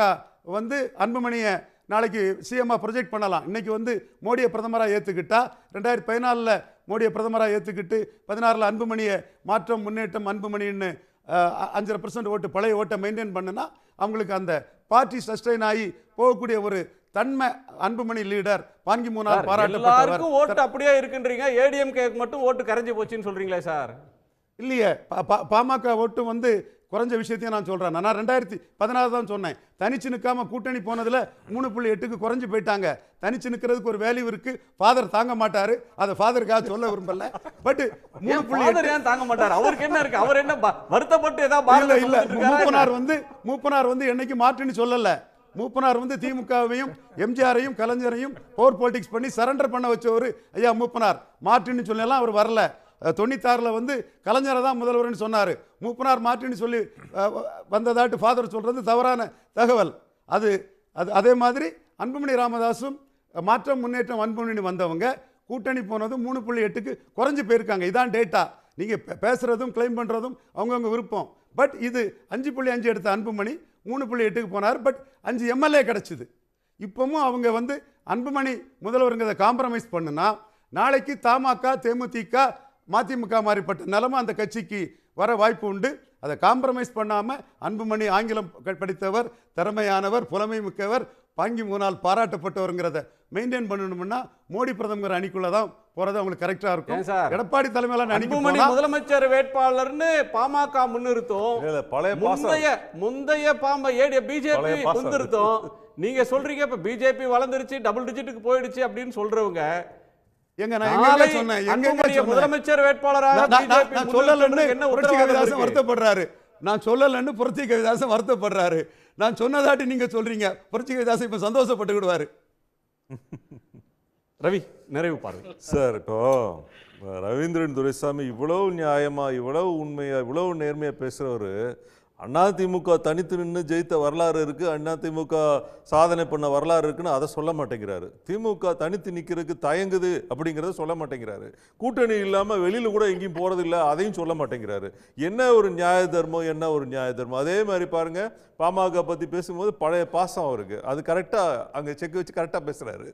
[SPEAKER 5] அன்புமணியை நாளைக்கு சிஎம்மா ப்ரொஜெக்ட் பண்ணலாம். இன்னைக்கு மோடியை பிரதமராக ஏற்றுக்கிட்டா 2014 மோடியை பிரதமராக ஏற்றுக்கிட்டு 16 அன்புமணியை மாற்றம் முன்னேற்றம் அன்புமணின்னு 5% ஓட்டு பழைய ஓட்டை மெயின்டைன் பண்ணுனா அவங்களுக்கு அந்த பார்ட்டி சஸ்டைன் ஆகி போகக்கூடிய ஒரு தன்மை. அன்புமணி லீடர் பாங்கி மூணால் பாராட்டப்பட்டவர்.
[SPEAKER 2] ஓட்டு அப்படியே இருக்குன்றீங்க, ஏடிஎம்கே மட்டும் ஓட்டு கரைஞ்சு போச்சுன்னு சொல்றீங்களே சார்?
[SPEAKER 5] இல்லையே, பாமக ஓட்டு குறைஞ்ச விஷயத்தையும் நான் சொல்றேன். நான் 2016 தான் சொன்னேன். தனிச்சு நிற்காம கூட்டணி போனதுல 3.8க்கு குறைஞ்சு போயிட்டாங்க. தனிச்சு நிற்கிறதுக்கு ஒரு வேல்யூ இருக்கு. ஃபாதர் தாங்க மாட்டாரு, அதை ஃபாதருக்காக சொல்ல விரும்பல. பட்
[SPEAKER 2] 3.8 தாங்க மாட்டாரு. அவருக்கு என்ன இருக்கு? அவர் என்ன வருத்தப்பட்டு ஏதாவது
[SPEAKER 5] இல்ல மூப்பனார் என்னைக்கு மாற்றுன்னு சொல்லல. மூப்பனார் திமுகவையும் எம்ஜிஆரையும் கலைஞரையும் பவர் பாலிடிக்ஸ் பண்ணி சரண்டர் பண்ண வச்சவர் ஐயா மூப்பனார். மாற்றுன்னு சொல்லலாம் அவர் வரல. 96ல் கலைஞரை தான் முதல்வர்னு சொன்னார். மூப்பனார் மாற்றின்னு சொல்லி வந்ததாட்டு ஃபாதர் சொல்கிறது தவறான தகவல். அது அதே மாதிரி அன்புமணி ராமதாஸும் மாற்றம் முன்னேற்றம் அன்புமணி வந்தவங்க கூட்டணி போனது 3.8க்கு குறைஞ்சு போயிருக்காங்க. இதான் டேட்டா. நீங்கள் பேசுகிறதும் கிளைம் பண்ணுறதும் அவங்கவுங்க விருப்பம். பட் இது 5.5 எடுத்த அன்புமணி 3.8க்கு போனார். பட் 5 எம்எல்ஏ கிடச்சிது. இப்போவும் அவங்க அன்புமணி முதல்வருங்கிறத காம்ப்ரமைஸ் பண்ணுனா நாளைக்கு தமாக தேமுதிக மதிமுக மாறிப்பட்ட நிலைமை அந்த கட்சிக்கு வர வாய்ப்பு உண்டு. அதை காம்ப்ரமைஸ் பண்ணாமல் அன்புமணி ஆங்கிலம் படித்தவர், திறமையானவர், புலமை மிக்கவர், பாங்கி மூணால் பாராட்டப்பட்டவருங்கிறத மெயின்டைன் பண்ணணும்னா மோடி பிரதமர் அணிக்குள்ளே தான் போறது அவங்களுக்கு கரெக்டா இருக்கும்.
[SPEAKER 2] ஏன் சார்?
[SPEAKER 5] எடப்பாடி தலைமையிலான அணிக்கு
[SPEAKER 2] அன்புமணி
[SPEAKER 5] போனா
[SPEAKER 2] முதலமைச்சர் வேட்பாளர்னு பாமக முன்னிறுத்தும்,
[SPEAKER 6] இல்ல, பழைய பாசம்.
[SPEAKER 2] முந்தைய பிஜேபி
[SPEAKER 6] பழைய பாசம்.
[SPEAKER 2] முன்னிறுத்தும். நீங்க சொல்றீங்க இப்ப பிஜேபி வளர்ந்துருச்சு, டபுள் டிஜிட்டுக்கு போயிடுச்சு அப்படின்னு சொல்றவங்க,
[SPEAKER 5] எங்க நான் எங்க சொன்னேன்? எங்க
[SPEAKER 2] முதலமைச்சர் வேட்பாளராக
[SPEAKER 5] நான் சொல்லலன்னு
[SPEAKER 2] என்ன
[SPEAKER 5] புரட்சி
[SPEAKER 2] உத்தரவாதம்
[SPEAKER 5] கவிதாசன்
[SPEAKER 2] இருக்கு?
[SPEAKER 5] வருத்தப்படுறாரு. நான் சொல்லலன்னு புரட்சி கவிதாசன் வருத்தப்படுறாரு. நான் சொன்னதாட்டி நீங்க சொல்றீங்க. புரட்சி கவிதாசன் இப்ப சந்தோஷப்பட்டுக்கிடுவாரு.
[SPEAKER 2] ரவி, நிறைவு பார்வை.
[SPEAKER 6] சார், இப்போ ரவீந்திரன் துரைசாமி இவ்வளவு நியாயமா, இவ்வளவு உண்மையா, இவ்வளவு நேர்மையா பேசுறவரு, அதிமுக தனித்து நின்று ஜெயித்த வரலாறு இருக்கு, அதிமுக சாதனை பண்ண வரலாறு இருக்குன்னு அதை சொல்ல மாட்டேங்கிறாரு. திமுக தனித்து நிற்கிறதுக்கு தயங்குது அப்படிங்கிறத சொல்ல மாட்டேங்கிறாரு. கூட்டணி இல்லாமல் வெளியில் கூட எங்கேயும் போகிறதில்ல, அதையும் சொல்ல மாட்டேங்கிறாரு. என்ன ஒரு நியாய தர்மம், என்ன ஒரு நியாய தர்மம். அதே மாதிரி பாருங்க, பாமக பற்றி பேசும்போது பழைய பாசம் அவருக்கு, அது கரெக்டாக அங்கே செக் வச்சு கரெக்டாக பேசுகிறாரு.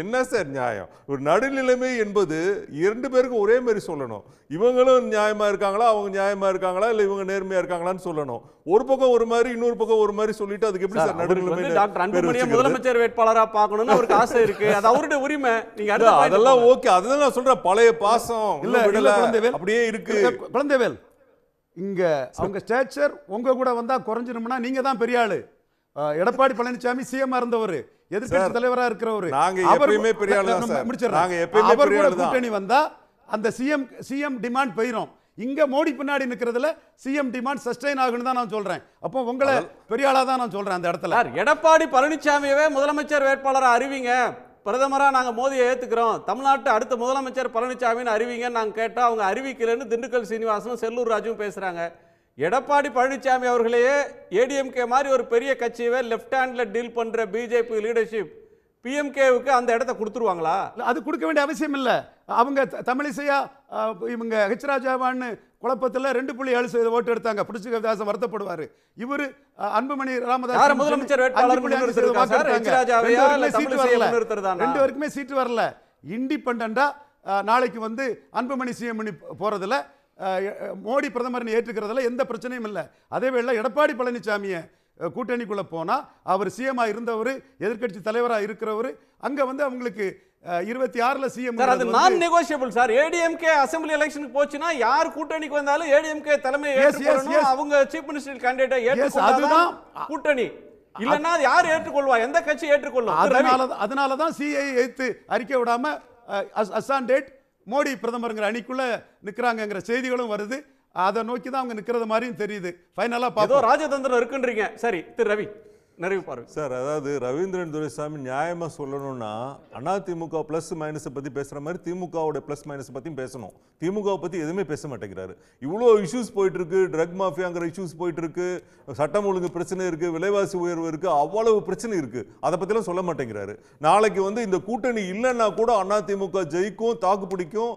[SPEAKER 6] என்ன சார் நியாயம்? ஒரு நடுநிலைமை என்பது இரண்டு பேருக்கும் ஒரே மாதிரி சொல்லணும். இவங்களும் நியாயமாக இருக்காங்களா, அவங்க நியாயமாக இருக்காங்களா, இல்லை இவங்க நேர்மையாக இருக்காங்களான்னு சொல்லணும். ஒரு பக்கம் ஒரு மாதிரி, இன்னொரு பக்கம் ஒரு மாதிரி சொல்லிட்டு அதுக்கு எப்படி சார் நடுநிலைமை?
[SPEAKER 2] டாக்டர் அன்புமணியை முதலமைச்சர் வேட்பாளரா பார்க்கணும்னு அவருக்கு ஆசை இருக்கு, அது அவருடைய உரிமை. நீங்க
[SPEAKER 6] அதெல்லாம் ஓகே, அதுதான் நான் சொல்றேன். பழைய பாசம்
[SPEAKER 5] இல்ல
[SPEAKER 6] அப்படியே இருக்கு.
[SPEAKER 5] குழந்தைவேல், இங்க அவங்க ஸ்டேச்சர் உங்க கூட வந்தா குறைஞ்சிரும்னா நீங்க தான் பெரிய ஆளு. எடப்பாடி பழனிசாமி சிஎம் இருந்தவர், எதிர்க்கட்சி தலைவரா இருக்கிறவர்.
[SPEAKER 6] நாங்க எப்பயுமே பெரிய ஆளு தான் சார். நாங்க எப்பயுமே பெரிய ஆளு தான்.
[SPEAKER 5] கூட்டணி வந்தா அந்த சிஎம் டிமாண்ட் போயிரும். இங்க மோடி பின்னாடி நிக்கிறதுல சிஎம் டிமாண்ட் சஸ்டைன் ஆகுன்னு தான் நான் சொல்றேன். அப்போ உங்களை பெரிய ஆளா தான் நான் சொல்றேன் அந்த இடத்துல.
[SPEAKER 2] எடப்பாடி பழனிசாமியவே முதலமைச்சர் வேட்பாளரா அறிவிங்க, பிரதமரா நாங்க மோதியை ஏத்துக்கிறோம், தமிழ்நாட்டு அடுத்த முதலமைச்சர் பழனிசாமின்னு அறிவிங்க நாங்க கேட்டா அவங்க அறிவிக்கலன்னு திண்டுக்கல் சீனிவாசனும் செல்லூர் ராஜுவும் பேசுறாங்க. எடப்பாடி பழனிசாமி அவர்களையே ஏடிஎம்கே மாதிரி ஒரு பெரிய கட்சியவே லெஃப்ட் ஹேண்ட்ல டீல் பண்ற பிஜேபி லீடர்ஷிப் பிஎம்கேவுக்கு அந்த இடத்தை கொடுத்துருவாங்களா?
[SPEAKER 5] அது கொடுக்க வேண்டிய அவசியம் இல்லை. அவங்க தமிழிசையா இவங்க ஹெச் ராஜாவான்னு குழப்பத்தில் 2.7% ஓட்டு எடுத்தாங்க. புரட்சி கவிதாசன் வருத்தப்படுவாரு. இவரு அன்புமணி ராமதாஸ்
[SPEAKER 2] முதலமைச்சர் வேட்பாளர்
[SPEAKER 5] ரெண்டு பேருக்குமே சீட்டு வரல. இண்டிபெண்டா நாளைக்கு வந்து அன்புமணி சிஎம் போறதுல மோடி பிரதமர் ஏற்றுக்கிறதுல எந்த பிரச்சனையும் இல்லை. அதே வேளை எடப்பாடி பழனிசாமியை கூட்டணிக்குள்ள போனா அவர் சிஎம் இருந்தவர், எதிர்க்கட்சி தலைவராக இருக்கிறவர், அங்க வந்து அவங்களுக்கு 26ல சிஎம்
[SPEAKER 2] அது நான் நெகோஷியபிள் சார். ஏடிஎம்கே அசெம்பிளி எலெக்ஷனுக்கு போச்சுனா யார் கூட்டணிக்கு வந்தாலும் ஏடிஎம்கே தலைமை ஏற்றுக்கொள்ளணும், அவங்க சீஃப் மினிஸ்டர் கேண்டிடேட்டை ஏற்றுக்கொள்ளணும் கூட்டணி. இல்லன்னா யார் ஏற்றுக்கொள்வா, எந்த கட்சி ஏற்றுக்கொள்ளும்?
[SPEAKER 5] அதனால தான் சிஐ எதிர்த்து அறிக்கை விடாம அசாண்டேட் மோடி பிரதமர்ங்கிற அணிக்குள்ள நிற்கிறாங்கங்கிற செய்திகளும் வருது. அதை நோக்கி தான் அவங்க நிற்கிறது மாதிரியும் தெரியுது. ஃபைனலா
[SPEAKER 2] ஏதோ ராஜதந்திரம் இருக்குன்றீங்க. சரி, திரு ரவி, நிறைவு பார்வை.
[SPEAKER 6] சார், அதாவது ரவீந்திரன் துரைசாமி நியாயமா சொல்லணும்னா அதிமுக பிளஸ் மைனஸை பத்தி பேசுற மாதிரி திமுகவோட பிளஸ் மைனஸ் பத்தியும் பேசணும். திமுகவை பத்தி எதுவுமே பேச மாட்டேங்கிறாரு. இவ்வளோ இஷ்யூஸ் போயிட்டு இருக்கு, ட்ரக் மாஃபியாங்கிற இஷ்யூஸ் போயிட்டு இருக்கு, சட்டம் ஒழுங்கு பிரச்சனை இருக்கு, விலைவாசி உயர்வு இருக்கு, அவ்வளவு பிரச்சனை இருக்கு. அதை பத்திலாம் சொல்ல மாட்டேங்கிறாரு. நாளைக்கு வந்து இந்த கூட்டணி இல்லைன்னா கூட அதிமுக ஜெயிக்கும், தாக்கு பிடிக்கும்,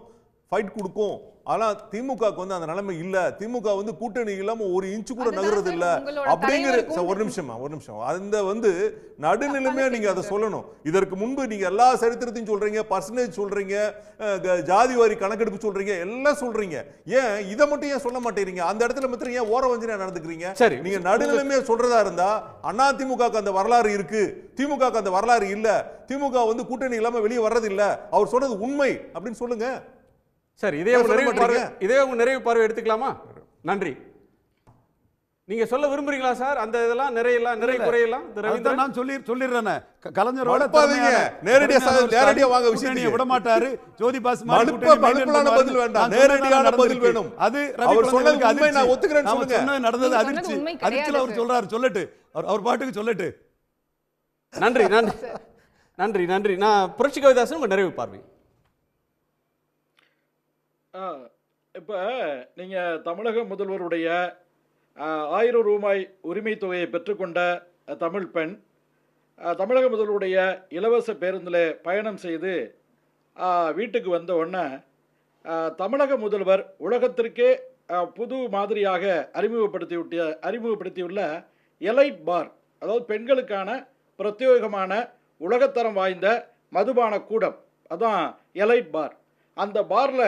[SPEAKER 6] ஃபைட் கொடுக்கும். ஆனா திமுக வந்து அந்த நிலைமை இல்ல. திமுக வந்து கூட்டணி இல்லாம ஒரு இன்ச்சு கூட நகர்றது இல்ல அப்படிங்கிற. ஒரு நிமிஷம் அந்த வந்து நடுநிலைமையா நீங்க அதை சொல்லணும். இதற்கு முன்பு நீங்க எல்லா சரித்திரத்தையும் சொல்றீங்க, பர்சன்டேஜ் சொல்றீங்க, ஜாதி வாரி கணக்கெடுப்பு சொல்றீங்க, எல்லாம் சொல்றீங்க. ஏன் இதை மட்டும் ஏன் சொல்ல மாட்டேங்கிறீங்க? அந்த இடத்துல மட்டும் ஏன் ஓர வஞ்சனையா நடந்துக்கிறீங்க?
[SPEAKER 2] சரி,
[SPEAKER 6] நீங்க நடுநிலைமையா சொல்றதா இருந்தா அதிமுக அந்த வரலாறு இருக்கு, திமுக அந்த வரலாறு இல்ல, திமுக வந்து கூட்டணி இல்லாம வெளியே வர்றது இல்ல, அவர் சொல்றது உண்மை அப்படின்னு சொல்லுங்க.
[SPEAKER 2] சரி, இதே உங்க நிறைவு பார்வை எடுத்துக்கலாமா? நன்றி. நீங்க சொல்ல விரும்புறீங்களா சார்? அந்த இதெல்லாம் நிறைய குறையெல்லாம்
[SPEAKER 5] நான் சொல்லிடுறேன். கலைஞரோட
[SPEAKER 6] நேரடியா வாங்க, விஷயத்தை
[SPEAKER 5] விட மாட்டாரு. ஜோதி பாஸ்
[SPEAKER 6] பதில் வேண்டாம், நேரடியான பதில் வேணும்.
[SPEAKER 5] அது
[SPEAKER 6] அவர் சொன்னது உண்மை, நான் ஒத்துக்கிறேன்னு சொல்லுங்க.
[SPEAKER 5] நடந்தது அதிர்ச்சியில் அவர் சொல்றாரு, சொல்லட்டு அவர் பாட்டுக்கு சொல்லட்டு.
[SPEAKER 2] நன்றி நன்றி நன்றி நன்றி. நான் புரட்சி கவிதாசன், உங்க நிறைவு பார்வை.
[SPEAKER 8] இப்போ நீங்கள் தமிழக முதல்வருடைய 1000 ரூபாய் உரிமை தொகையை பெற்றுக்கொண்ட தமிழ் பெண் தமிழக முதல்வருடைய இலவச பேருந்தில் பயணம் செய்து வீட்டுக்கு வந்த உடனே தமிழக முதல்வர் உலகத்திற்கே புது மாதிரியாக அறிமுகப்படுத்தியுள்ள எலைட் பார், அதாவது பெண்களுக்கான பிரத்யேகமான உலகத்தரம் வாய்ந்த மதுபான கூடம், அதான் எலைட் பார். அந்த பாரில்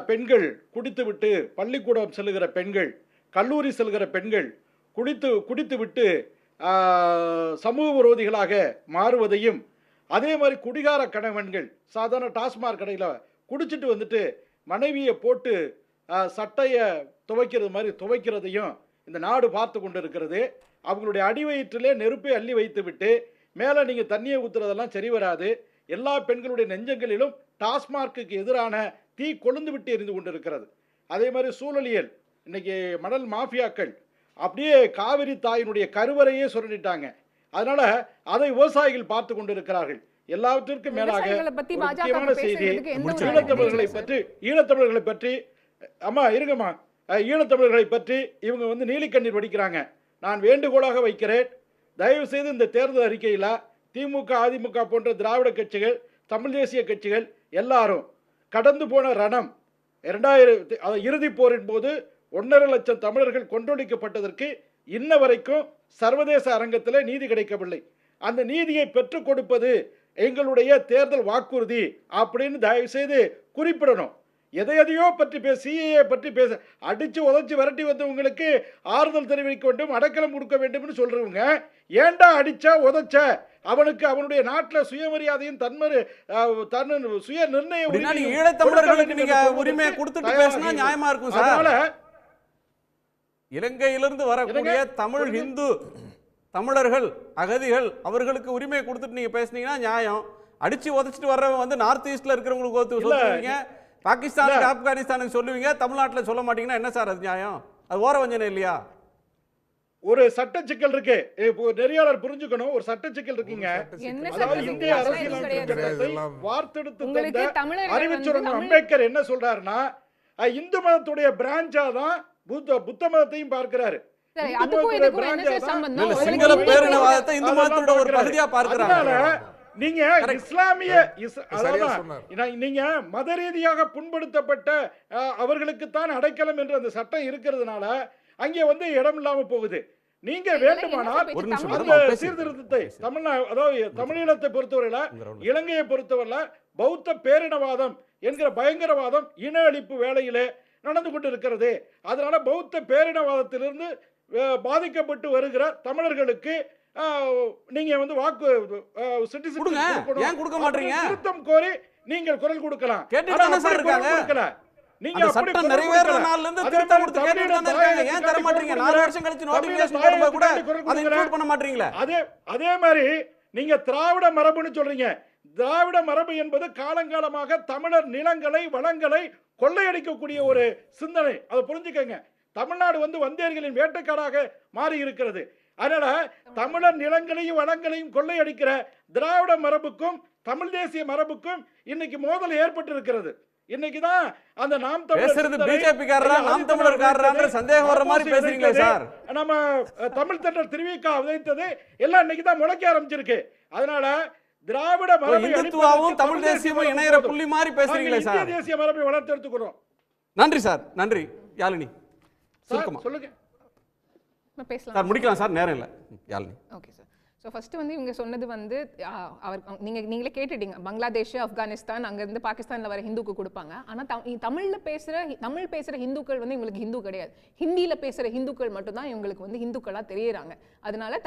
[SPEAKER 8] பெண்கள் குடித்துவிட்டு பள்ளிக்கூடம் செல்லுகிற பெண்கள், கல்லூரி செல்கிற பெண்கள் குடித்துவிட்டு சமூக விரோதிகளாக மாறுவதையும், அதே மாதிரி குடிகார கணவன்கள் சாதாரண டாஸ்மாக் கடையில் குடிச்சிட்டு வந்துட்டு மனைவியை போட்டு சட்டையை துவைக்கிறது மாதிரி துவைக்கிறதையும் இந்த நாடு பார்த்து கொண்டு இருக்கிறது. அவங்களுடைய அடி வயிற்றிலே நெருப்பை அள்ளி வைத்து விட்டு மேலே நீங்கள் தண்ணியை ஊற்றுறதெல்லாம் சரி வராது. எல்லா பெண்களுடைய நெஞ்சங்களிலும் டாஸ்மார்க்குக்கு எதிரான தீ கொழுந்து விட்டு எரிந்து கொண்டு இருக்கிறது. அதே மாதிரி சூழலியல், இன்னைக்கு மணல் மாஃபியாக்கள் அப்படியே காவிரி தாயினுடைய கருவறையே சுரண்டிட்டாங்க. அதனால அதை விவசாயிகள் பார்த்து கொண்டு இருக்கிறார்கள். எல்லாவற்றிற்கும் மேலாக முக்கியமான செய்தி ஈழத்தமிழர்களை பற்றி அம்மா இருங்கம்மா, ஈழத்தமிழர்களை பற்றி இவங்க வந்து நீலிக்கண்ணீர் வடிக்கிறாங்க. நான் வேண்டுகோளாக வைக்கிறேன், தயவு செய்து இந்த தேர்தல் அறிக்கையில் திமுக அதிமுக போன்ற திராவிட கட்சிகள் தமிழ் தேசிய கட்சிகள் எல்லாரும் கடந்து போன ரணம் 2000 இறுதிப் போரின் போது 1.5 லட்சம் தமிழர்கள் கொன்றொழிக்கப்பட்டதற்கு இன்ன வரைக்கும் சர்வதேச அரங்கத்தில் நீதி கிடைக்கவில்லை. அந்த நீதியை பெற்றுக் கொடுப்பது எங்களுடைய தேர்தல் வாக்குறுதி அப்படின்னு தயவு செய்து குறிப்பிடணும். எதையோ பற்றி சிஏஏ பற்றி பேச அடிச்சு உதச்சி விரட்டி வந்தவங்களுக்கு ஆறுதல் தெரிவிக்க வேண்டும், அடைக்கலம் கொடுக்க வேண்டும் சொல்றவங்க ஏண்டா அடிச்சா உதச்ச அவனுக்கு அவனுடைய நாட்டில் சுயமரியாதையும் சுய நிர்ணய
[SPEAKER 2] உரிமையை கொடுத்துட்டு பேசினா நியாயமா இருக்கும் சார். அதனால இலங்கையிலிருந்து வரக்கூடிய தமிழ் இந்து தமிழர்கள் அகதிகள் அவர்களுக்கு உரிமையை கொடுத்துட்டு நீங்க பேசுனீங்கன்னா நியாயம். அடிச்சு உதச்சிட்டு வர்றவங்க வந்து நார்த் ஈஸ்ட்ல இருக்கிறவங்களுக்கு சொல்லுவீங்க, பாகிஸ்தானுக்கு ஆப்கானிஸ்தானுக்கு சொல்லுவீங்க, தமிழ்நாட்டில் சொல்ல மாட்டீங்கன்னா என்ன சார் அது நியாயம்? அது ஓர வஞ்சனை இல்லையா?
[SPEAKER 8] ஒரு சட்ட சிக்கல் இருக்கு, நெறியாளர் புரிஞ்சுக்கணும். ஒரு சட்ட சிக்கல் இருக்குங்க. இந்திய அரசியல் வார்த்தெடுத்து அறிவிச்சுடணும். அம்பேத்கர் என்ன சொல்றாருன்னா, இந்து மதத்துடைய பிரான்ச்சா தான் புத்த மதத்தையும் பார்க்கிறாரு. நீங்க இஸ்லாமிய நீங்க மத ரீதியாக புண்படுத்தப்பட்ட அவர்களுக்குத்தான் அடைக்கலம் என்று அந்த சட்டம் இருக்கிறதுனால அங்கே வந்து இடம் இல்லாம போகுது. நீங்க வேண்டுமானால் அந்த சீர்திருத்தத்தை தமிழீழத்தை பொறுத்தவரையில இலங்கையை பொறுத்தவரையில பௌத்த பேரினவாதம் என்கிற பயங்கரவாதம் இன அழிப்பு வேளையிலே நடந்து கொண்டு இருக்கிறது. அதனால பௌத்த பேரினவாதத்திலிருந்து பாதிக்கப்பட்டு வருகிற தமிழர்களுக்கு நீங்க வந்து வாக்கு திருத்தம் கோரி நீங்கள் குரல் கொடுக்கலாம். நீங்க சட்டம் நிறைவேற நாள்ல இருந்து திருத்தம் கொடுத்து கேட்டுட்டு இருக்காங்க. ஏன் தர மாட்டீங்க? 4 வருஷம் கழிச்சு நோட்டிபிகேஷன் போடும்போது கூட அதை இன்க்ளூட் பண்ண மாட்டீங்களா? அதே மாதிரி நீங்க திராவிட மரபுன்னு சொல்றீங்க. திராவிட மரபு என்பது காலங்காலமாக தமிழர் நிலங்களை வளங்களை கொள்ளையடிக்கக்கூடிய ஒரு சிந்தனை. அதை புரிஞ்சுக்கங்க. தமிழ்நாடு வந்து வந்தேர்களின் வேட்டைக்காடாக மாறி இருக்கிறது. அதனால தமிழர் நிலங்களையும் வளங்களையும் கொள்ளையடிக்கிற திராவிட மரபுக்கும் தமிழ் தேசிய மரபுக்கும் இன்னைக்கு மோதல் ஏற்பட்டு இருக்கிறது. இன்னைக்குதான் அந்த நாம் தமிழர்
[SPEAKER 2] பிஜேபிக்காரரா நாம் தமிழர்காரரா சந்தேகம் வர மாதிரி பேசுறீங்களே சார்.
[SPEAKER 8] நம்ம தமிழ் தென்றல் திருவிக்கா விதைத்தது எல்லாம் இன்னைக்கு தான் முளைக்க ஆரம்பிச்சிருக்கு. அதனால திராவிட
[SPEAKER 2] மரபும் தமிழ் தேசியமும் இணையற புள்ளி மாதிரி பேசுறீங்களே சார்.
[SPEAKER 8] தேசிய மரபை வளர்த்தெடுத்துக்கிறோம்.
[SPEAKER 2] நன்றி சார். நன்றி யாழினி.
[SPEAKER 8] சொல்லுங்க
[SPEAKER 2] சார், முடிக்கலாம் சார், நேரம் இல்லை. Yazhini.
[SPEAKER 7] Okay sir. So first வந்து இவங்க சொன்னது வந்து நீங்களே கேட்டுட்டீங்க, பங்களாதேஷ் ஆப்கானிஸ்தான் அங்கேருந்து பாகிஸ்தானில் வர ஹிந்துக்கு கொடுப்பாங்க. ஆனால் தமிழ் பேசுகிற ஹிந்துக்கள் வந்து இவங்களுக்கு ஹிந்து கிடையாது. ஹிந்தியில் பேசுகிற ஹிந்துக்கள் மட்டும்தான் இவங்களுக்கு வந்து ஹிந்துக்களாக தெரியுறாங்க. அதனால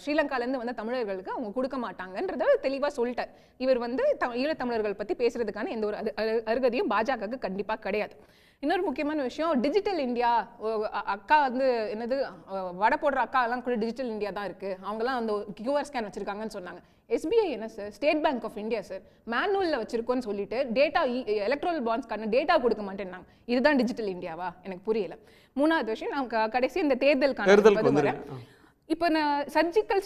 [SPEAKER 7] ஸ்ரீலங்காலேருந்து வந்த தமிழர்களுக்கு அவங்க கொடுக்க மாட்டாங்கன்றத தெளிவாக சொல்லிட்டார். இவர் வந்து ஈழத்தமிழர்கள் பற்றி பேசுறதுக்கான எந்த ஒரு அருகதையும் பாஜகவுக்கு கண்டிப்பாக கிடையாது. இன்னொரு முக்கியமான விஷயம், டிஜிட்டல் இந்தியா. அக்கா வந்து என்னது வடை போடுற அக்கா எல்லாம் கூட டிஜிட்டல் இந்தியா தான் இருக்குது, அவங்கலாம் அந்த கியூஆர் ஸ்கேன் வச்சுருக்காங்கன்னு சொன்னாங்க. எஸ்பிஐ என்ன sir? State bank of India sir. மேனுவலில் வச்சுருக்கோன்னு சொல்லிட்டு டேட்டா எலக்ட்ரல் பாண்ட்ஸ்க்கான டேட்டா கொடுக்க மாட்டேன்னாங்க. இதுதான் டிஜிட்டல் இந்தியாவா? எனக்கு புரியல. மூணாவது விஷயம், நான் கடைசி இந்த தேர்தலுக்கான வரேன். இப்போ நான் சர்ஜிக்கல்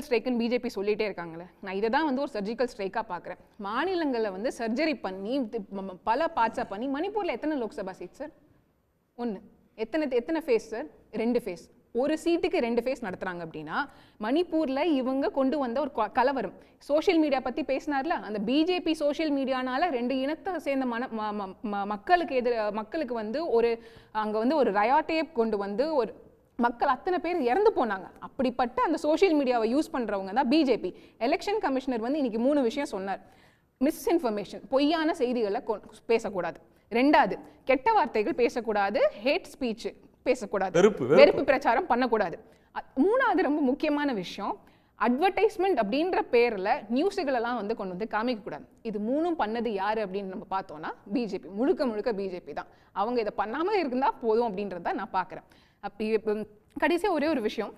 [SPEAKER 7] ஸ்ட்ரைக்குன்னு பிஜேபி சொல்லிகிட்டே இருக்காங்களே, நான் இதை தான் வந்து ஒரு சர்ஜிக்கல் ஸ்ட்ரைக்காக பார்க்குறேன். மாநிலங்களில் வந்து சர்ஜரி பண்ணி பல பார்ட்ஸாக பண்ணி மணிப்பூரில் எத்தனை லோக்சபா சீட் சார்? 1. எத்தனை ஃபேஸ் சார்? 2 ஃபேஸ். ஒரு சீட்டுக்கு 2 ஃபேஸ் நடத்துகிறாங்க அப்படின்னா மணிப்பூரில் இவங்க கொண்டு வந்த ஒரு கலவரம். சோஷியல் மீடியா பற்றி பேசினார்ல, அந்த பிஜேபி சோஷியல் மீடியானால 2 இனத்தை சேர்ந்த மக்களுக்கு வந்து அங்கே வந்து ஒரு ரயாட்டையே கொண்டு வந்து ஒரு மக்கள் அத்தனை பேர் இறந்து போனாங்க. அப்படிப்பட்ட அந்த சோஷியல் மீடியாவை யூஸ் பண்ணுறவங்க தான் பிஜேபி. எலெக்ஷன் கமிஷனர் வந்து இன்னைக்கு 3 விஷயம் சொன்னார். மிஸ்இன்ஃபர்மேஷன், பொய்யான செய்திகளை பேசக்கூடாது. 2வது, கெட்ட வார்த்தைகள் பேசக்கூடாது. ஹேட் ஸ்பீச் பேசக்கூடாது. வெறுப்பு பிரச்சாரம் பண்ணக்கூடாது. 3வது ரொம்ப முக்கியமான விஷயம், அட்வர்டைஸ்மெண்ட் அப்படின்ற பேரில் நியூஸுகளெல்லாம் வந்து கொண்டு வந்து காமிக்கக்கூடாது. இது மூணும் பண்ணது யார் அப்படின்னு நம்ம பார்த்தோன்னா பிஜேபி, முழுக்க முழுக்க பிஜேபி தான். அவங்க இதை பண்ணாமல் இருந்தால் போதும் அப்படின்றத நான் பார்க்குறேன். அப்படி கடைசியாக ஒரே ஒரு விஷயம்,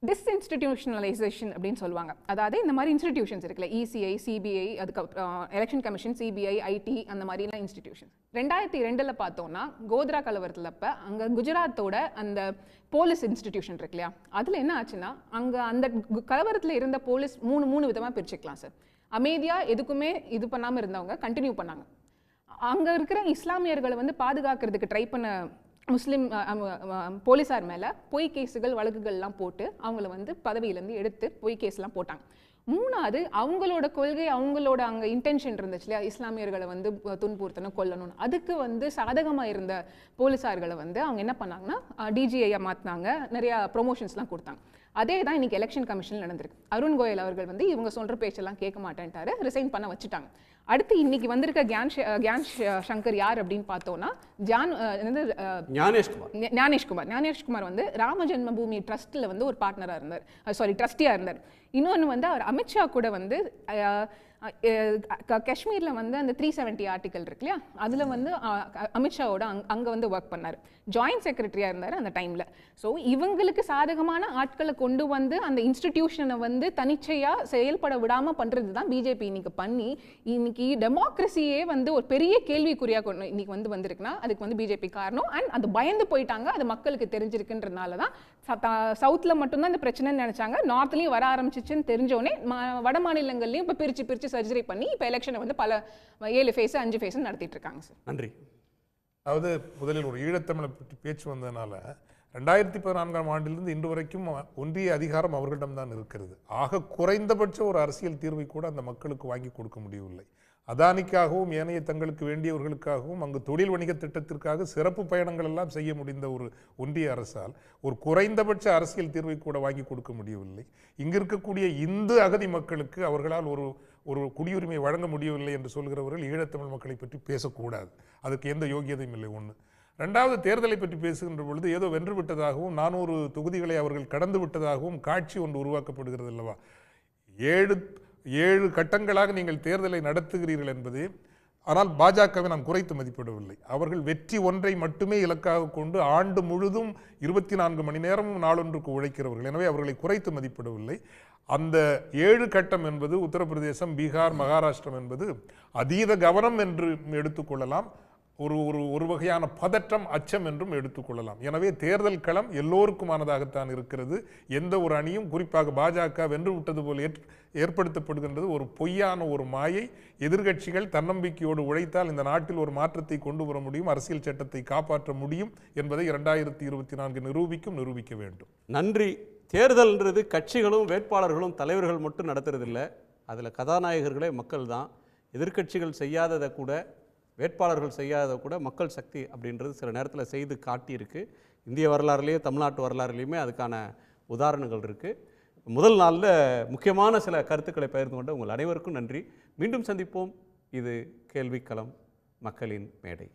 [SPEAKER 7] டிஸ்இன்ஸ்டிடியூஷனலைசேஷன் அப்படின்னு சொல்லுவாங்க. அதாவது இந்த மாதிரி இன்ஸ்டிடியூஷன்ஸ் இருக்குல்ல, இசிஐ, சிபிஐ, அதுக்கப்புறம் எலெக்ஷன் கமிஷன், சிபிஐ, ஐடி, அந்த மாதிரிலாம் இன்ஸ்டிடியூஷன்ஸ் 2002 பார்த்தோம்னா கோத்ரா கலவரத்தில் அப்போ அங்கே குஜராத்தோட அந்த போலீஸ் இன்ஸ்டிடியூஷன் இருக்கு இல்லையா, அதில் என்ன ஆச்சுன்னா அங்கே அந்த கலவரத்தில் இருந்த போலீஸ் மூணு விதமாக பிரிச்சுக்கலாம் சார். அமைதியாக எதுக்குமே இது பண்ணாமல் இருந்தவங்க கண்டினியூ பண்ணாங்க. அங்கே இருக்கிற இஸ்லாமியர்களை வந்து பாதுகாக்கிறதுக்கு ட்ரை பண்ண முஸ்லீம் போலீஸார் மேலே பொய் கேஸுகள், வழக்குகள்லாம் போட்டு அவங்கள வந்து பதவியிலேருந்து எடுத்து பொய் கேஸ்லாம் போட்டாங்க. மூணாவது, அவங்களோட கொள்கை, அவங்களோட அங்கே இன்டென்ஷன் இருந்துச்சு இல்லையா, இஸ்லாமியர்களை வந்து துன்புறுத்தணும், கொல்லணும். அதுக்கு வந்து சாதகமாக இருந்த போலீஸார்களை வந்து அவங்க என்ன பண்ணாங்கன்னா டிஜிஐயாக மாற்றினாங்க, நிறையா ப்ரொமோஷன்ஸ்லாம் கொடுத்தாங்க. அதே தான் இன்னைக்கு எலெக்ஷன் கமிஷனில் நடந்திருக்கு. அருண் கோயல் அவர்கள் வந்து இவங்க சொல்கிற பேச்செல்லாம் கேட்க மாட்டேன்ட்டாரு, ரிசைன் பண்ண வச்சுட்டாங்க. அடுத்து இன்னைக்கு வந்திருக்க கியான் சங்கர் யார் அப்படின்னு பார்த்தோன்னா ஞானேஷ்குமார் வந்து ராம ஜென்ம பூமி ட்ரஸ்ட்டில் வந்து ஒரு பார்ட்னராக இருந்தார், ட்ரஸ்டியாக இருந்தார். இன்னொன்று வந்து அவர் அமித்ஷா கூட வந்து காஷ்மீரில் வந்து அந்த 370 ஆர்டிக்கல் இருக்கு இல்லையா, அதில் வந்து அமித்ஷாவோட அங்கே வந்து ஒர்க் பண்ணார், ஜாயின்ட் செக்ரட்டரியாக இருந்தார் அந்த டைமில். ஸோ இவங்களுக்கு சாதகமான ஆட்களை கொண்டு வந்து அந்த இன்ஸ்டிடியூஷனை வந்து தனிச்சையாக செயல்பட விடாமல் பண்ணுறது தான் பிஜேபி இன்னைக்கு பண்ணி இன்னைக்கு டெமோக்ரஸியே வந்து ஒரு பெரிய கேள்விக்குறியாக இன்னைக்கு வந்து வந்திருக்குன்னா அதுக்கு வந்து பிஜேபி காரணம். அண்ட் அது பயந்து போயிட்டாங்க, அது மக்களுக்கு தெரிஞ்சிருக்குன்றதுனால தான் சவுத்தில் மட்டும்தான் இந்த பிரச்சனைன்னு நினச்சாங்க, நார்த்லேயும் வர ஆரம்பிச்சிச்சுன்னு தெரிஞ்சோடனே வட மாநிலங்கள்லையும் இப்போ பிரித்து சர்ஜரி பண்ணி இப்போ எலெக்ஷனை வந்து பல 7 ஃபேஸ் 5 ஃபேஸ் நடத்திட்டு இருக்காங்க சார்.
[SPEAKER 4] நன்றி. அதாவது முதலில் ஒரு ஈழத்தமிழை பற்றி பேச்சு வந்ததுனால 2014ஆம் ஆண்டிலிருந்து இன்று வரைக்கும் ஒன்றிய அதிகாரம் அவர்களிடம்தான் இருக்கிறது. ஆக குறைந்தபட்ச ஒரு அரசியல் தீர்வை கூட அந்த மக்களுக்கு வாங்கி கொடுக்க முடியவில்லை. அதானிக்காகவும் ஏனைய தங்களுக்கு வேண்டியவர்களுக்காகவும் அங்கு தொழில் வணிக திட்டத்திற்காக சிறப்பு பயணங்கள் எல்லாம் செய்ய முடிந்த ஒரு ஒன்றிய அரசால் ஒரு குறைந்தபட்ச அரசியல் தீர்வை கூட வாங்கி கொடுக்க முடியவில்லை. இங்கு இருக்கக்கூடிய இந்து அகதி மக்களுக்கு அவர்களால் ஒரு குடியுரிமை வழங்க முடியவில்லை என்று சொல்கிறவர்கள் ஈழத்தமிழ் மக்களை பற்றி பேசக்கூடாது, அதுக்கு எந்த யோகியதையும் இல்லை. ஒன்று. ரெண்டாவது, தேர்தலை பற்றி பேசுகின்ற பொழுது ஏதோ வென்று விட்டதாகவும் 400 தொகுதிகளை அவர்கள் கடந்து விட்டதாகவும் காட்சி ஒன்று உருவாக்கப்படுகிறது அல்லவா. 7 கட்டங்களாக நீங்கள் தேர்தலை நடத்துகிறீர்கள் என்பது. ஆனால் பாஜகவை நான் குறைத்து மதிப்பிடவில்லை. அவர்கள் வெற்றி ஒன்றை மட்டுமே இலக்காக கொண்டு ஆண்டு முழுதும் 24 மணி நேரமும் நாளொன்றுக்கு உழைக்கிறவர்கள். எனவே அவர்களை குறைத்து மதிப்பிடவில்லை. அந்த 7 கட்டம் என்பது உத்தரப்பிரதேசம், பீகார், மகாராஷ்டிரம் என்பது அதீத கவனம் என்று எடுத்துக்கொள்ளலாம், ஒரு வகையான பதற்றம், அச்சம் என்றும் எடுத்துக்கொள்ளலாம். எனவே தேர்தல் களம் எல்லோருக்குமானதாகத்தான் இருக்கிறது. எந்த ஒரு அணியும், குறிப்பாக பாஜக வென்று விட்டது போல் ஏற்படுத்தப்படுகின்றது ஒரு பொய்யான ஒரு மாயை. எதிர்கட்சிகள் தன்னம்பிக்கையோடு உழைத்தால் இந்த நாட்டில் ஒரு மாற்றத்தை கொண்டு வர முடியும், அரசியல் சட்டத்தை காப்பாற்ற முடியும் என்பதை 2024 நிரூபிக்க வேண்டும்.
[SPEAKER 2] நன்றி. தேர்தல்ன்றது கட்சிகளும் வேட்பாளர்களும் தலைவர்கள் மட்டும் நடத்துறதில்லை, அதில் கதாநாயகர்களே மக்கள் தான். எதிர்கட்சிகள் செய்யாததை கூட, வேட்பாளர்கள் செய்யாததை கூட மக்கள் சக்தி அப்படின்றது சில நேரத்தில் செய்து காட்டியிருக்கு. இந்திய வரலாறுலேயும் தமிழ்நாட்டு வரலாறுலேயுமே அதுக்கான உதாரணங்கள் இருக்குது. முதல் நாளில் முக்கியமான சில கருத்துக்களை பகிர்ந்து கொண்ட உங்கள் அனைவருக்கும் நன்றி. மீண்டும் சந்திப்போம். இது கேள்விக்களம், மக்களின் மேடை.